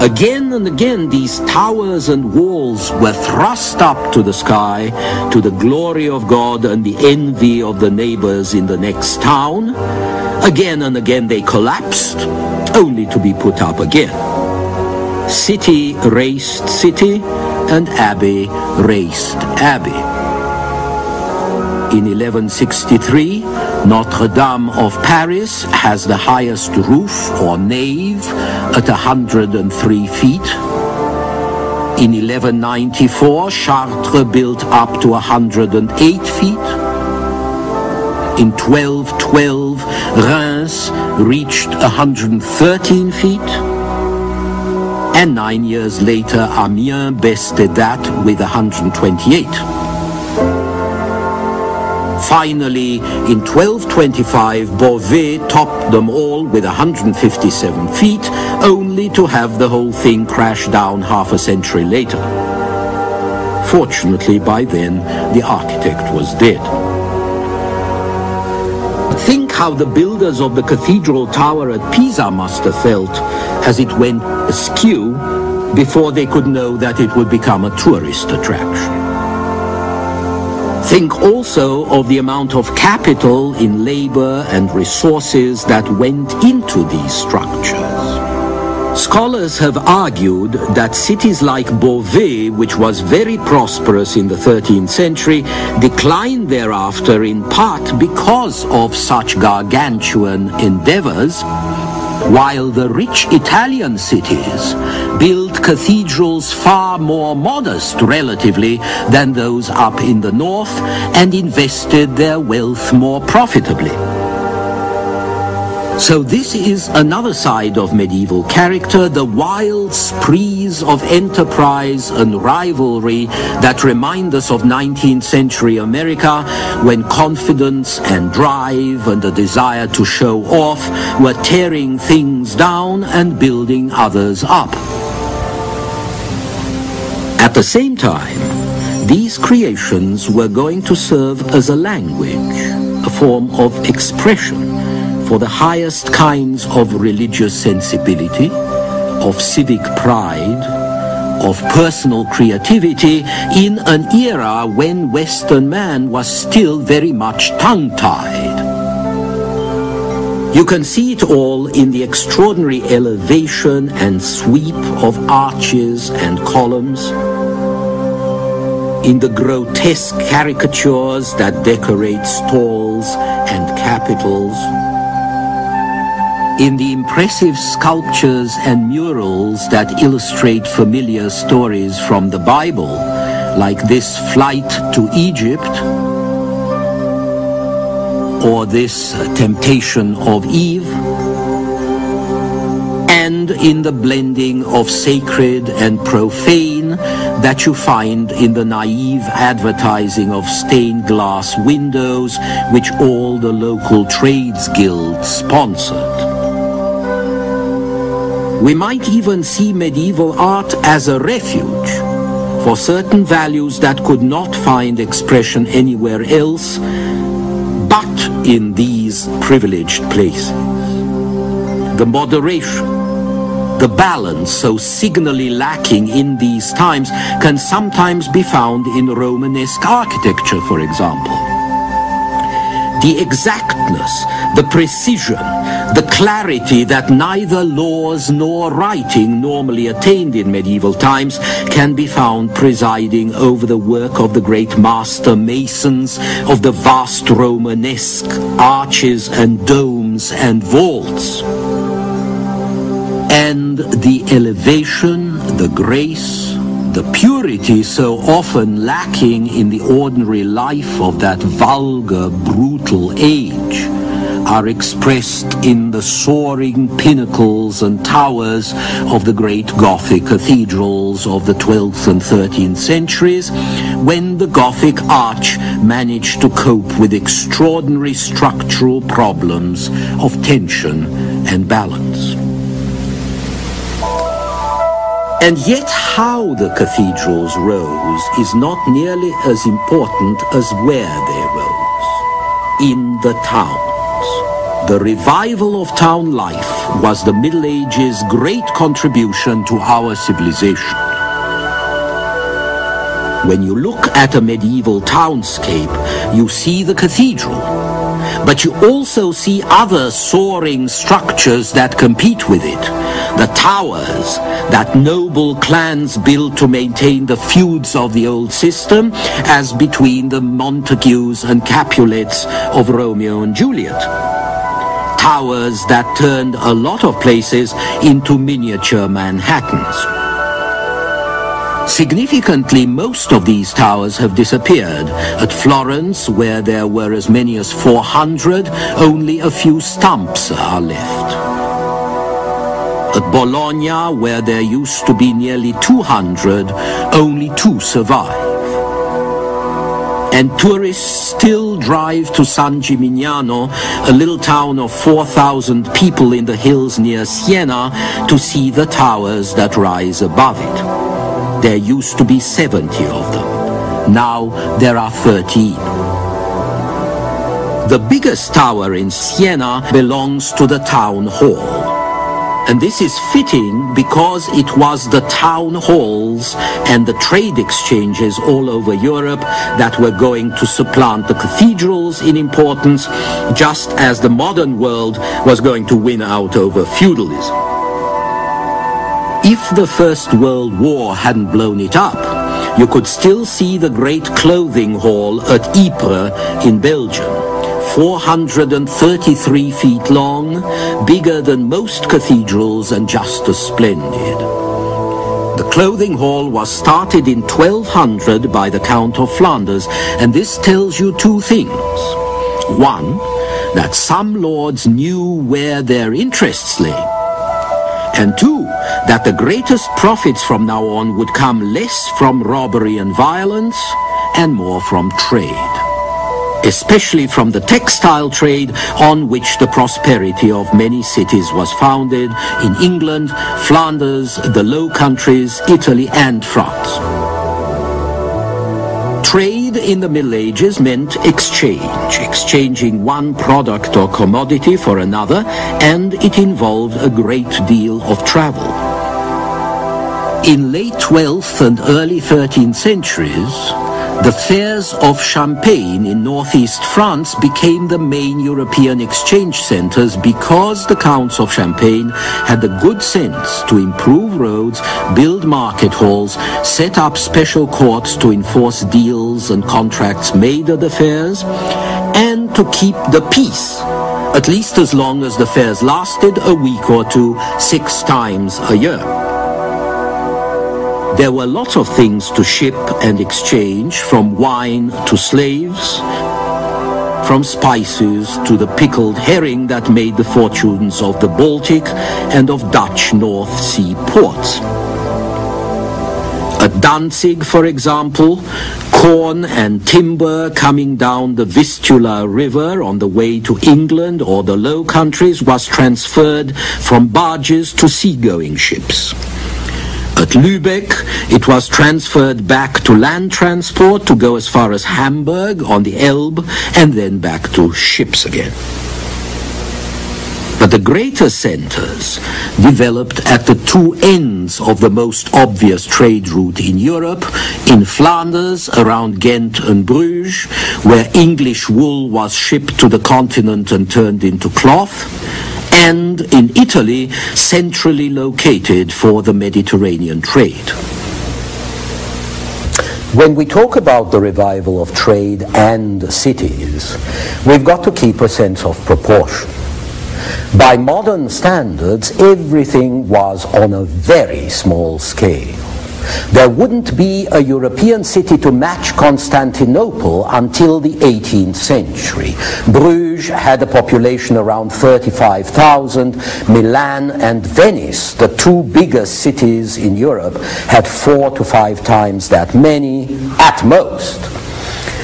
Again and again, these towers and walls were thrust up to the sky, to the glory of God and the envy of the neighbors in the next town. Again and again they collapsed, only to be put up again. City raced city, and abbey raced abbey. In 1163, Notre Dame of Paris has the highest roof or nave at 103 feet. In 1194, Chartres built up to 108 feet. In 1212, Reims reached 113 feet. And 9 years later, Amiens bested that with 128. Finally, in 1225, Beauvais topped them all with 157 feet, only to have the whole thing crash down half a century later. Fortunately, by then, the architect was dead. Think how the builders of the cathedral tower at Pisa must have felt as it went askew before they could know that it would become a tourist attraction. Think also of the amount of capital in labor and resources that went into these structures. Scholars have argued that cities like Beauvais, which was very prosperous in the 13th century, declined thereafter in part because of such gargantuan endeavors, while the rich Italian cities built cathedrals far more modest relatively than those up in the north and invested their wealth more profitably. So this is another side of medieval character, the wild sprees of enterprise and rivalry that remind us of 19th century America, when confidence and drive and the desire to show off were tearing things down and building others up. At the same time, these creations were going to serve as a language, a form of expression for the highest kinds of religious sensibility, of civic pride, of personal creativity in an era when Western man was still very much tongue-tied. You can see it all in the extraordinary elevation and sweep of arches and columns, in the grotesque caricatures that decorate stalls and capitals, in the impressive sculptures and murals that illustrate familiar stories from the Bible, like this flight to Egypt, or this temptation of Eve, and in the blending of sacred and profane that you find in the naive advertising of stained glass windows which all the local trades guilds sponsored. We might even see medieval art as a refuge for certain values that could not find expression anywhere else but in these privileged places. The moderation, the balance so signally lacking in these times can sometimes be found in Romanesque architecture, for example. The exactness, the precision, the clarity that neither laws nor writing normally attained in medieval times can be found presiding over the work of the great master masons of the vast Romanesque arches and domes and vaults. And the elevation, the grace, the purity so often lacking in the ordinary life of that vulgar, brutal age are expressed in the soaring pinnacles and towers of the great Gothic cathedrals of the 12th and 13th centuries, when the Gothic arch managed to cope with extraordinary structural problems of tension and balance. And yet how the cathedrals rose is not nearly as important as where they rose. In the towns. The revival of town life was the Middle Ages' great contribution to our civilization. When you look at a medieval townscape, you see the cathedral, but you also see other soaring structures that compete with it. The towers that noble clans built to maintain the feuds of the old system, as between the Montagues and Capulets of Romeo and Juliet. Towers that turned a lot of places into miniature Manhattans. Significantly, most of these towers have disappeared. At Florence, where there were as many as 400, only a few stumps are left. At Bologna, where there used to be nearly 200, only 2 survive. And tourists still drive to San Gimignano, a little town of 4,000 people in the hills near Siena, to see the towers that rise above it. There used to be 70 of them. Now there are 13. The biggest tower in Siena belongs to the town hall. And this is fitting because it was the town halls and the trade exchanges all over Europe that were going to supplant the cathedrals in importance, just as the modern world was going to win out over feudalism. If the First World War hadn't blown it up, you could still see the great clothing hall at Ypres in Belgium, 433 feet long, bigger than most cathedrals and just as splendid. The clothing hall was started in 1200 by the Count of Flanders, and this tells you 2 things. One, that some lords knew where their interests lay, and two, that the greatest profits from now on would come less from robbery and violence and more from trade, especially from the textile trade on which the prosperity of many cities was founded in England, Flanders, the Low Countries, Italy and France. Trade in the Middle Ages meant exchange, exchanging one product or commodity for another, and it involved a great deal of travel. In late 12th and early 13th centuries, the fairs of Champagne in northeast France became the main European exchange centers because the counts of Champagne had the good sense to improve roads, build market halls, set up special courts to enforce deals and contracts made at the fairs, and to keep the peace, at least as long as the fairs lasted a week or two, 6 times a year. There were lots of things to ship and exchange, from wine to slaves, from spices to the pickled herring that made the fortunes of the Baltic and of Dutch North Sea ports. At Danzig, for example, corn and timber coming down the Vistula River on the way to England or the Low Countries was transferred from barges to seagoing ships. At Lübeck, it was transferred back to land transport to go as far as Hamburg on the Elbe and then back to ships again. But the greater centers developed at the two ends of the most obvious trade route in Europe, in Flanders around Ghent and Bruges, where English wool was shipped to the continent and turned into cloth, and in Italy, centrally located for the Mediterranean trade. When we talk about the revival of trade and cities, we've got to keep a sense of proportion. By modern standards, everything was on a very small scale. There wouldn't be a European city to match Constantinople until the 18th century. Bruges had a population around 35,000. Milan and Venice, the two biggest cities in Europe, had 4 to 5 times that many at most.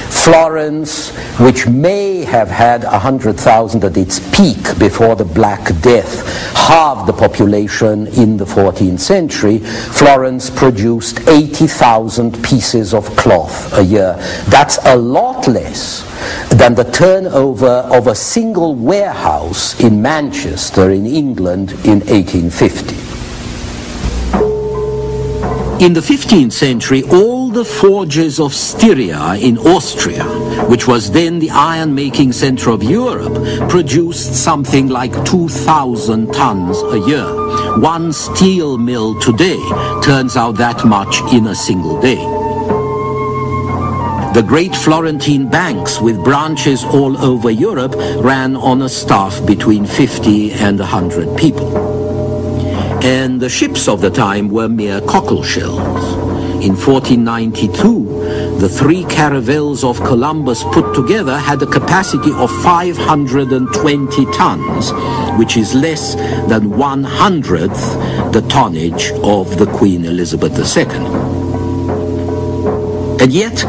Florence, which may have had 100,000 at its peak before the Black Death, halved the population in the 14th century. Florence produced 80,000 pieces of cloth a year. That's a lot less than the turnover of a single warehouse in Manchester in England in 1850. In the 15th century, all the forges of Styria in Austria, which was then the iron-making center of Europe, produced something like 2,000 tons a year. One steel mill today turns out that much in a single day. The great Florentine banks with branches all over Europe ran on a staff between 50 and 100 people. And the ships of the time were mere cockle shells. In 1492, the 3 caravels of Columbus put together had a capacity of 520 tons, which is less than 1/100th the tonnage of the Queen Elizabeth II. And yet,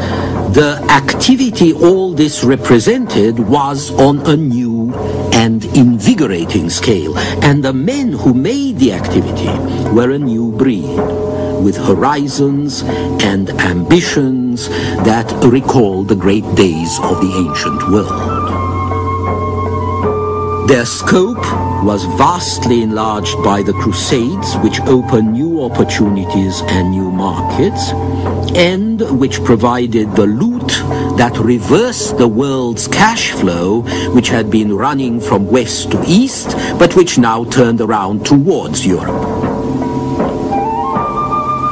the activity all this represented was on a new and invigorating scale, and the men who made the activity were a new breed, with horizons and ambitions that recall the great days of the ancient world. Their scope was vastly enlarged by the Crusades, which opened new opportunities and new markets, and which provided the loot that reversed the world's cash flow, which had been running from west to east, but which now turned around towards Europe.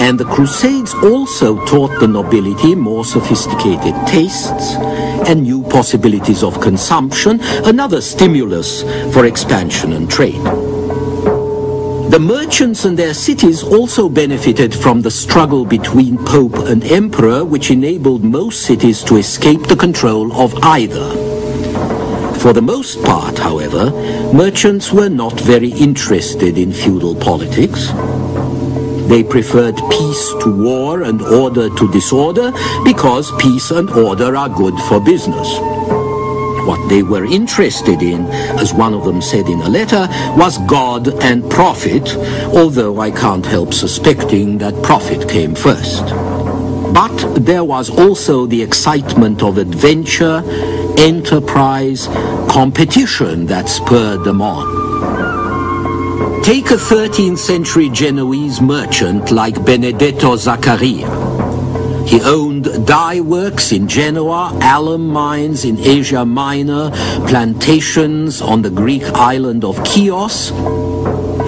And the Crusades also taught the nobility more sophisticated tastes and new possibilities of consumption, another stimulus for expansion and trade. The merchants and their cities also benefited from the struggle between Pope and Emperor, which enabled most cities to escape the control of either. For the most part, however, merchants were not very interested in feudal politics. They preferred peace to war and order to disorder because peace and order are good for business. What they were interested in, as one of them said in a letter, was God and profit, although I can't help suspecting that profit came first. But there was also the excitement of adventure, enterprise, competition that spurred them on. Take a 13th century Genoese merchant like Benedetto Zaccaria. He owned dye works in Genoa, alum mines in Asia Minor, plantations on the Greek island of Chios.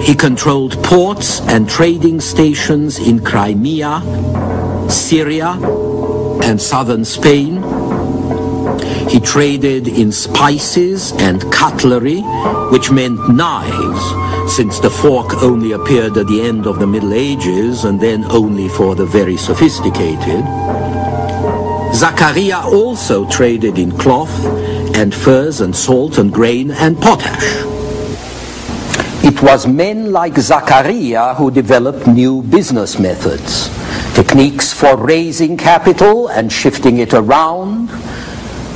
He controlled ports and trading stations in Crimea, Syria, and southern Spain. He traded in spices and cutlery, which meant knives, since the fork only appeared at the end of the Middle Ages and then only for the very sophisticated. Zaccaria also traded in cloth and furs and salt and grain and potash. It was men like Zaccaria who developed new business methods, techniques for raising capital and shifting it around,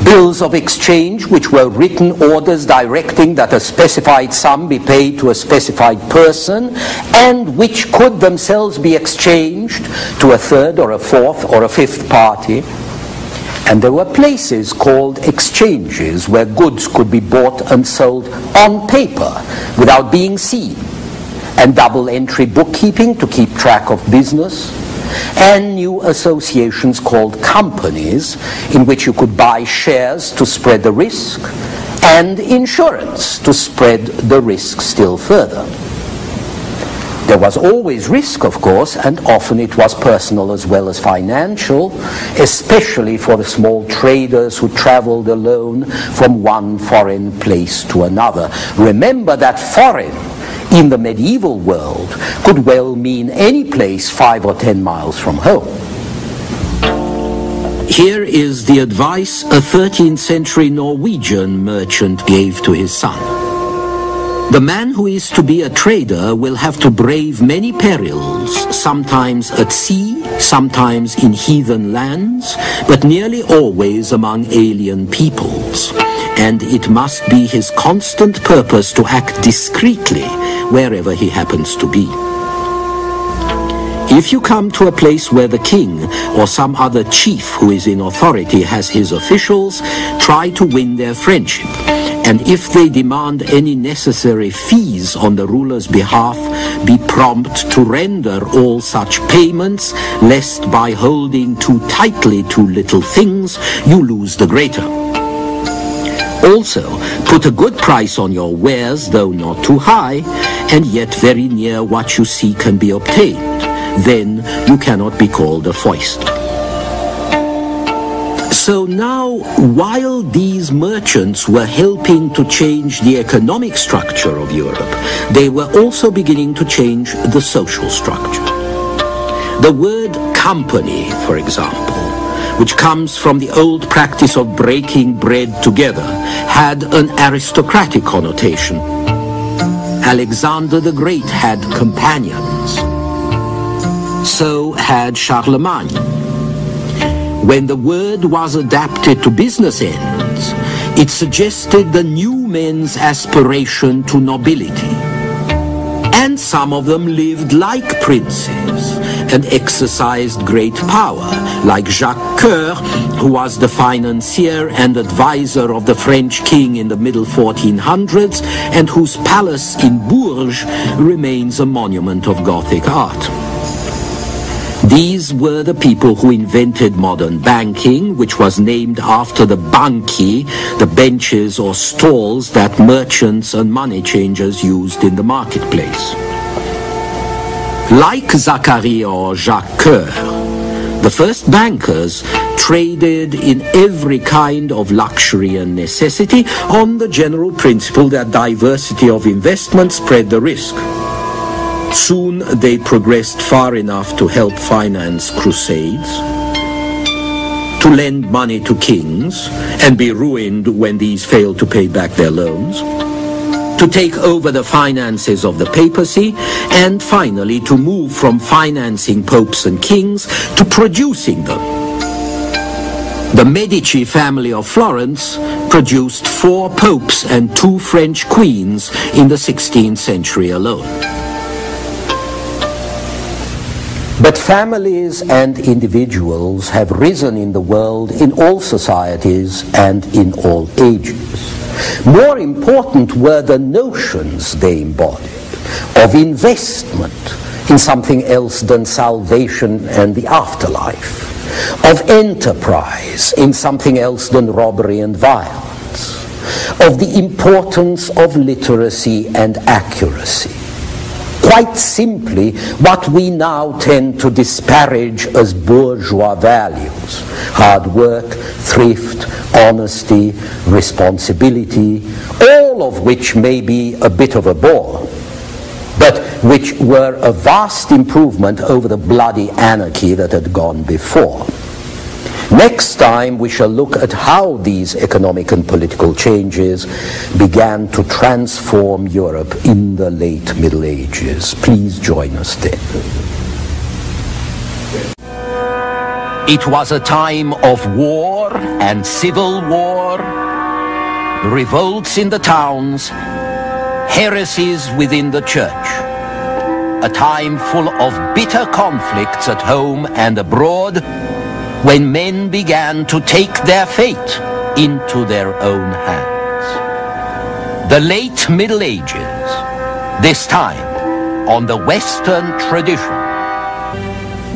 bills of exchange which were written orders directing that a specified sum be paid to a specified person and which could themselves be exchanged to a third or a fourth or a fifth party. And there were places called exchanges where goods could be bought and sold on paper without being seen, and double entry bookkeeping to keep track of business, and new associations called companies in which you could buy shares to spread the risk and insurance to spread the risk still further. There was always risk, of course, and often it was personal as well as financial, especially for the small traders who traveled alone from one foreign place to another. Remember that foreign in the medieval world could well mean any place 5 or 10 miles from home. Here is the advice a 13th century Norwegian merchant gave to his son. The man who is to be a trader will have to brave many perils, sometimes at sea, sometimes in heathen lands, but nearly always among alien peoples. And it must be his constant purpose to act discreetly wherever he happens to be. If you come to a place where the king or some other chief who is in authority has his officials, try to win their friendship. And if they demand any necessary fees on the ruler's behalf, be prompt to render all such payments, lest by holding too tightly to little things, you lose the greater. Also, put a good price on your wares, though not too high, and yet very near what you see can be obtained. Then you cannot be called a foister. So now, while these merchants were helping to change the economic structure of Europe, they were also beginning to change the social structure. The word company, for example, which comes from the old practice of breaking bread together, had an aristocratic connotation. Alexander the Great had companions. So had Charlemagne. When the word was adapted to business ends, it suggested the new men's aspiration to nobility. And some of them lived like princes and exercised great power, like Jacques Coeur, who was the financier and advisor of the French king in the middle 1400s, and whose palace in Bourges remains a monument of Gothic art. These were the people who invented modern banking, which was named after the banchi, the benches or stalls that merchants and money changers used in the marketplace. Like Zaccaria or Jacques Coeur, the first bankers traded in every kind of luxury and necessity on the general principle that diversity of investment spread the risk. Soon they progressed far enough to help finance crusades. to lend money to kings and be ruined when these failed to pay back their loans, to take over the finances of the papacy, and finally to move from financing popes and kings to producing them. The Medici family of Florence produced 4 popes and 2 French queens in the 16th century alone. But families and individuals have risen in the world in all societies and in all ages. More important were the notions they embodied of investment in something else than salvation and the afterlife, of enterprise in something else than robbery and violence, of the importance of literacy and accuracy. Quite simply, what we now tend to disparage as bourgeois values: hard work, thrift, honesty, responsibility, all of which may be a bit of a bore, but which were a vast improvement over the bloody anarchy that had gone before. Next time we shall look at how these economic and political changes began to transform Europe in the late Middle Ages. Please join us then. It was a time of war and civil war, revolts in the towns, heresies within the church. A time full of bitter conflicts at home and abroad, when men began to take their fate into their own hands. The late Middle Ages, this time on the Western tradition.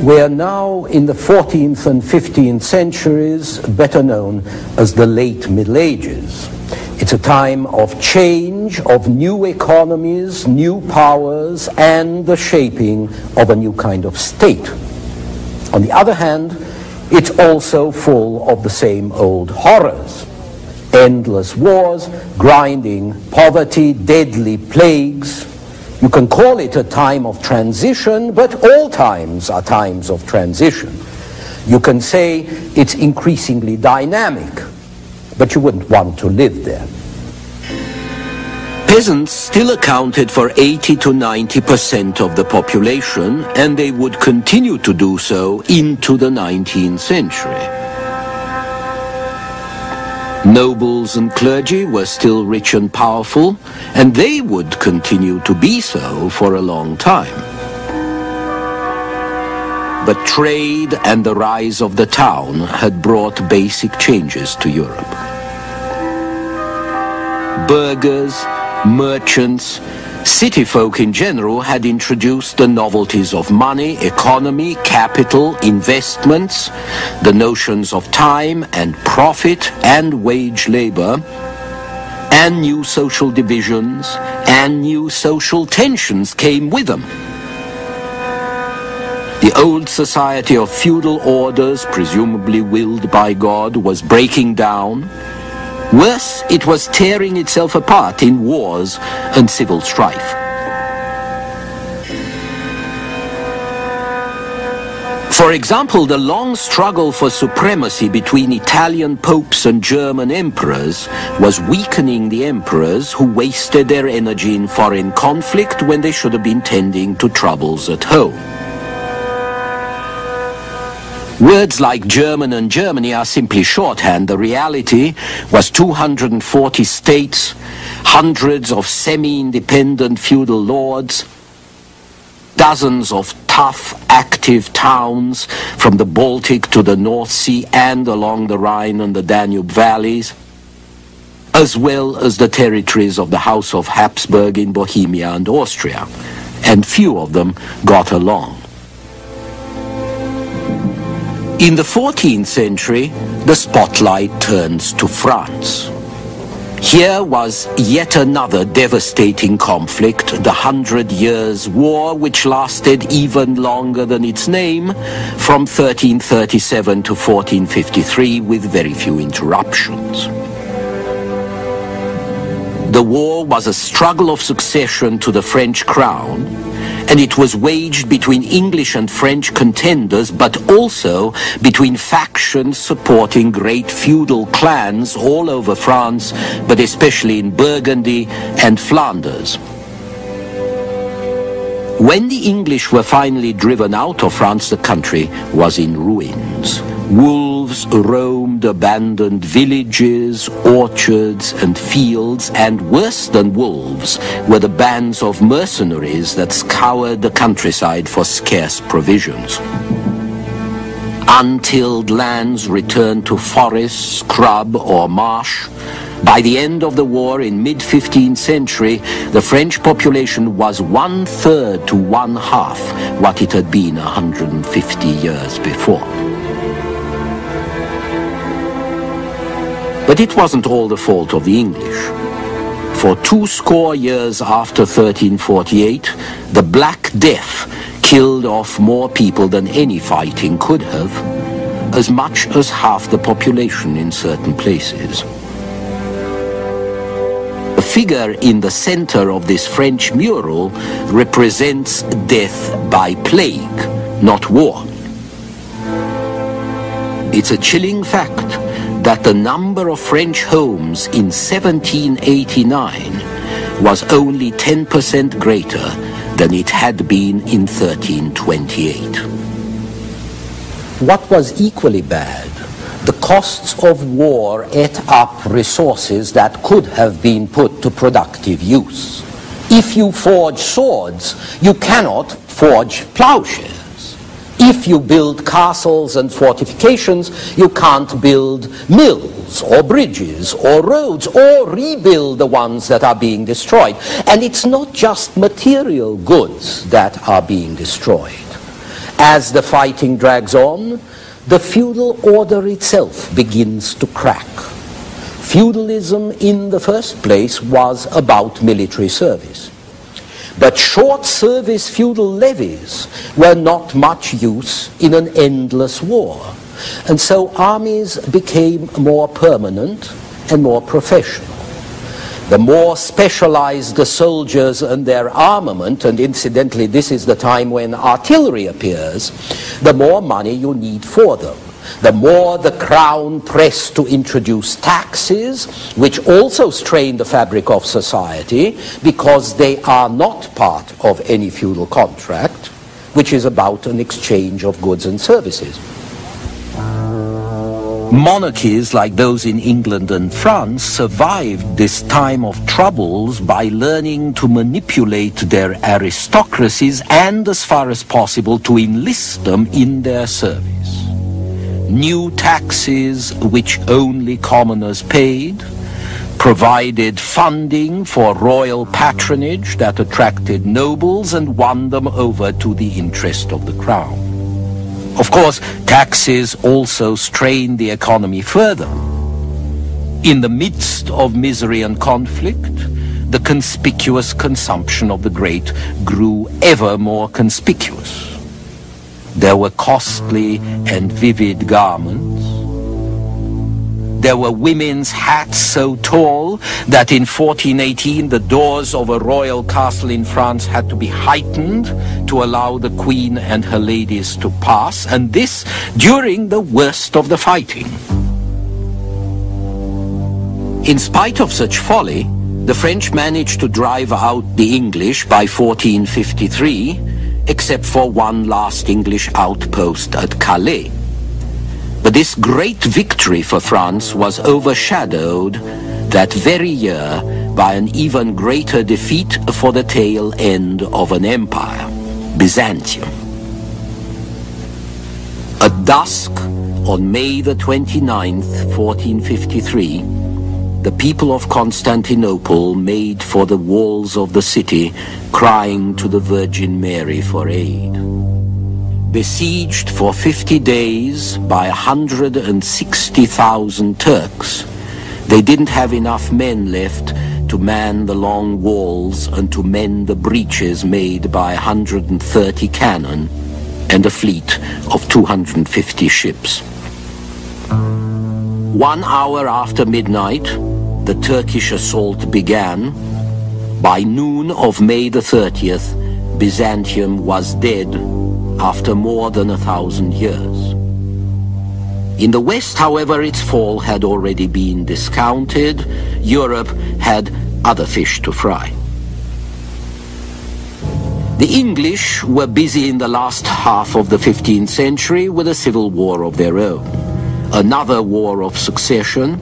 We are now in the 14th and 15th centuries, better known as the late Middle Ages. It's a time of change, of new economies, new powers, and the shaping of a new kind of state. On the other hand, it's also full of the same old horrors. Endless wars, grinding poverty, deadly plagues. You can call it a time of transition, but all times are times of transition. You can say it's increasingly dynamic, but you wouldn't want to live there. Peasants still accounted for 80 to 90% of the population, and they would continue to do so into the 19th century. Nobles and clergy were still rich and powerful, and they would continue to be so for a long time. But trade and the rise of the town had brought basic changes to Europe. Burghers, merchants, city folk in general had introduced the novelties of money, economy, capital, investments, the notions of time and profit and wage labor, and new social divisions and new social tensions came with them. The old society of feudal orders, presumably willed by God, was breaking down. Worse, it was tearing itself apart in wars and civil strife. For example, the long struggle for supremacy between Italian popes and German emperors was weakening the emperors who wasted their energy in foreign conflict when they should have been tending to troubles at home. Words like German and Germany are simply shorthand. The reality was 240 states, hundreds of semi-independent feudal lords, dozens of tough, active towns from the Baltic to the North Sea and along the Rhine and the Danube valleys, as well as the territories of the House of Habsburg in Bohemia and Austria, and few of them got along. In the 14th century, the spotlight turns to France. Here was yet another devastating conflict, the 100 Years' War, which lasted even longer than its name, from 1337 to 1453, with very few interruptions. The war was a struggle of succession to the French crown, and it was waged between English and French contenders, but also between factions supporting great feudal clans all over France, but especially in Burgundy and Flanders. When the English were finally driven out of France, the country was in ruins. Wolves roamed abandoned villages, orchards and fields, and worse than wolves were the bands of mercenaries that scoured the countryside for scarce provisions. Untilled lands returned to forest, scrub or marsh. By the end of the war in mid-15th century, the French population was 1/3 to 1/2 what it had been 150 years before. But it wasn't all the fault of the English. For 20 years after 1348, the Black Death killed off more people than any fighting could have, as much as half the population in certain places. The figure in the center of this French mural represents death by plague, not war. It's a chilling fact that the number of French homes in 1789 was only 10% greater than it had been in 1328. What was equally bad, the costs of war ate up resources that could have been put to productive use. If you forge swords, you cannot forge plowshares. If you build castles and fortifications, you can't build mills or bridges or roads or rebuild the ones that are being destroyed. And it's not just material goods that are being destroyed. As the fighting drags on, the feudal order itself begins to crack. Feudalism in the first place was about military service. But short-service feudal levies were not much use in an endless war. And so armies became more permanent and more professional. The more specialized the soldiers and their armament, and incidentally this is the time when artillery appears, the more money you need for them. The more the crown pressed to introduce taxes, which also strain the fabric of society, because they are not part of any feudal contract, which is about an exchange of goods and services. Monarchies like those in England and France survived this time of troubles by learning to manipulate their aristocracies and, as far as possible, to enlist them in their service. New taxes which only commoners paid, provided funding for royal patronage that attracted nobles and won them over to the interest of the crown. Of course, taxes also strained the economy further. In the midst of misery and conflict, the conspicuous consumption of the great grew ever more conspicuous. There were costly and vivid garments. There were women's hats so tall that in 1418 the doors of a royal castle in France had to be heightened to allow the queen and her ladies to pass, and this during the worst of the fighting. In spite of such folly, the French managed to drive out the English by 1453, except for one last English outpost at Calais. But this great victory for France was overshadowed that very year by an even greater defeat for the tail end of an empire, Byzantium. At dusk on May the 29th, 1453, the people of Constantinople made for the walls of the city, crying to the Virgin Mary for aid. Besieged for 50 days by 160,000 Turks, they didn't have enough men left to man the long walls and to mend the breaches made by 130 cannon and a fleet of 250 ships. 1 hour after midnight, the Turkish assault began. By noon of May the 30th, Byzantium was dead after more than 1,000 years. In the West, however, its fall had already been discounted. Europe had other fish to fry. The English were busy in the last half of the 15th century with a civil war of their own. Another war of succession.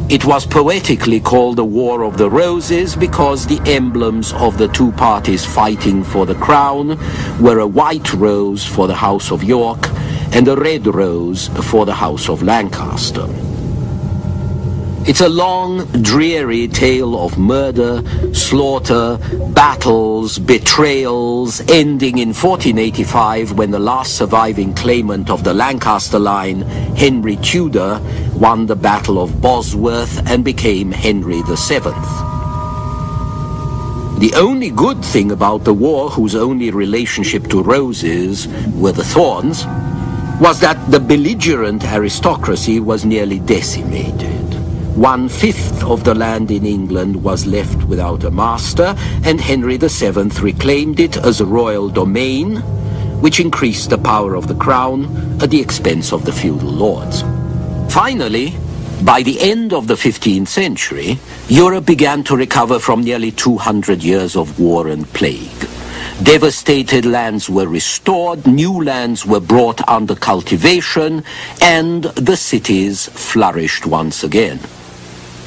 It was poetically called the War of the Roses because the emblems of the two parties fighting for the crown were a white rose for the House of York and a red rose for the House of Lancaster. It's a long, dreary tale of murder, slaughter, battles, betrayals, ending in 1485 when the last surviving claimant of the Lancaster line, Henry Tudor, won the Battle of Bosworth and became Henry VII. The only good thing about the war, whose only relationship to roses were the thorns, was that the belligerent aristocracy was nearly decimated. 1/5 of the land in England was left without a master, and Henry VII reclaimed it as a royal domain, which increased the power of the crown at the expense of the feudal lords. Finally, by the end of the 15th century, Europe began to recover from nearly 200 years of war and plague. Devastated lands were restored, new lands were brought under cultivation, and the cities flourished once again.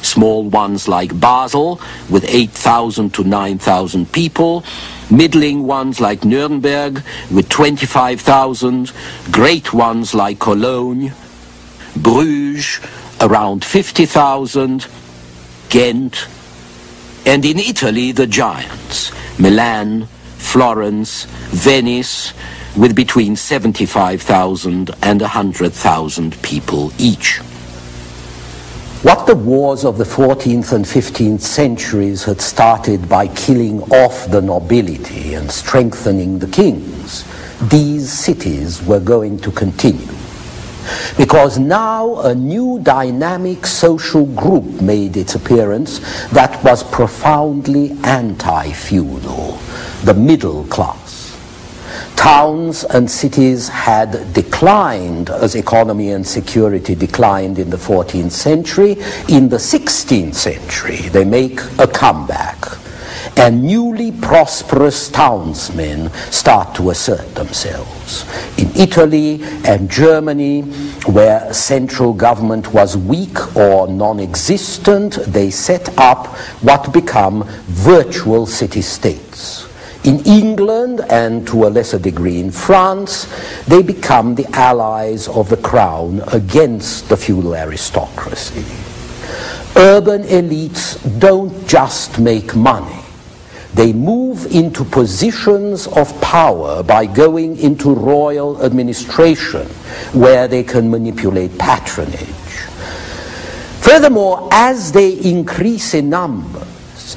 Small ones like Basel, with 8,000 to 9,000 people, middling ones like Nuremberg, with 25,000, great ones like Cologne, Bruges, around 50,000, Ghent, and in Italy the giants, Milan, Florence, Venice, with between 75,000 and 100,000 people each. What the wars of the 14th and 15th centuries had started by killing off the nobility and strengthening the kings, these cities were going to continue. Because now a new dynamic social group made its appearance that was profoundly anti-feudal, the middle class. Towns and cities had declined as economy and security declined in the 14th century. In the 16th century, they make a comeback, and newly prosperous townsmen start to assert themselves. In Italy and Germany, where central government was weak or non-existent, they set up what become virtual city-states. In England, and to a lesser degree in France, they become the allies of the crown against the feudal aristocracy. Urban elites don't just make money. They move into positions of power by going into royal administration, where they can manipulate patronage. Furthermore, as they increase in numbers,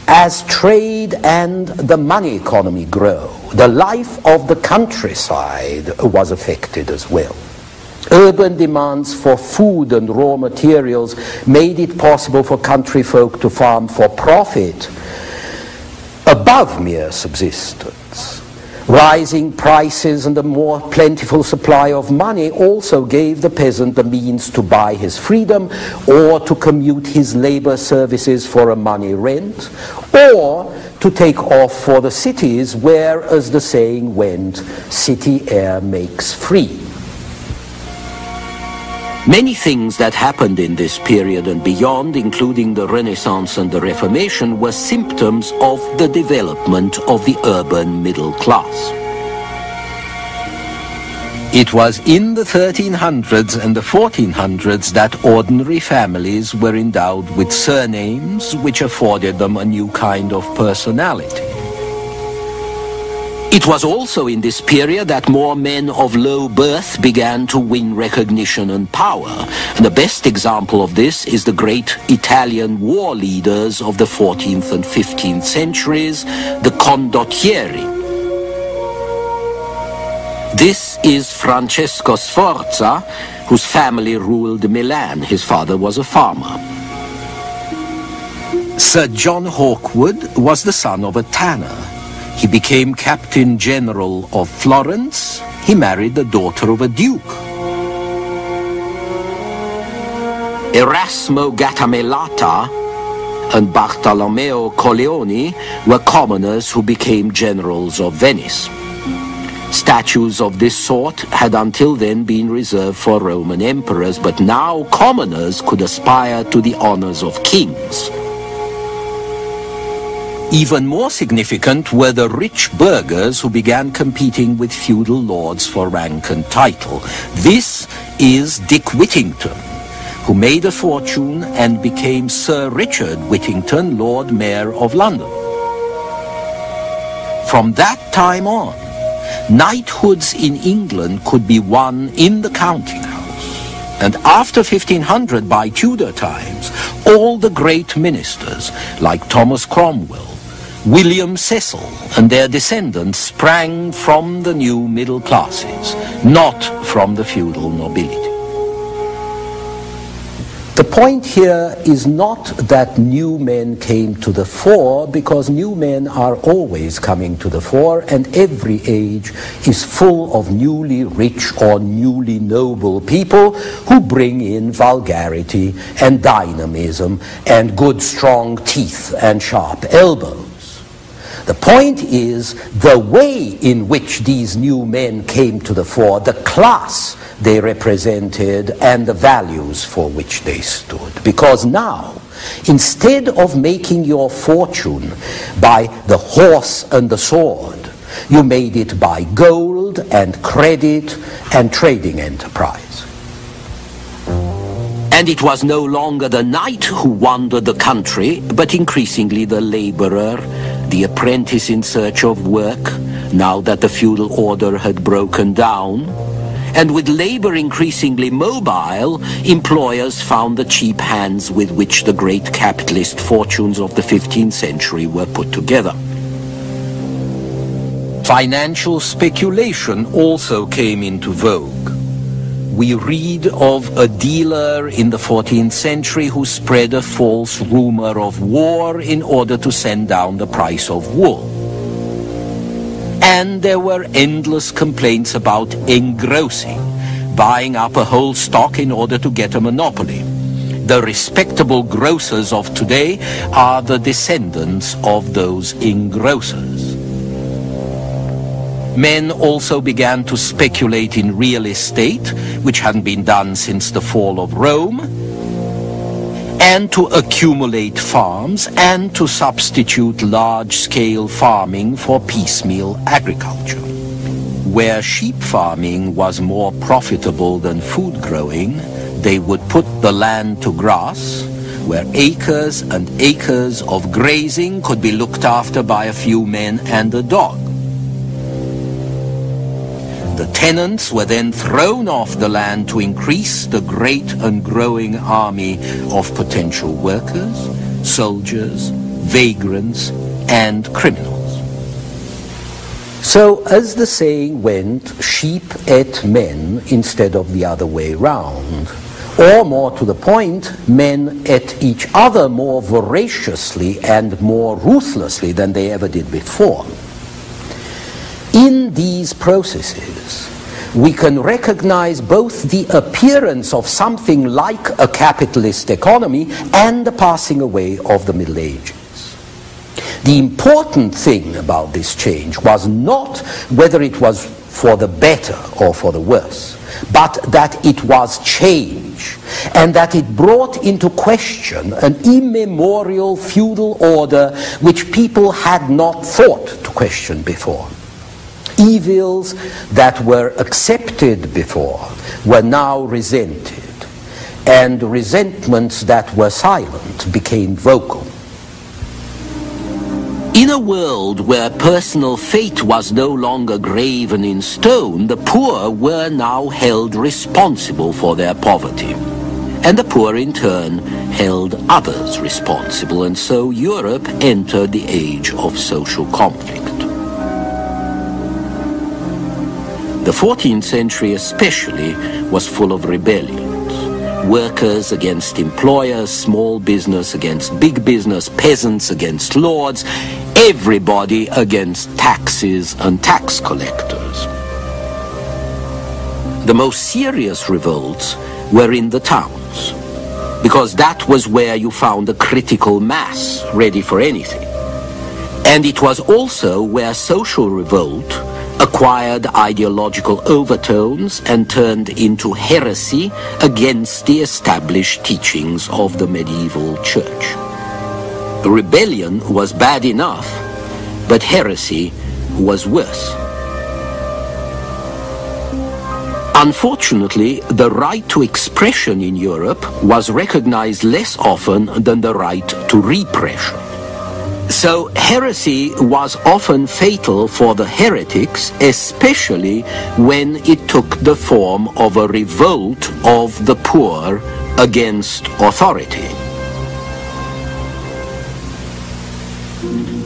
as trade and the money economy grow, the life of the countryside was affected as well. Urban demands for food and raw materials made it possible for country folk to farm for profit above mere subsistence. Rising prices and a more plentiful supply of money also gave the peasant the means to buy his freedom, or to commute his labor services for a money rent, or to take off for the cities where, as the saying went, city air makes free. Many things that happened in this period and beyond, including the Renaissance and the Reformation, were symptoms of the development of the urban middle class. It was in the 1300s and the 1400s that ordinary families were endowed with surnames which afforded them a new kind of personality. It was also in this period that more men of low birth began to win recognition and power. And the best example of this is the great Italian war leaders of the 14th and 15th centuries, the condottieri. This is Francesco Sforza, whose family ruled Milan. His father was a farmer. Sir John Hawkwood was the son of a tanner. He became Captain General of Florence. He married the daughter of a duke. Erasmo Gattamelata and Bartolomeo Colleoni were commoners who became generals of Venice. Statues of this sort had until then been reserved for Roman emperors, but now commoners could aspire to the honors of kings. Even more significant were the rich burghers who began competing with feudal lords for rank and title. This is Dick Whittington, who made a fortune and became Sir Richard Whittington, Lord Mayor of London. From that time on, knighthoods in England could be won in the counting house. And after 1500, by Tudor times, all the great ministers, like Thomas Cromwell, William Cecil, and their descendants sprang from the new middle classes, not from the feudal nobility. The point here is not that new men came to the fore, because new men are always coming to the fore, and every age is full of newly rich or newly noble people who bring in vulgarity and dynamism and good strong teeth and sharp elbows. The point is the way in which these new men came to the fore, the class they represented, and the values for which they stood. Because now, instead of making your fortune by the horse and the sword, you made it by gold and credit and trading enterprise. And it was no longer the knight who wandered the country, but increasingly the laborer, the apprentice in search of work, now that the feudal order had broken down. And with labor increasingly mobile, employers found the cheap hands with which the great capitalist fortunes of the 15th century were put together. Financial speculation also came into vogue. We read of a dealer in the 14th century who spread a false rumor of war in order to send down the price of wool. And there were endless complaints about engrossing, buying up a whole stock in order to get a monopoly. The respectable grocers of today are the descendants of those engrossers. Men also began to speculate in real estate, which hadn't been done since the fall of Rome, and to accumulate farms and to substitute large-scale farming for piecemeal agriculture. Where sheep farming was more profitable than food growing, they would put the land to grass, where acres and acres of grazing could be looked after by a few men and a dog. The tenants were then thrown off the land to increase the great and growing army of potential workers, soldiers, vagrants, and criminals. So, as the saying went, sheep ate men instead of the other way round. Or, more to the point, men ate each other more voraciously and more ruthlessly than they ever did before. In these processes, we can recognize both the appearance of something like a capitalist economy and the passing away of the Middle Ages. The important thing about this change was not whether it was for the better or for the worse, but that it was change, and that it brought into question an immemorial feudal order which people had not thought to question before. Evils that were accepted before were now resented, and resentments that were silent became vocal. In a world where personal fate was no longer graven in stone, the poor were now held responsible for their poverty. And the poor in turn held others responsible, and so Europe entered the age of social conflict. The 14th century especially was full of rebellions. Workers against employers, small business against big business, peasants against lords. everybody against taxes and tax collectors. The most serious revolts were in the towns, because that was where you found a critical mass ready for anything. And it was also where social revolt acquired ideological overtones and turned into heresy against the established teachings of the medieval church. Rebellion was bad enough, but heresy was worse. Unfortunately, the right to expression in Europe was recognized less often than the right to repression. So heresy was often fatal for the heretics, especially when it took the form of a revolt of the poor against authority.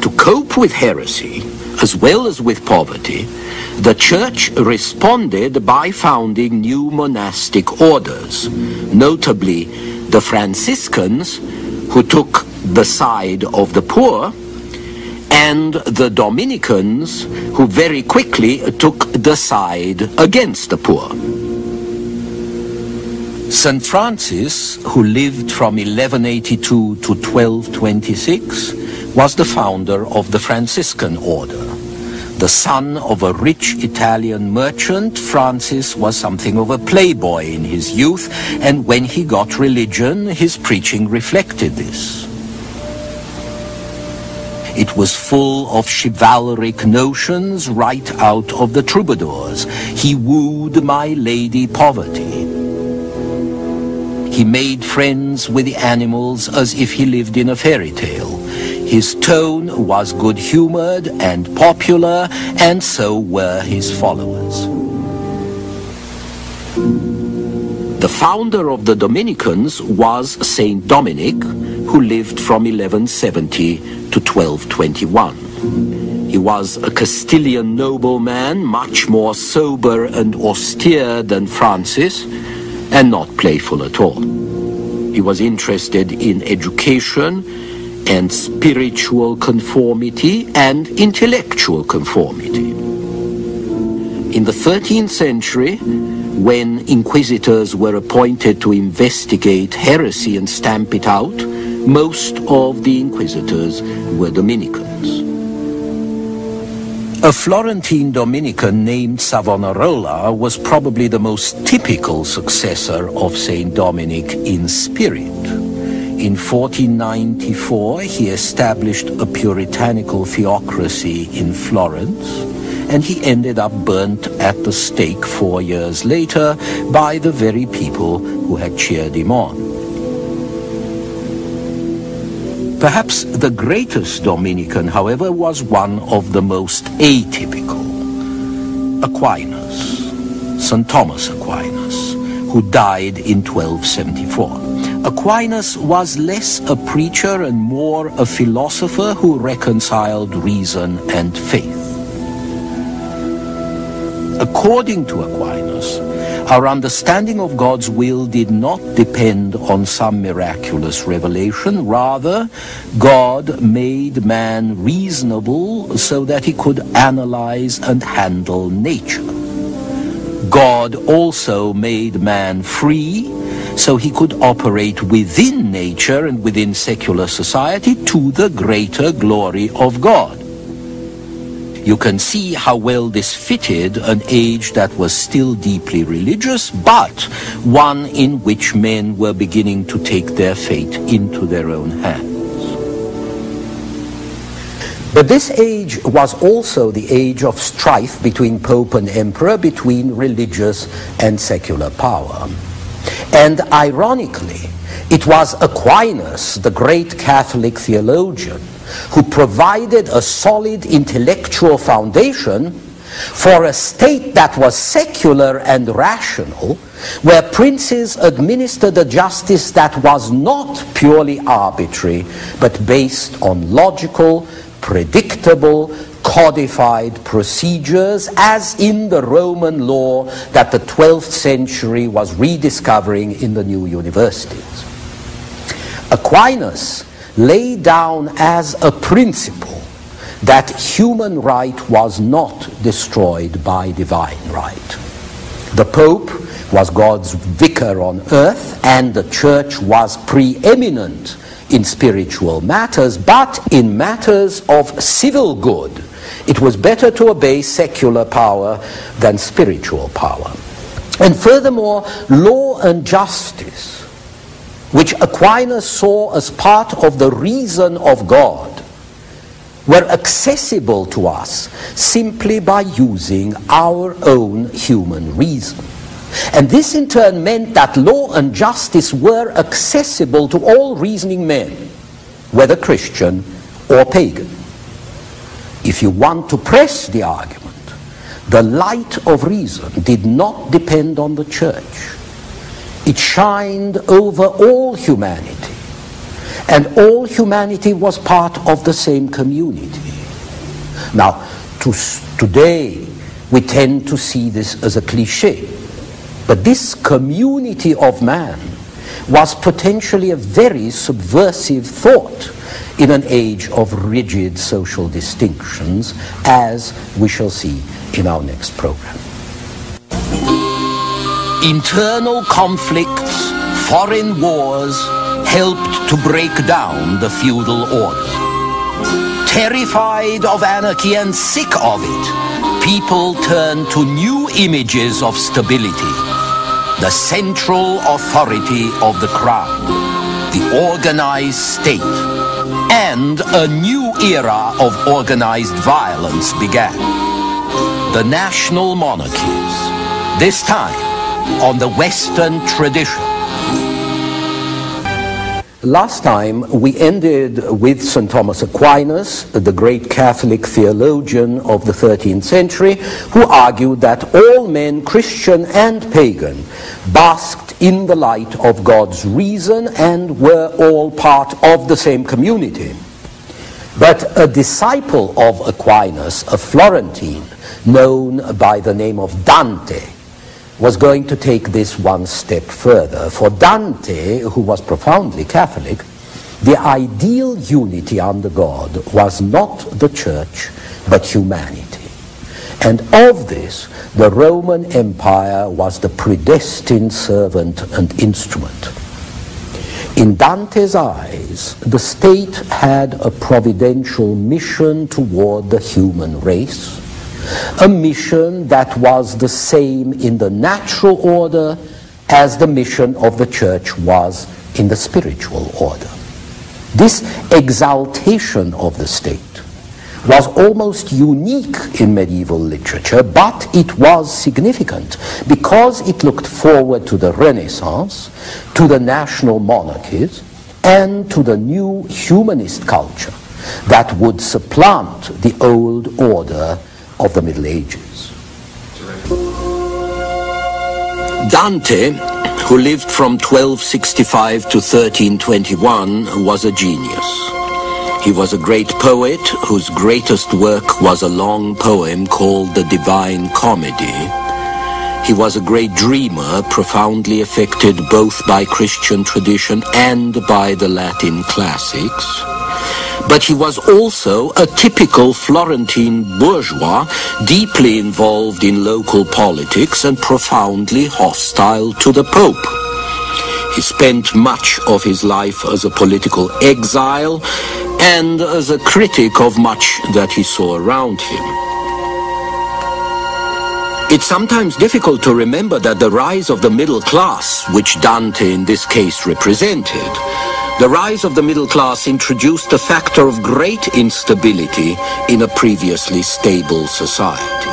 To cope with heresy, as well as with poverty, the Church responded by founding new monastic orders, notably the Franciscans, who took the side of the poor, and the Dominicans, who very quickly took the side against the poor. St. Francis, who lived from 1182 to 1226, was the founder of the Franciscan order. The son of a rich Italian merchant, Francis was something of a playboy in his youth, and when he got religion, his preaching reflected this. It was full of chivalric notions right out of the troubadours. He wooed my lady poverty. He made friends with the animals as if he lived in a fairy tale. His tone was good-humored and popular, and so were his followers. The founder of the Dominicans was Saint Dominic, who lived from 1170 to 1221. He was a Castilian nobleman, much more sober and austere than Francis, and not playful at all. He was interested in education and spiritual conformity and intellectual conformity. In the 13th century, when inquisitors were appointed to investigate heresy and stamp it out, most of the inquisitors were Dominicans. A Florentine Dominican named Savonarola was probably the most typical successor of Saint Dominic in spirit. In 1494, he established a puritanical theocracy in Florence, and he ended up burnt at the stake 4 years later by the very people who had cheered him on. Perhaps the greatest Dominican, however, was one of the most atypical, Aquinas, St. Thomas Aquinas, who died in 1274. Aquinas was less a preacher and more a philosopher who reconciled reason and faith. According to Aquinas, our understanding of God's will did not depend on some miraculous revelation. Rather, God made man reasonable so that he could analyze and handle nature. God also made man free so he could operate within nature and within secular society to the greater glory of God. You can see how well this fitted an age that was still deeply religious, but one in which men were beginning to take their fate into their own hands. But this age was also the age of strife between Pope and Emperor, between religious and secular power. And ironically, it was Aquinas, the great Catholic theologian, who provided a solid intellectual foundation for a state that was secular and rational, where princes administered a justice that was not purely arbitrary, but based on logical, predictable, codified procedures, as in the Roman law that the 12th century was rediscovering in the new universities. Aquinas laid down as a principle that human right was not destroyed by divine right. The Pope was God's vicar on earth, and the Church was preeminent in spiritual matters, but in matters of civil good, it was better to obey secular power than spiritual power. And furthermore, law and justice, which Aquinas saw as part of the reason of God, were accessible to us simply by using our own human reason. And this in turn meant that law and justice were accessible to all reasoning men, whether Christian or pagan. If you want to press the argument, the light of reason did not depend on the Church. It shined over all humanity, and all humanity was part of the same community. Now, today we tend to see this as a cliché, but this community of man was potentially a very subversive thought in an age of rigid social distinctions, as we shall see in our next program. Internal conflicts, foreign wars, helped to break down the feudal order. Terrified of anarchy and sick of it, people turned to new images of stability. The central authority of the crown, the organized state, and a new era of organized violence began. The national monarchies, this time on the Western tradition. Last time we ended with St. Thomas Aquinas, the great Catholic theologian of the 13th century, who argued that all men, Christian and pagan, basked in the light of God's reason and were all part of the same community. But a disciple of Aquinas, a Florentine, known by the name of Dante, was going to take this one step further. For Dante, who was profoundly Catholic, the ideal unity under God was not the Church, but humanity. And of this, the Roman Empire was the predestined servant and instrument. In Dante's eyes, the state had a providential mission toward the human race, a mission that was the same in the natural order as the mission of the Church was in the spiritual order. This exaltation of the state was almost unique in medieval literature, but it was significant because it looked forward to the Renaissance, to the national monarchies, and to the new humanist culture that would supplant the old order of the Middle Ages. Dante, who lived from 1265 to 1321, was a genius. He was a great poet whose greatest work was a long poem called The Divine Comedy. He was a great dreamer, profoundly affected both by Christian tradition and by the Latin classics. But he was also a typical Florentine bourgeois, deeply involved in local politics and profoundly hostile to the Pope. He spent much of his life as a political exile and as a critic of much that he saw around him. It's sometimes difficult to remember that the rise of the middle class, which Dante in this case represented, the rise of the middle class introduced a factor of great instability in a previously stable society.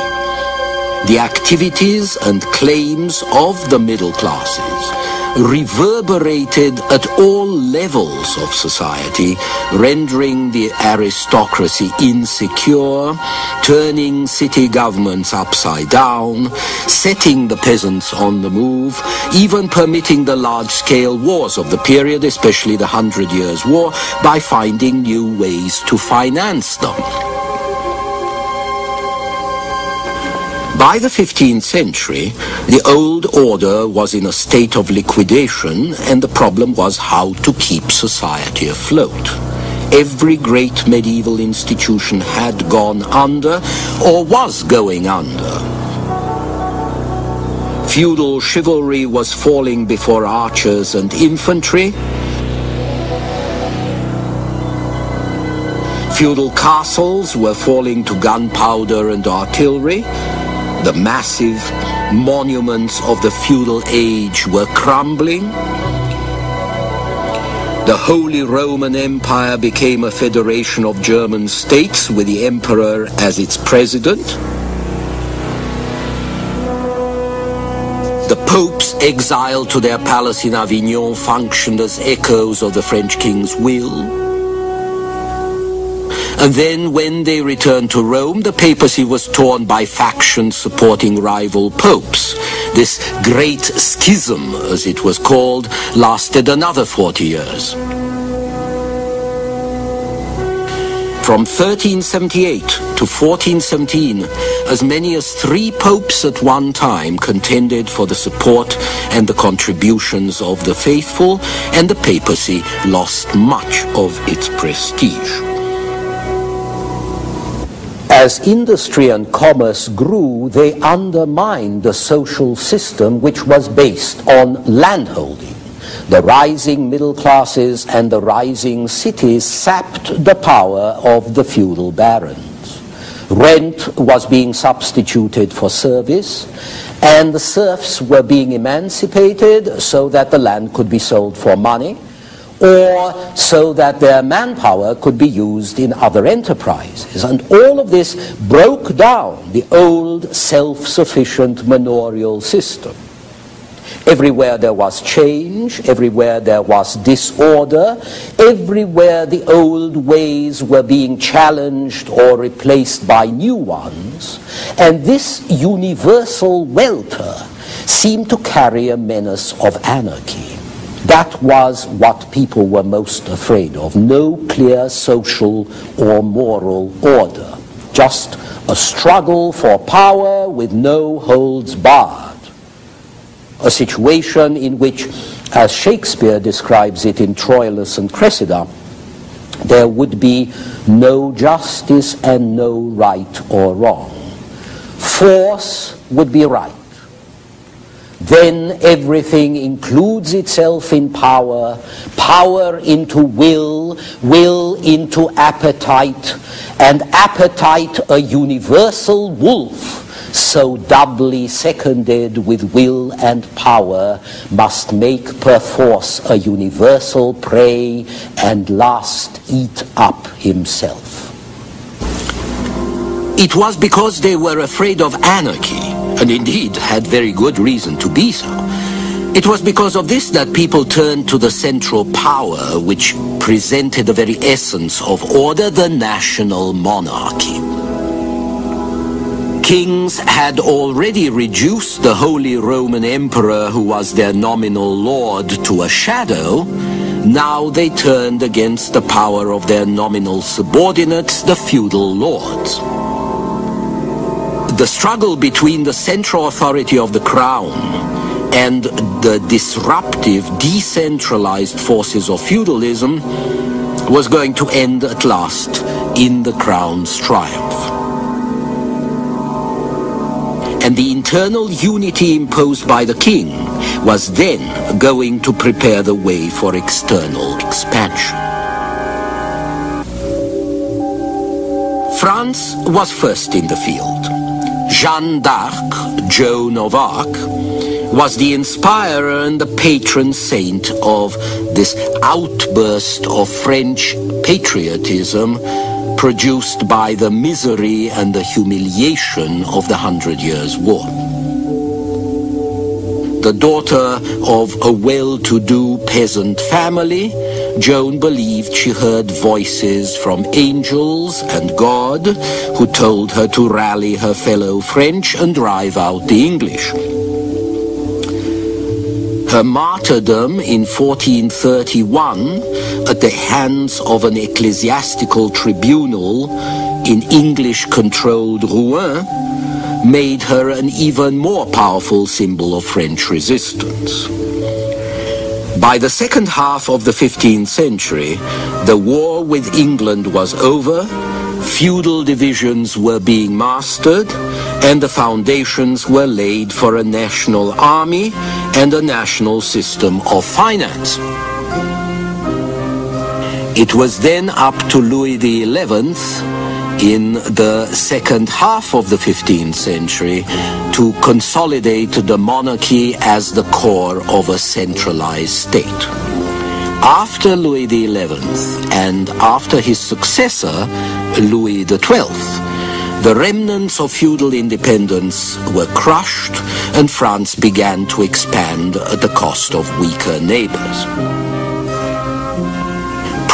The activities and claims of the middle classes reverberated at all levels of society, rendering the aristocracy insecure, turning city governments upside down, setting the peasants on the move, even permitting the large-scale wars of the period, especially the 100 Years' War, by finding new ways to finance them. By the 15th century, the old order was in a state of liquidation, and the problem was how to keep society afloat. every great medieval institution had gone under or was going under. Feudal chivalry was falling before archers and infantry. Feudal castles were falling to gunpowder and artillery. The massive monuments of the feudal age were crumbling. The Holy Roman Empire became a federation of German states with the emperor as its president. The popes exiled to their palace in Avignon functioned as echoes of the French king's will. And then when they returned to Rome, the papacy was torn by factions supporting rival popes. This great schism, as it was called, lasted another 40 years. From 1378 to 1417, as many as 3 popes at one time contended for the support and the contributions of the faithful, and the papacy lost much of its prestige. As industry and commerce grew, they undermined the social system which was based on landholding. The rising middle classes and the rising cities sapped the power of the feudal barons. Rent was being substituted for service, and the serfs were being emancipated so that the land could be sold for money, or so that their manpower could be used in other enterprises. And all of this broke down the old self-sufficient manorial system. Everywhere there was change, everywhere there was disorder, everywhere the old ways were being challenged or replaced by new ones, and this universal welter seemed to carry a menace of anarchy. That was what people were most afraid of. No clear social or moral order. Just a struggle for power with no holds barred. A situation in which, as Shakespeare describes it in Troilus and Cressida, there would be no justice and no right or wrong. Force would be right. Then everything includes itself in power, power into will, will into appetite, and appetite a universal wolf, so doubly seconded with will and power, must make perforce a universal prey and last eat up himself. It was because they were afraid of anarchy, and indeed had very good reason to be so. It was because of this that people turned to the central power which presented the very essence of order, the national monarchy. Kings had already reduced the Holy Roman Emperor, who was their nominal lord, to a shadow. Now they turned against the power of their nominal subordinates, the feudal lords. The struggle between the central authority of the crown and the disruptive, decentralized forces of feudalism was going to end at last in the crown's triumph. And the internal unity imposed by the king was then going to prepare the way for external expansion. France was first in the field. Jeanne d'Arc, Joan of Arc, was the inspirer and the patron saint of this outburst of French patriotism produced by the misery and the humiliation of the 100 Years' War. The daughter of a well-to-do peasant family, Joan believed she heard voices from angels and God who told her to rally her fellow French and drive out the English. Her martyrdom in 1431 at the hands of an ecclesiastical tribunal in English-controlled Rouen made her an even more powerful symbol of French resistance. By the second half of the 15th century, the war with England was over, feudal divisions were being mastered, and the foundations were laid for a national army and a national system of finance. It was then up to Louis XI in the second half of the 15th century to consolidate the monarchy as the core of a centralized state. After Louis XI and after his successor, Louis XII, the remnants of feudal independence were crushed and France began to expand at the cost of weaker neighbors.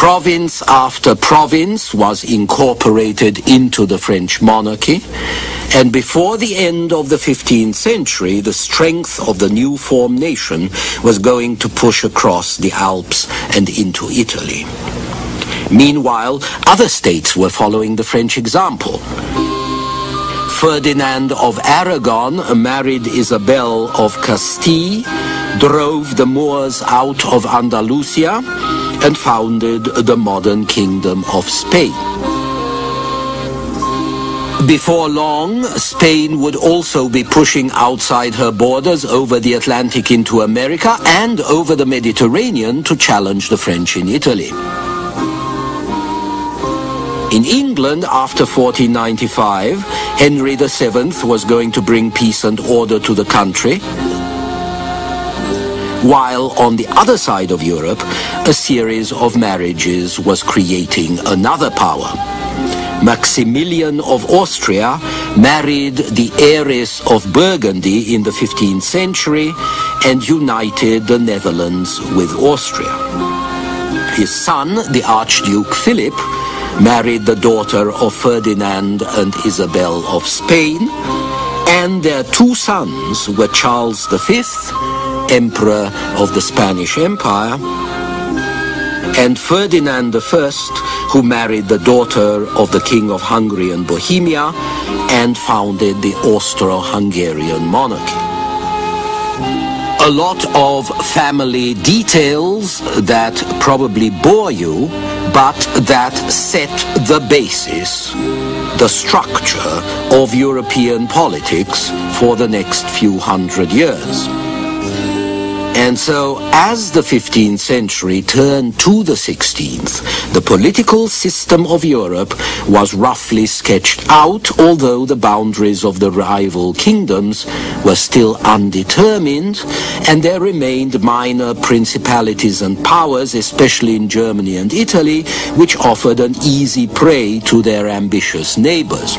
Province after province was incorporated into the French monarchy, and before the end of the 15th century, the strength of the new formed nation was going to push across the Alps and into Italy. Meanwhile, other states were following the French example. Ferdinand of Aragon married Isabel of Castile, drove the Moors out of Andalusia, and founded the modern Kingdom of Spain. Before long, Spain would also be pushing outside her borders over the Atlantic into America and over the Mediterranean to challenge the French in Italy. In England, after 1495, Henry VII was going to bring peace and order to the country, while on the other side of Europe, a series of marriages was creating another power. Maximilian of Austria married the heiress of Burgundy in the 15th century and united the Netherlands with Austria. His son, the Archduke Philip, married the daughter of Ferdinand and Isabel of Spain, and their two sons were Charles V, Emperor of the Spanish Empire, and Ferdinand I, who married the daughter of the King of Hungary and Bohemia and founded the Austro-Hungarian monarchy. A lot of family details that probably bore you, but that set the basis, the structure of European politics for the next few hundred years. And so, as the 15th century turned to the 16th, the political system of Europe was roughly sketched out, although the boundaries of the rival kingdoms were still undetermined, and there remained minor principalities and powers, especially in Germany and Italy, which offered an easy prey to their ambitious neighbors.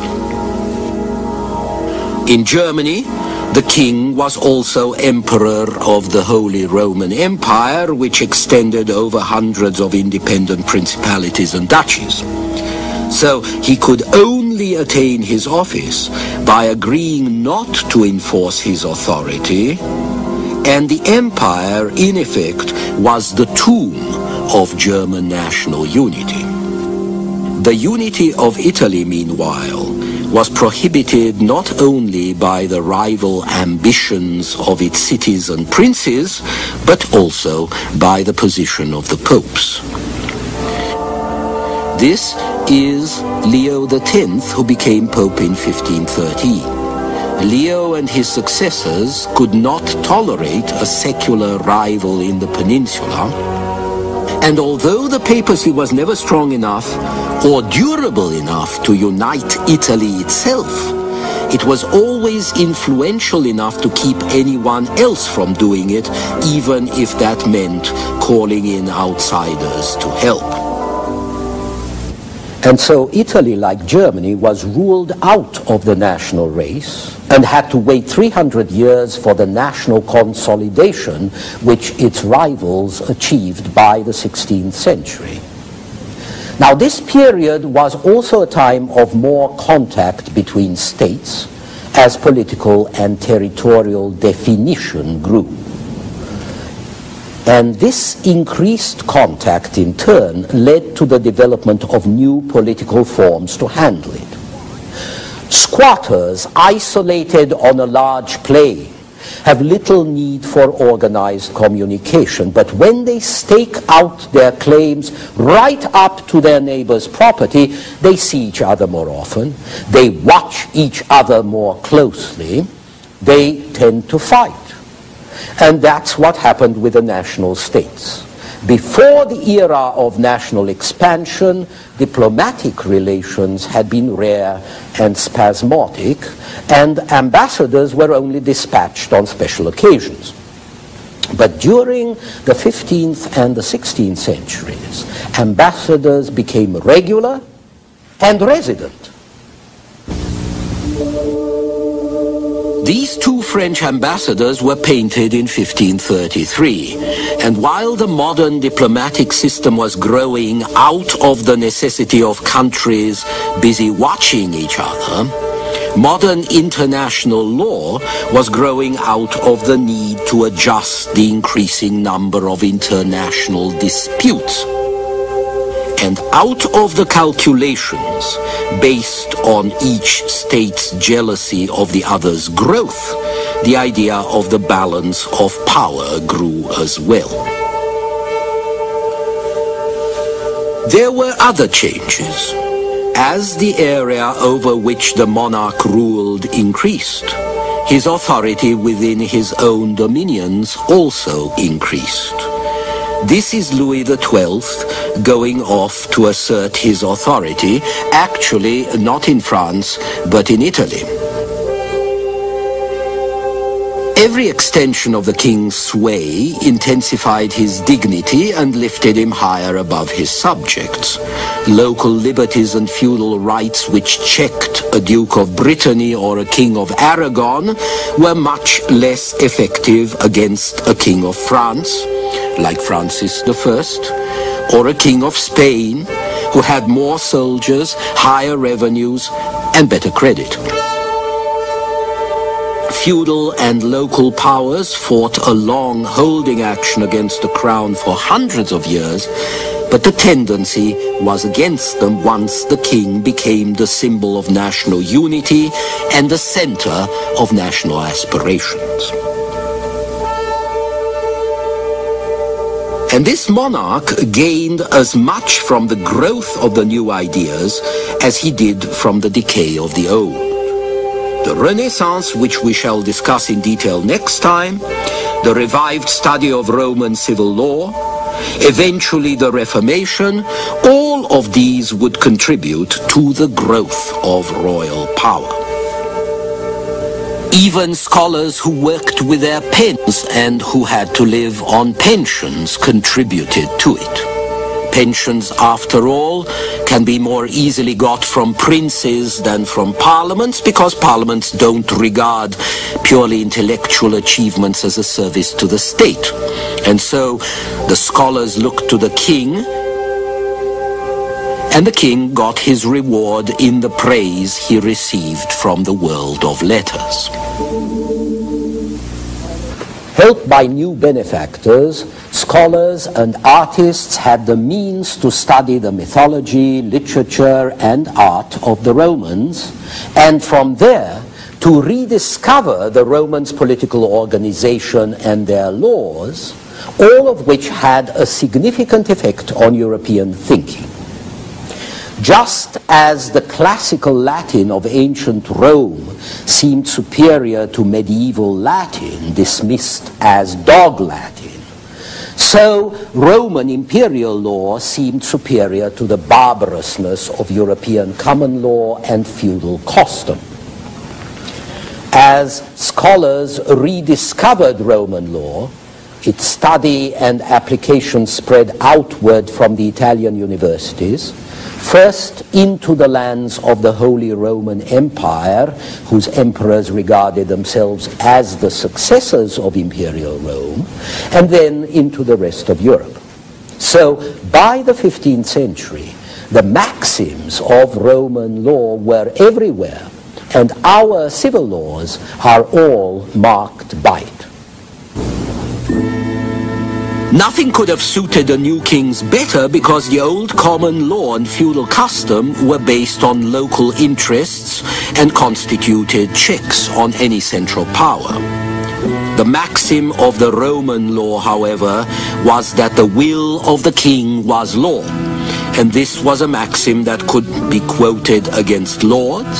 In Germany, the king was also emperor of the Holy Roman Empire, which extended over hundreds of independent principalities and duchies. So he could only attain his office by agreeing not to enforce his authority, and the empire, in effect, was the tomb of German national unity. The unity of Italy, meanwhile, was prohibited not only by the rival ambitions of its cities and princes, but also by the position of the popes. This is Leo X, who became Pope in 1513. Leo and his successors could not tolerate a secular rival in the peninsula, and although the papacy was never strong enough or durable enough to unite Italy itself, it was always influential enough to keep anyone else from doing it, even if that meant calling in outsiders to help. And so Italy, like Germany, was ruled out of the national race and had to wait 300 years for the national consolidation which its rivals achieved by the 16th century. Now, this period was also a time of more contact between states as political and territorial definition grew. And this increased contact, in turn, led to the development of new political forms to handle it. Squatters isolated on a large plain have little need for organized communication. But when they stake out their claims right up to their neighbor's property, they see each other more often, they watch each other more closely, they tend to fight. And that's what happened with the national states. Before the era of national expansion, diplomatic relations had been rare and spasmodic, and ambassadors were only dispatched on special occasions. But during the 15th and the 16th centuries, ambassadors became regular and resident. These two French ambassadors were painted in 1533, and while the modern diplomatic system was growing out of the necessity of countries busy watching each other, modern international law was growing out of the need to adjust the increasing number of international disputes. And out of the calculations based on each state's jealousy of the other's growth, the idea of the balance of power grew as well. There were other changes. As the area over which the monarch ruled increased, his authority within his own dominions also increased. This is Louis XII going off to assert his authority, actually not in France, but in Italy. Every extension of the king's sway intensified his dignity and lifted him higher above his subjects. Local liberties and feudal rights which checked a Duke of Brittany or a King of Aragon were much less effective against a King of France, like Francis I, or a King of Spain, who had more soldiers, higher revenues, and better credit. Feudal and local powers fought a long holding action against the crown for hundreds of years, but the tendency was against them once the king became the symbol of national unity and the center of national aspirations. And this monarch gained as much from the growth of the new ideas as he did from the decay of the old. The Renaissance, which we shall discuss in detail next time, the revived study of Roman civil law, eventually the Reformation, all of these would contribute to the growth of royal power. Even scholars who worked with their pens and who had to live on pensions contributed to it. Pensions, after all, can be more easily got from princes than from parliaments, because parliaments don't regard purely intellectual achievements as a service to the state. And so the scholars looked to the king, and the king got his reward in the praise he received from the world of letters. Helped by new benefactors, scholars and artists had the means to study the mythology, literature, and art of the Romans, and from there to rediscover the Romans' political organization and their laws, all of which had a significant effect on European thinking. Just as the classical Latin of ancient Rome seemed superior to medieval Latin, dismissed as dog Latin, so Roman imperial law seemed superior to the barbarousness of European common law and feudal custom. As scholars rediscovered Roman law, its study and application spread outward from the Italian universities, first into the lands of the Holy Roman Empire, whose emperors regarded themselves as the successors of imperial Rome, and then into the rest of Europe. So by the 15th century, the maxims of Roman law were everywhere, and our civil laws are all marked by it. Nothing could have suited the new kings better, because the old common law and feudal custom were based on local interests and constituted checks on any central power. The The maxim of the Roman law, however, was that the will of the king was law, and this was a maxim that could be quoted against lords,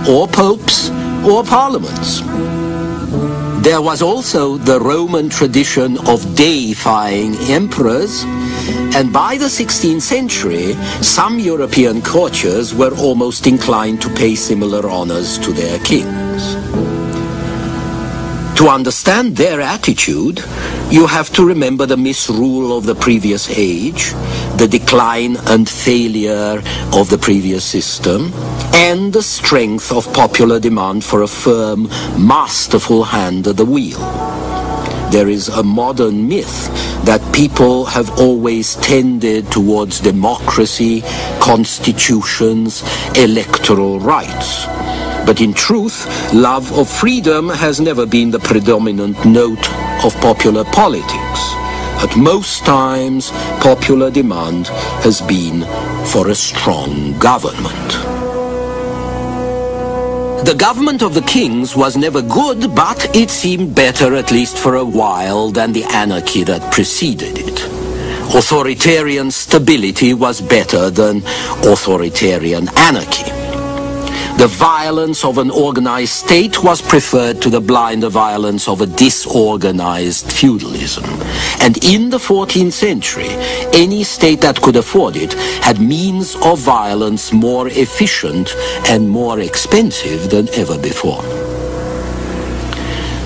or popes, or parliaments. There was also the Roman tradition of deifying emperors, and by the 16th century, some European courtiers were almost inclined to pay similar honors to their kings. To understand their attitude, you have to remember the misrule of the previous age, the decline and failure of the previous system, and the strength of popular demand for a firm, masterful hand at the wheel. There is a modern myth that people have always tended towards democracy, constitutions, electoral rights. But in truth, love of freedom has never been the predominant note of popular politics. At most times, popular demand has been for a strong government. The government of the kings was never good, but it seemed better, at least for a while, than the anarchy that preceded it. Authoritarian stability was better than authoritarian anarchy. The violence of an organized state was preferred to the blind violence of a disorganized feudalism. And in the 14th century, any state that could afford it had means of violence more efficient and more expensive than ever before.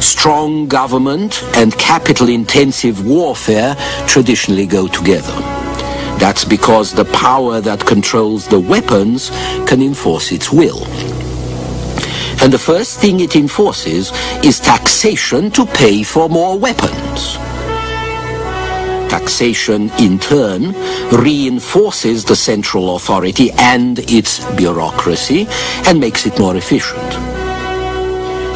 Strong government and capital-intensive warfare traditionally go together. That's because the power that controls the weapons can enforce its will. And the first thing it enforces is taxation to pay for more weapons. Taxation, in turn, reinforces the central authority and its bureaucracy and makes it more efficient.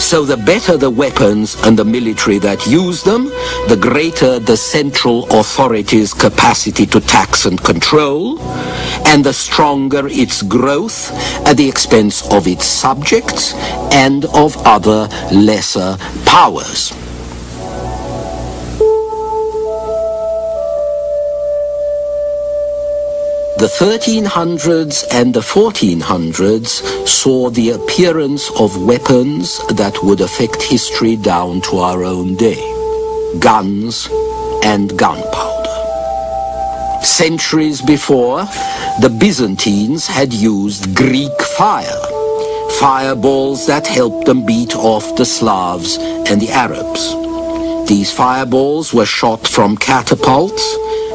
So the better the weapons and the military that use them, the greater the central authority's capacity to tax and control, and the stronger its growth at the expense of its subjects and of other lesser powers. The 1300s and the 1400s saw the appearance of weapons that would affect history down to our own day: guns and gunpowder. Centuries before, the Byzantines had used Greek fire, fireballs that helped them beat off the Slavs and the Arabs. These fireballs were shot from catapults,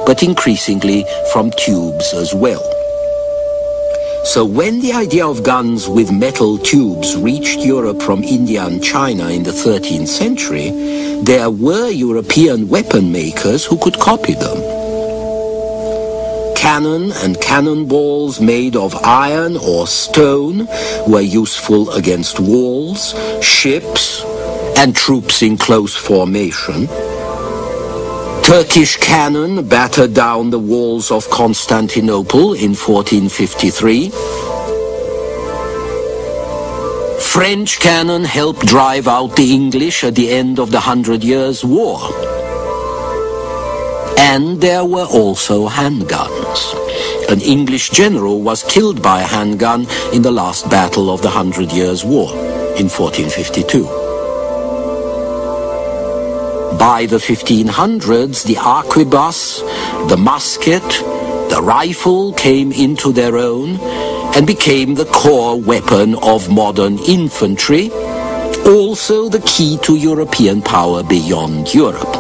but increasingly from tubes as well. So when the idea of guns with metal tubes reached Europe from India and China in the 13th century, there were European weapon makers who could copy them. Cannon and cannonballs made of iron or stone were useful against walls, ships, and troops in close formation. Turkish cannon battered down the walls of Constantinople in 1453. French cannon helped drive out the English at the end of the 100 Years' War. And there were also handguns. An English general was killed by a handgun in the last battle of the 100 Years' War in 1452. By the 1500s, the arquebus, the musket, the rifle came into their own and became the core weapon of modern infantry, also the key to European power beyond Europe.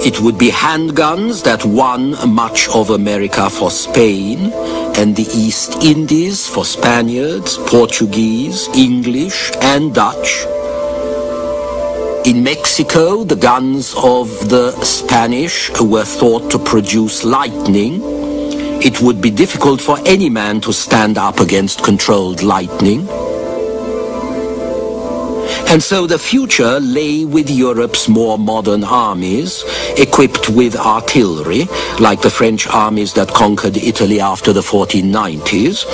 It would be handguns that won much of America for Spain and the East Indies for Spaniards, Portuguese, English, and Dutch. In Mexico, the guns of the Spanish were thought to produce lightning. It would be difficult for any man to stand up against controlled lightning. And so the future lay with Europe's more modern armies, equipped with artillery, like the French armies that conquered Italy after the 1490s,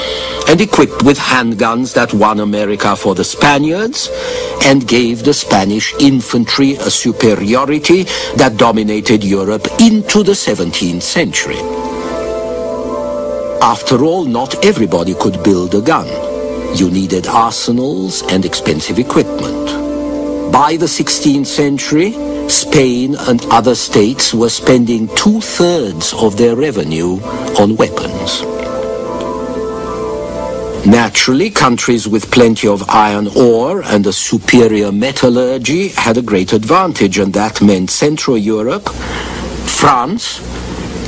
and equipped with handguns that won America for the Spaniards, and gave the Spanish infantry a superiority that dominated Europe into the 17th century. After all, not everybody could build a gun. You needed arsenals and expensive equipment. By the 16th century, Spain and other states were spending 2/3 of their revenue on weapons. Naturally, countries with plenty of iron ore and a superior metallurgy had a great advantage, and that meant Central Europe, France,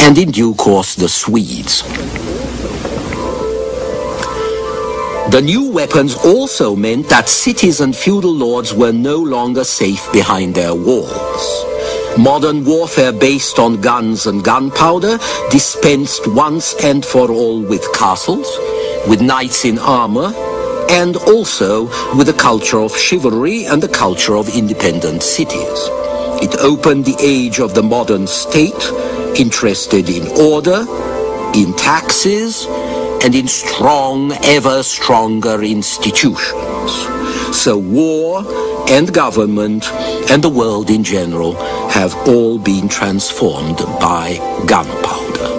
and in due course the Swedes. The new weapons also meant that cities and feudal lords were no longer safe behind their walls. Modern warfare based on guns and gunpowder dispensed once and for all with castles, with knights in armor, and also with a culture of chivalry and the culture of independent cities. It opened the age of the modern state, interested in order, in taxes, and in strong, ever stronger institutions. So war and government and the world in general have all been transformed by gunpowder.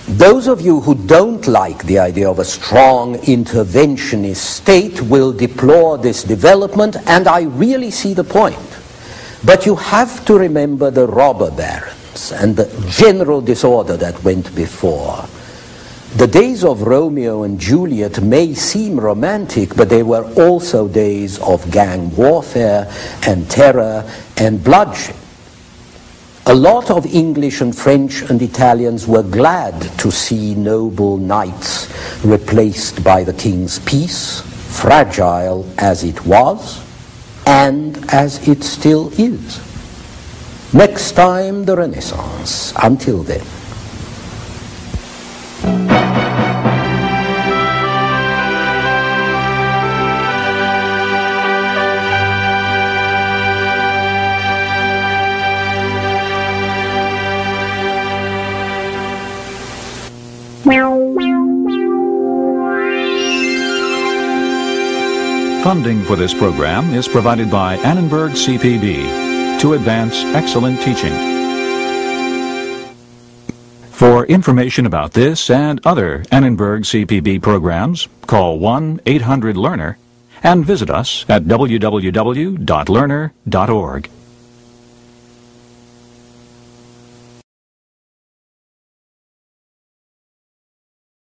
Those of you who don't like the idea of a strong interventionist state will deplore this development, and I really see the point. But you have to remember the robber barons and the general disorder that went before. The days of Romeo and Juliet may seem romantic, but they were also days of gang warfare and terror and bloodshed. A lot of English and French and Italians were glad to see noble knights replaced by the king's peace, fragile as it was, and as it still is. Next time, the Renaissance. Until then. Funding for this program is provided by Annenberg CPB to advance excellent teaching. For information about this and other Annenberg CPB programs, call 1-800-LEARNER and visit us at www.learner.org.